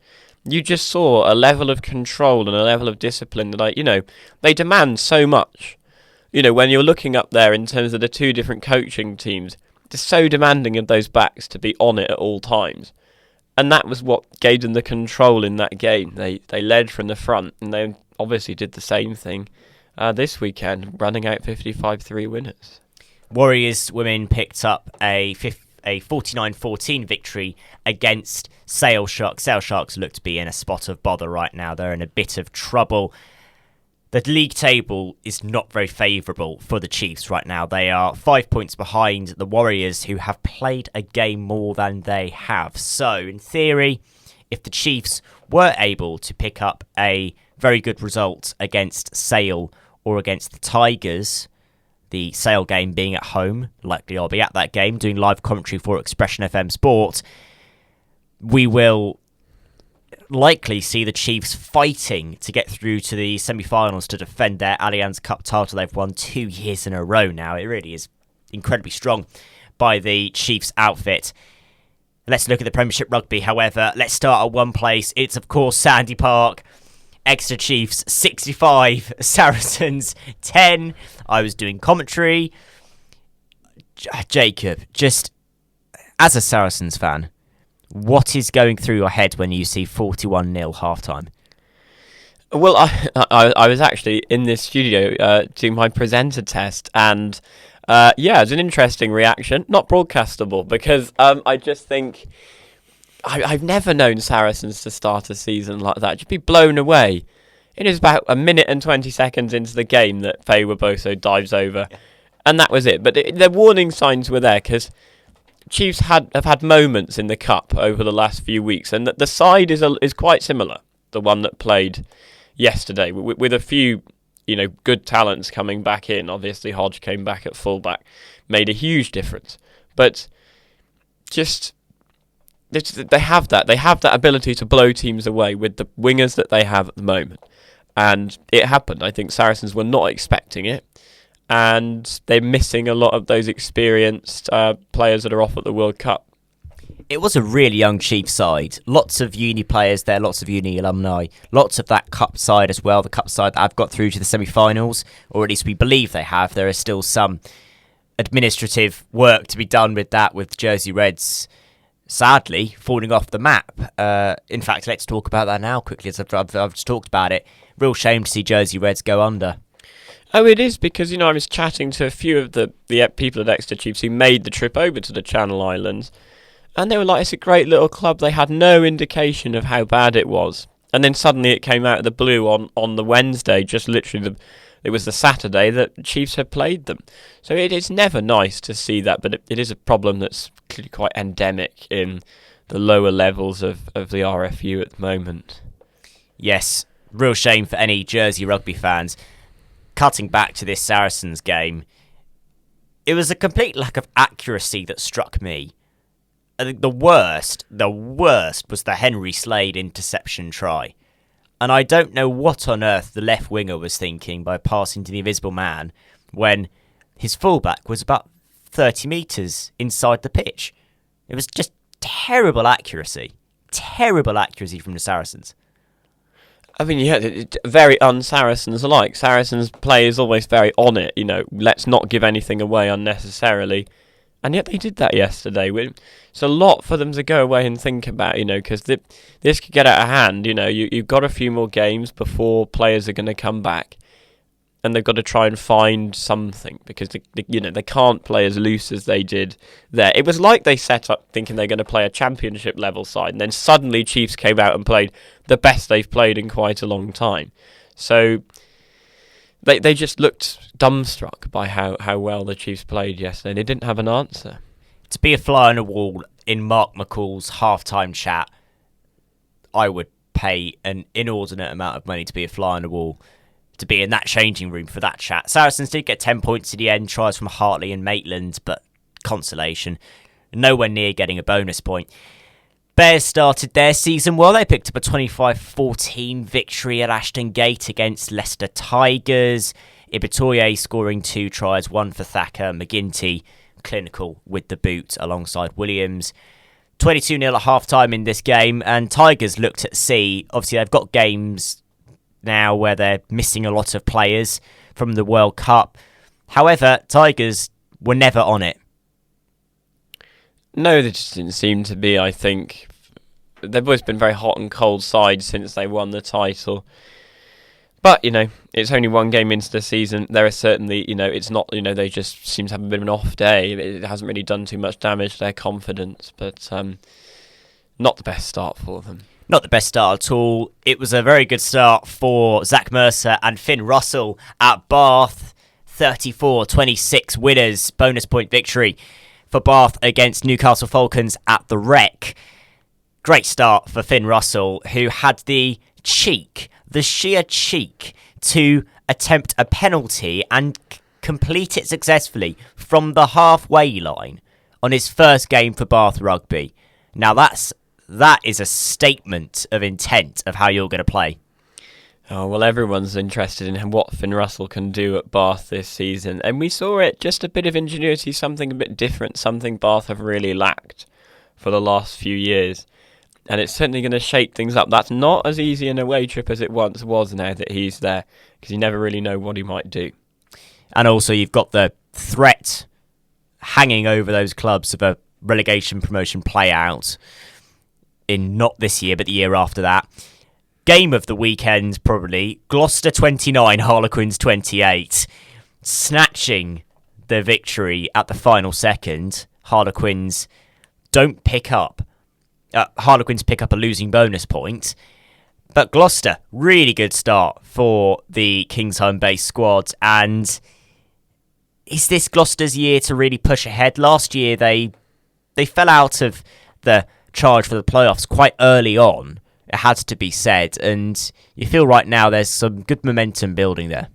you just saw a level of control and a level of discipline that they demand so much. You know, when you're looking up there in terms of the two different coaching teams, they're so demanding of those backs to be on it at all times. And that was what gave them the control in that game. They led from the front, and they obviously did the same thing this weekend, running out 55-3 winners. Warriors women picked up a 49-14 victory against Sale Sharks. Sale Sharks look to be in a spot of bother right now. They're in a bit of trouble. The league table is not very favourable for the Chiefs right now. They are 5 points behind the Warriors, who have played a game more than they have. So, in theory, if the Chiefs were able to pick up a very good result against Sale or against the Tigers, the Sale game being at home, likely I'll be at that game doing live commentary for Expression FM Sport, we will likely see the Chiefs fighting to get through to the semi-finals to defend their Allianz Cup title. They've won 2 years in a row now. It really is incredibly strong by the Chiefs outfit. Let's look at the Premiership Rugby, however. Let's start at one place. It's, of course, Sandy Park. Exeter Chiefs 65, Saracens 10. I was doing commentary. Jacob, just as a Saracens fan, what is going through your head when you see 41-0 halftime? Well, I was actually in this studio doing my presenter test, and it's an interesting reaction. Not broadcastable, because I just think I've never known Saracens to start a season like that. Just be blown away. It is about a minute and 20 seconds into the game that Faye Waboso dives over, and that was it. But the warning signs were there, because Chiefs have had moments in the Cup over the last few weeks, and the side is quite similar, the one that played yesterday, with a few good talents coming back in. Obviously, Hodge came back at fullback, made a huge difference. But just they have that ability to blow teams away with the wingers that they have at the moment, and it happened. I think Saracens were not expecting it, and they're missing a lot of those experienced players that are off at the World Cup. It was a really young Chiefs side. Lots of uni players there, lots of uni alumni, lots of that Cup side as well. The Cup side that have got through to the semi-finals, or at least we believe they have. There is still some administrative work to be done with that, with Jersey Reds sadly falling off the map. In fact, let's talk about that now quickly, as I've just talked about it. Real shame to see Jersey Reds go under. Oh, it is, because I was chatting to a few of the people at Exeter Chiefs who made the trip over to the Channel Islands, and they were like, it's a great little club. They had no indication of how bad it was, and then suddenly it came out of the blue on the Wednesday, just literally it was the Saturday that Chiefs had played them. So it is never nice to see that, but it is a problem that's clearly quite endemic in the lower levels of the RFU at the moment. Yes, real shame for any Jersey rugby fans. Cutting back to this Saracens game, it was a complete lack of accuracy that struck me. I think the worst was the Henry Slade interception try. And I don't know what on earth the left winger was thinking by passing to the invisible man when his fullback was about 30 metres inside the pitch. It was just terrible accuracy from the Saracens. I mean, yeah, very un-Saracens alike. Saracens play is always very on it, let's not give anything away unnecessarily. And yet they did that yesterday. It's a lot for them to go away and think about, because this could get out of hand. You've got a few more games before players are going to come back. And they've got to try and find something because they can't play as loose as they did there. It was like they set up thinking they're going to play a championship level side, and then suddenly Chiefs came out and played the best they've played in quite a long time. So they just looked dumbstruck by how well the Chiefs played yesterday. They didn't have an answer. To be a fly on the wall in Mark McCall's halftime chat, I would pay an inordinate amount of money to be a fly on the wall, to be in that changing room for that chat. Saracens did get 10 points at the end, tries from Hartley and Maitland, but consolation. Nowhere near getting a bonus point. Bears started their season well. They picked up a 25-14 victory at Ashton Gate against Leicester Tigers. Ibitoye scoring 2 tries, 1 for Thacker. McGinty clinical with the boot alongside Williams. 22-0 at half-time in this game, and Tigers looked at sea. Obviously, they've got games now where they're missing a lot of players from the World Cup. However, Tigers were never on it. No, they just didn't seem to be. I think they've always been very hot and cold sides since they won the title. But, it's only one game into the season. There are certainly, it's not, they just seem to have a bit of an off day. It hasn't really done too much damage to their confidence, but not the best start for them. Not the best start at all. It was a very good start for Zach Mercer and Finn Russell at Bath. 34-26 winners. Bonus point victory for Bath against Newcastle Falcons at the Rec. Great start for Finn Russell, who had the sheer cheek to attempt a penalty and complete it successfully from the halfway line on his first game for Bath Rugby. Now that is a statement of intent of how you're going to play. Oh, well, everyone's interested in what Finn Russell can do at Bath this season. And we saw it, just a bit of ingenuity, something a bit different, something Bath have really lacked for the last few years. And it's certainly going to shake things up. That's not as easy an away trip as it once was now that he's there, because you never really know what he might do. And also you've got the threat hanging over those clubs of a relegation promotion play out in not this year, but the year after that. Game of the weekend, probably. Gloucester 29, Harlequins 28. Snatching the victory at the final second. Harlequins pick up a losing bonus point. But Gloucester, really good start for the Kingsholm-based squad. And is this Gloucester's year to really push ahead? Last year, they fell out of the charge for the playoffs quite early on, it had to be said, and you feel right now there's some good momentum building there.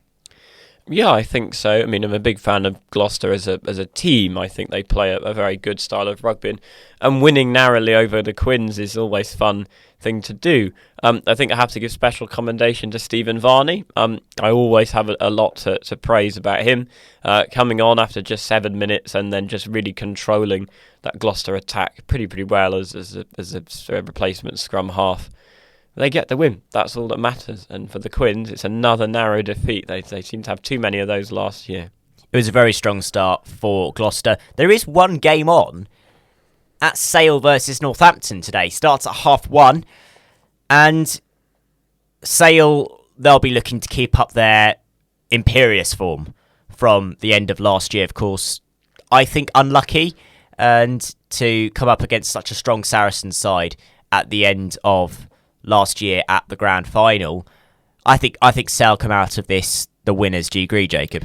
Yeah, I think so. I mean, I'm a big fan of Gloucester as a team. I think they play a very good style of rugby, and winning narrowly over the Quins is always fun thing to do. I think I have to give special commendation to Stephen Varney. I always have a lot to praise about him, coming on after just 7 minutes and then just really controlling that Gloucester attack pretty well as a replacement scrum half. They get the win. That's all that matters. And for the Quins, it's another narrow defeat. They seem to have too many of those last year. It was a very strong start for Gloucester. There is one game on at Sale versus Northampton today. Starts at 1:30. And Sale, they'll be looking to keep up their imperious form from the end of last year, of course. I think unlucky and to come up against such a strong Saracens side at the end of last year at the grand final. I think Sale come out of this the winners. Do you agree, Jacob?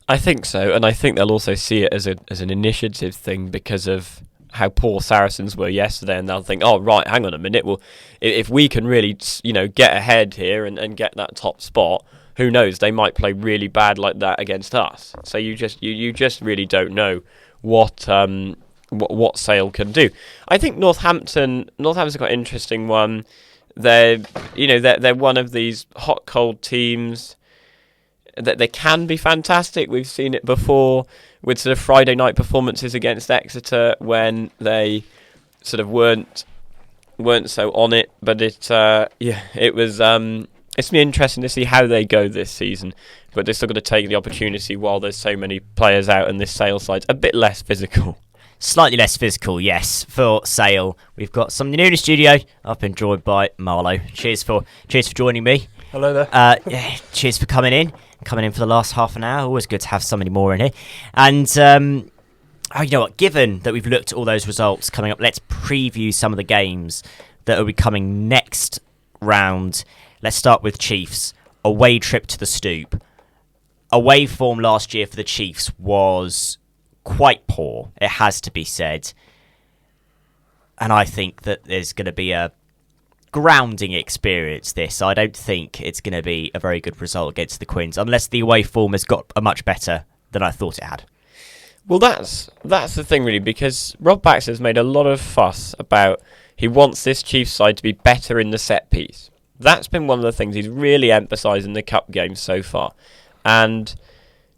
I think so, and I think they'll also see it as an initiative thing because of how poor Saracens were yesterday, and they'll think, oh right, hang on a minute, well if we can really get ahead here and get that top spot, who knows, they might play really bad like that against us. So you just really don't know what Sale can do. I think Northampton's got an interesting one. They're one of these hot cold teams that they can be fantastic. We've seen it before with sort of Friday night performances against Exeter when they sort of weren't so on it. But it was It's been interesting to see how they go this season, but they're still going to take the opportunity while there's so many players out and this Sale side's a bit less physical. Slightly less physical, yes, for Sale. We've got somebody new in the studio. I've been joined by Marlo. Cheers for joining me. Hello there. Cheers for coming in for the last half an hour. Always good to have somebody more in here. And you know what? Given that we've looked at all those results coming up, let's preview some of the games that will be coming next round. Let's start with Chiefs. Away trip to the Stoop. Away form last year for the Chiefs was quite poor, it has to be said. And I think that there's going to be a grounding experience this. I don't think it's going to be a very good result against the Quins, unless the away form has got a much better than I thought it had. Well, that's the thing, really, because Rob Baxter's made a lot of fuss about he wants this Chiefs side to be better in the set piece. That's been one of the things he's really emphasised in the Cup games so far. And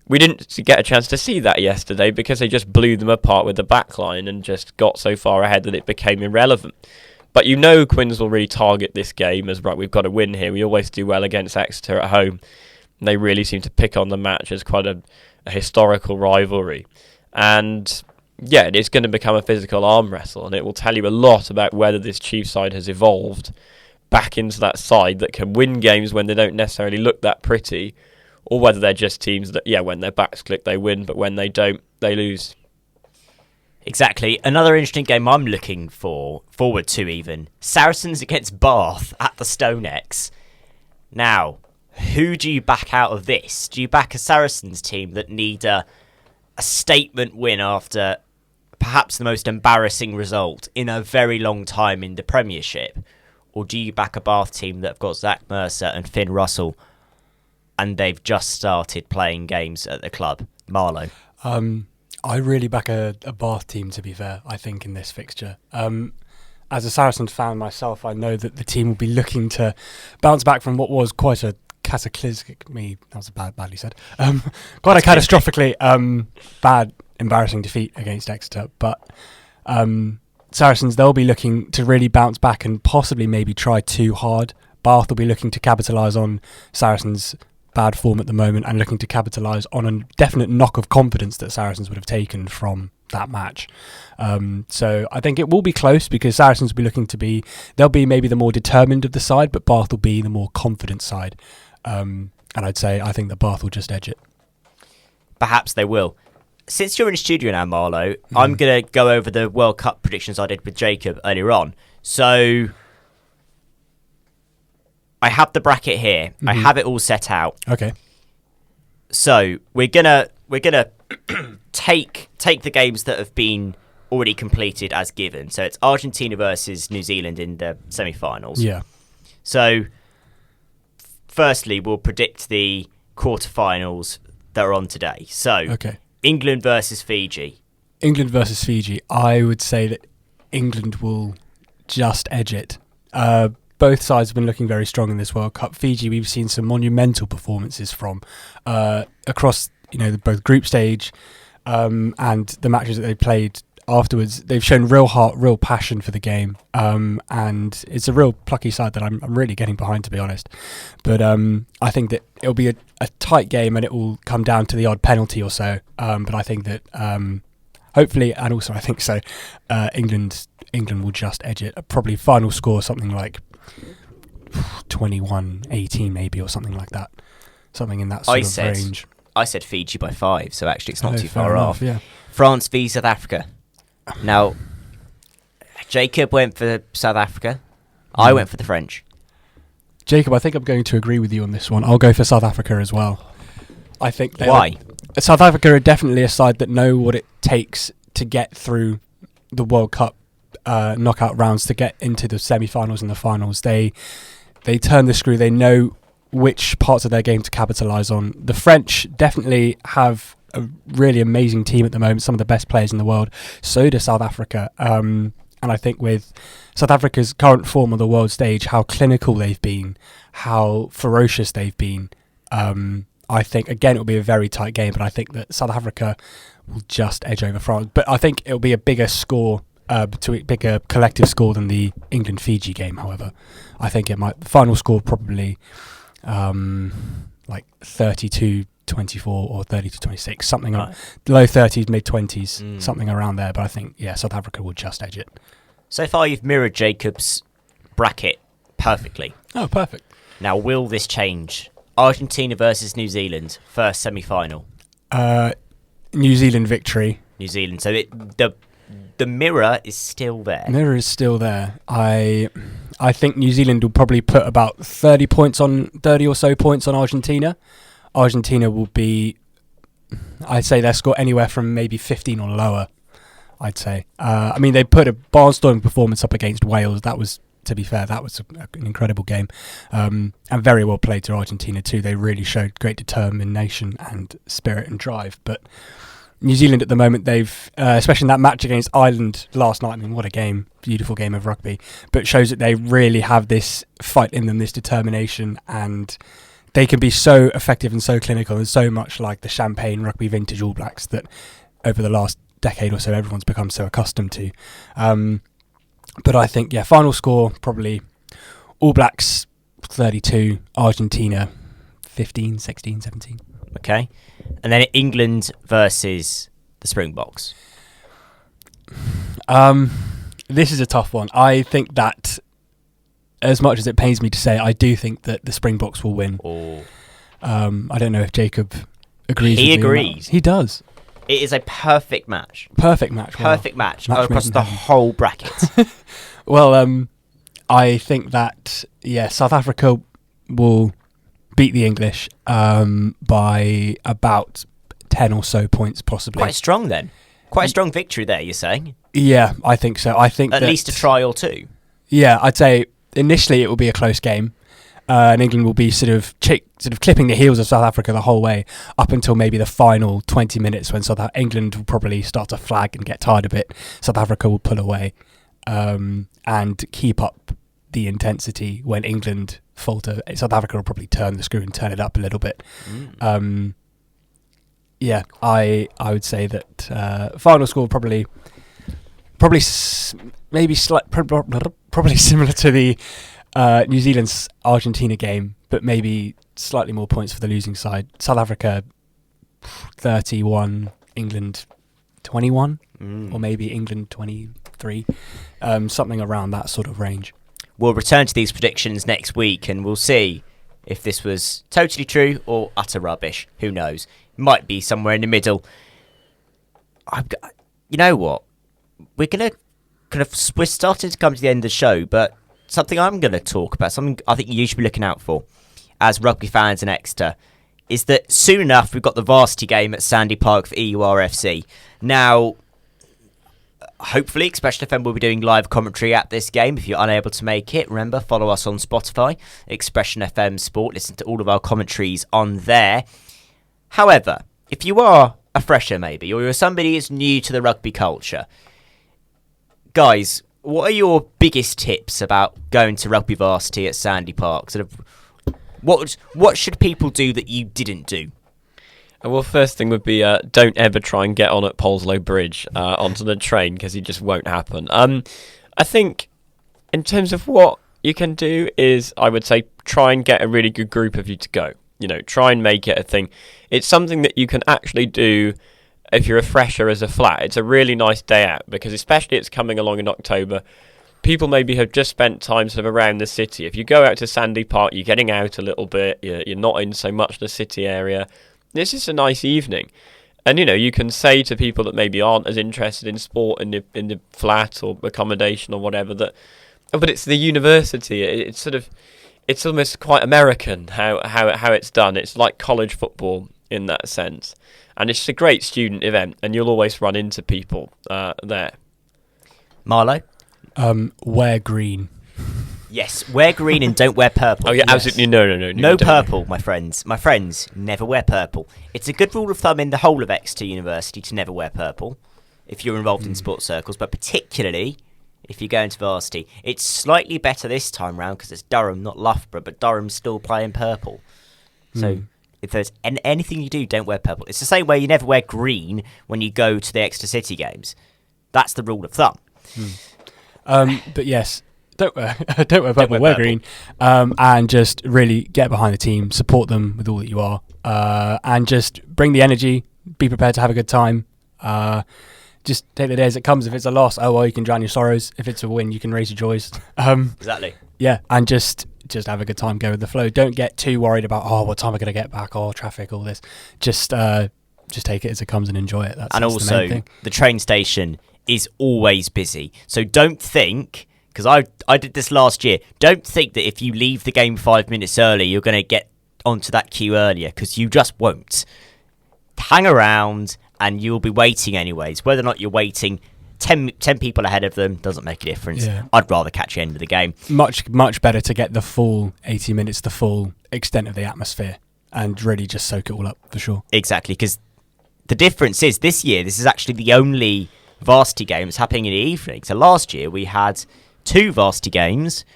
we didn't get a chance to see that yesterday because they just blew them apart with the back line and just got so far ahead that it became irrelevant. But you know Quins will really target this game as, right, we've got to win here. We always do well against Exeter at home. And they really seem to pick on the match as quite a historical rivalry. And yeah, it is going to become a physical arm wrestle, and it will tell you a lot about whether this Chiefs side has evolved back into that side that can win games when they don't necessarily look that pretty, or whether they're just teams that, yeah, when their backs click, they win, but when they don't, they lose. Exactly. Another interesting game I'm looking forward to even. Saracens against Bath at the StoneX. Now, who do you back out of this? Do you back a Saracens team that need a statement win after perhaps the most embarrassing result in a very long time in the Premiership? Or do you back a Bath team that have got Zach Mercer and Finn Russell and they've just started playing games at the club? Marlo? I really back a Bath team, to be fair, I think, in this fixture. As a Saracens fan myself, I know that the team will be looking to bounce back from what was quite a cataclysmic... That was badly said. Quite a catastrophically bad, embarrassing defeat against Exeter. But Saracens, they'll be looking to really bounce back and possibly maybe try too hard. Bath will be looking to capitalise on Saracens' bad form at the moment and looking to capitalise on a definite knock of confidence that Saracens would have taken from that match. So I think it will be close because Saracens will be looking to be... They'll be maybe the more determined of the side, but Bath will be the more confident side. And I think that Bath will just edge it. Perhaps they will. Since you're in the studio now, Marlo, I'm going to go over the World Cup predictions I did with Jacob earlier on. So I have the bracket here. I have it all set out. Okay. So we're gonna take the games that have been already completed as given. So it's Argentina versus New Zealand in the semi-finals. Yeah. So firstly, we'll predict the quarterfinals that are on today. So Okay. England versus Fiji. England versus Fiji. I would say that England will just edge it. Both sides have been looking very strong in this World Cup. Fiji, we've seen some monumental performances from across, both group stage and the matches that they played afterwards. They've shown real heart, real passion for the game, and it's a real plucky side that I'm really getting behind, to be honest. But I think that it'll be a tight game, and it will come down to the odd penalty or so. But I think that hopefully, and also I think so, England will just edge it. Probably final score something like 21-18 maybe, or something like that. Something in that sort of range. I said Fiji by 5, so actually it's not too fair far enough, off. yeah. France v South Africa. Now, Jacob went for South Africa. I went for the French. Jacob, I think I'm going to agree with you on this one. I'll go for South Africa as well. I think Why? South Africa are definitely a side that know what it takes to get through the World Cup knockout rounds, to get into the semi-finals and the finals. They turn the screw. They know which parts of their game to capitalise on. The French definitely have a really amazing team at the moment, some of the best players in the world. So does South Africa. And I think with South Africa's current form on the world stage, how clinical they've been, how ferocious they've been, I think, again, it will be a very tight game, but I think that South Africa will just edge over France. But I think it'll be a bigger score, bigger collective score than the England-Fiji game, however. I think the final score probably like 32-24 or 30-26, something like low 30s, mid 20s, something around there. But I think South Africa will just edge it. So far, you've mirrored Jacob's bracket perfectly. Oh, perfect. Now, will this change? Argentina versus New Zealand, first semi-final. New Zealand victory. New Zealand. So the mirror is still there. Mirror is still there. I think New Zealand will probably put about 30 or so points on Argentina. Argentina will be, I'd say they'll score anywhere from maybe 15 or lower, I'd say. I mean, they put a barnstorming performance up against Wales. That was, to be fair, that was an incredible game. And very well played to Argentina too. They really showed great determination and spirit and drive. But New Zealand at the moment, they've, especially in that match against Ireland last night, I mean, what a game, beautiful game of rugby, but shows that they really have this fight in them, this determination, and they can be so effective and so clinical and so much like the Champagne Rugby Vintage All Blacks that over the last decade or so everyone's become so accustomed to. But I think, final score, probably All Blacks 32, Argentina 15, 16, 17. Okay. And then England versus the Springboks. This is a tough one. I think that, as much as it pains me to say, I do think that the Springboks will win. Oh. I don't know if Jacob agrees He with me on that. agrees. He does. It is a perfect match. Perfect match. Perfect match Match across made in the heaven. whole bracket. Well, I think that, South Africa will beat the English by about 10 or so points, possibly. Quite strong then. Quite a strong victory there, you're saying? Yeah, I think so. I think At that, least a try or two. Yeah, I'd say initially it will be a close game, and England will be sort of clipping the heels of South Africa the whole way up until maybe the final 20 minutes when England will probably start to flag and get tired a bit. South Africa will pull away and keep up the intensity. When England falter, South Africa will probably turn the screw and turn it up a little bit. I would say that final score probably maybe probably similar to the New Zealand's Argentina game, but maybe slightly more points for the losing side. South Africa 31, England 21, or maybe England 23, something around that sort of range. We'll return to these predictions next week and we'll see if this was totally true or utter rubbish. Who knows? Might be somewhere in the middle. You know what? We're starting to come to the end of the show, but something I'm going to talk about, something I think you should be looking out for as rugby fans in Exeter, is that soon enough we've got the varsity game at Sandy Park for EURFC. Now, hopefully Expression FM will be doing live commentary at this game. If you're unable to make it, remember, follow us on Spotify, Expression FM Sport, listen to all of our commentaries on there. However, if you are a fresher maybe, or you're somebody who's new to the rugby culture, guys, what are your biggest tips about going to rugby varsity at Sandy Park? What should people do that you didn't do? Well, first thing would be don't ever try and get on at Polslow Bridge onto the train, because it just won't happen. I think in terms of what you can do is, I would say, try and get a really good group of you to go. Try and make it a thing. It's something that you can actually do if you're a fresher as a flat. It's a really nice day out, because especially it's coming along in October. People maybe have just spent time sort of around the city. If you go out to Sandy Park, you're getting out a little bit. You're not in so much the city area. This is a nice evening. And, you can say to people that maybe aren't as interested in sport in the flat or accommodation or whatever that, but it's the university. It's almost quite American how it's done. It's like college football in that sense. And it's just a great student event, and you'll always run into people there. Marlo? Wear green. Yes, wear green and don't wear purple. Oh, yeah, Yes. absolutely. No. No don't. purple, my friends. My friends, never wear purple. It's a good rule of thumb in the whole of Exeter University to never wear purple if you're involved in sports circles, but particularly if you're going to varsity. It's slightly better this time round because it's Durham, not Loughborough, but Durham's still playing purple. So if there's anything you do, don't wear purple. It's the same way you never wear green when you go to the Exeter City games. That's the rule of thumb. But yes, don't wear purple, wear wear purple. green, and just really get behind the team, support them with all that you are, and just bring the energy. Be prepared to have a good time. Just take the day as it comes. If it's a loss, oh well, you can drown your sorrows. If it's a win, you can raise your joys. Exactly. Yeah, and just have a good time, go with the flow. Don't get too worried about what time am I going to get back, traffic, all this. Just take it as it comes and enjoy it. That's the main Also, thing. the train station is always busy. So don't think, because I did this last year, don't think that if you leave the game 5 minutes early, you're going to get onto that queue earlier, because you just won't. Hang around and you'll be waiting anyways. Whether or not you're waiting 10 people ahead of them doesn't make a difference. Yeah. I'd rather catch the end of the game. Much better to get the full 80 minutes, the full extent of the atmosphere, and really just soak it all up for sure. Exactly, because the difference is this year, this is actually the only varsity game that's happening in the evening. So last year we had 2 varsity games,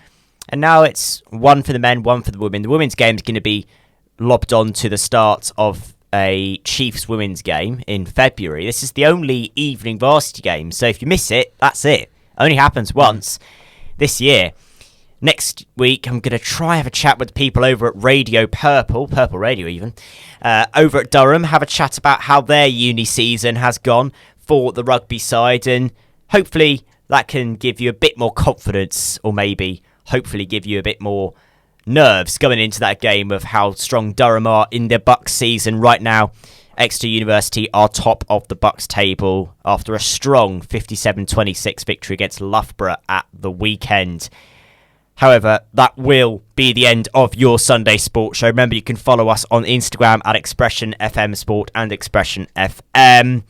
and now it's 1 for the men, 1 for the women. The women's game is going to be lobbed on to the start of a Chiefs women's game in February. This is the only evening varsity game, so if you miss it, that's it. Only happens once this year. Next week, I'm going to try have a chat with people over at Radio Purple Radio even, over at Durham, have a chat about how their uni season has gone for the rugby side, and hopefully that can give you a bit more confidence, or maybe hopefully give you a bit more nerves going into that game of how strong Durham are in their Bucks season right now. Exeter University are top of the Bucks table after a strong 57-26 victory against Loughborough at the weekend. However, that will be the end of your Sunday Sport Show. Remember, you can follow us on Instagram at Expression FM Sport and Expression FM.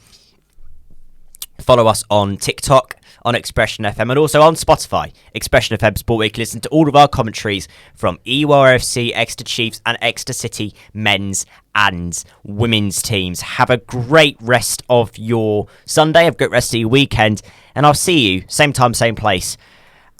Follow us on TikTok on Expression FM, and also on Spotify, Expression FM Sport, where you can listen to all of our commentaries from EURFC, Exeter Chiefs and Exeter City men's and women's teams. Have a great rest of your Sunday, have a great rest of your weekend, and I'll see you, same time, same place,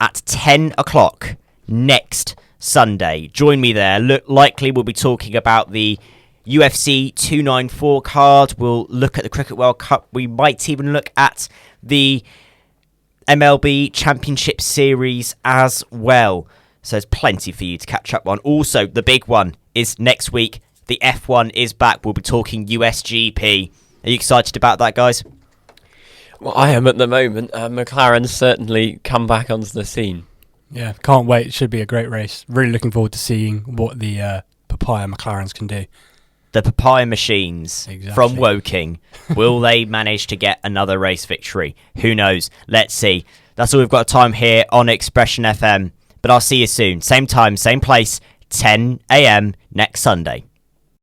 at 10 o'clock next Sunday. Join me there. Likely we'll be talking about the UFC 294 card. We'll look at the Cricket World Cup. We might even look at the MLB Championship Series as well. So there's plenty for you to catch up on. Also, the big one is next week. The F1 is back. We'll be talking USGP. Are you excited about that, guys? Well, I am at the moment. McLaren's certainly come back onto the scene. Yeah, can't wait. It should be a great race. Really looking forward to seeing what the Papaya McLarens can do. The Papaya Machines from Woking. Will they manage to get another race victory? Who knows? Let's see. That's all we've got time here on Expression FM. But I'll see you soon. Same time, same place, 10 a.m. next Sunday.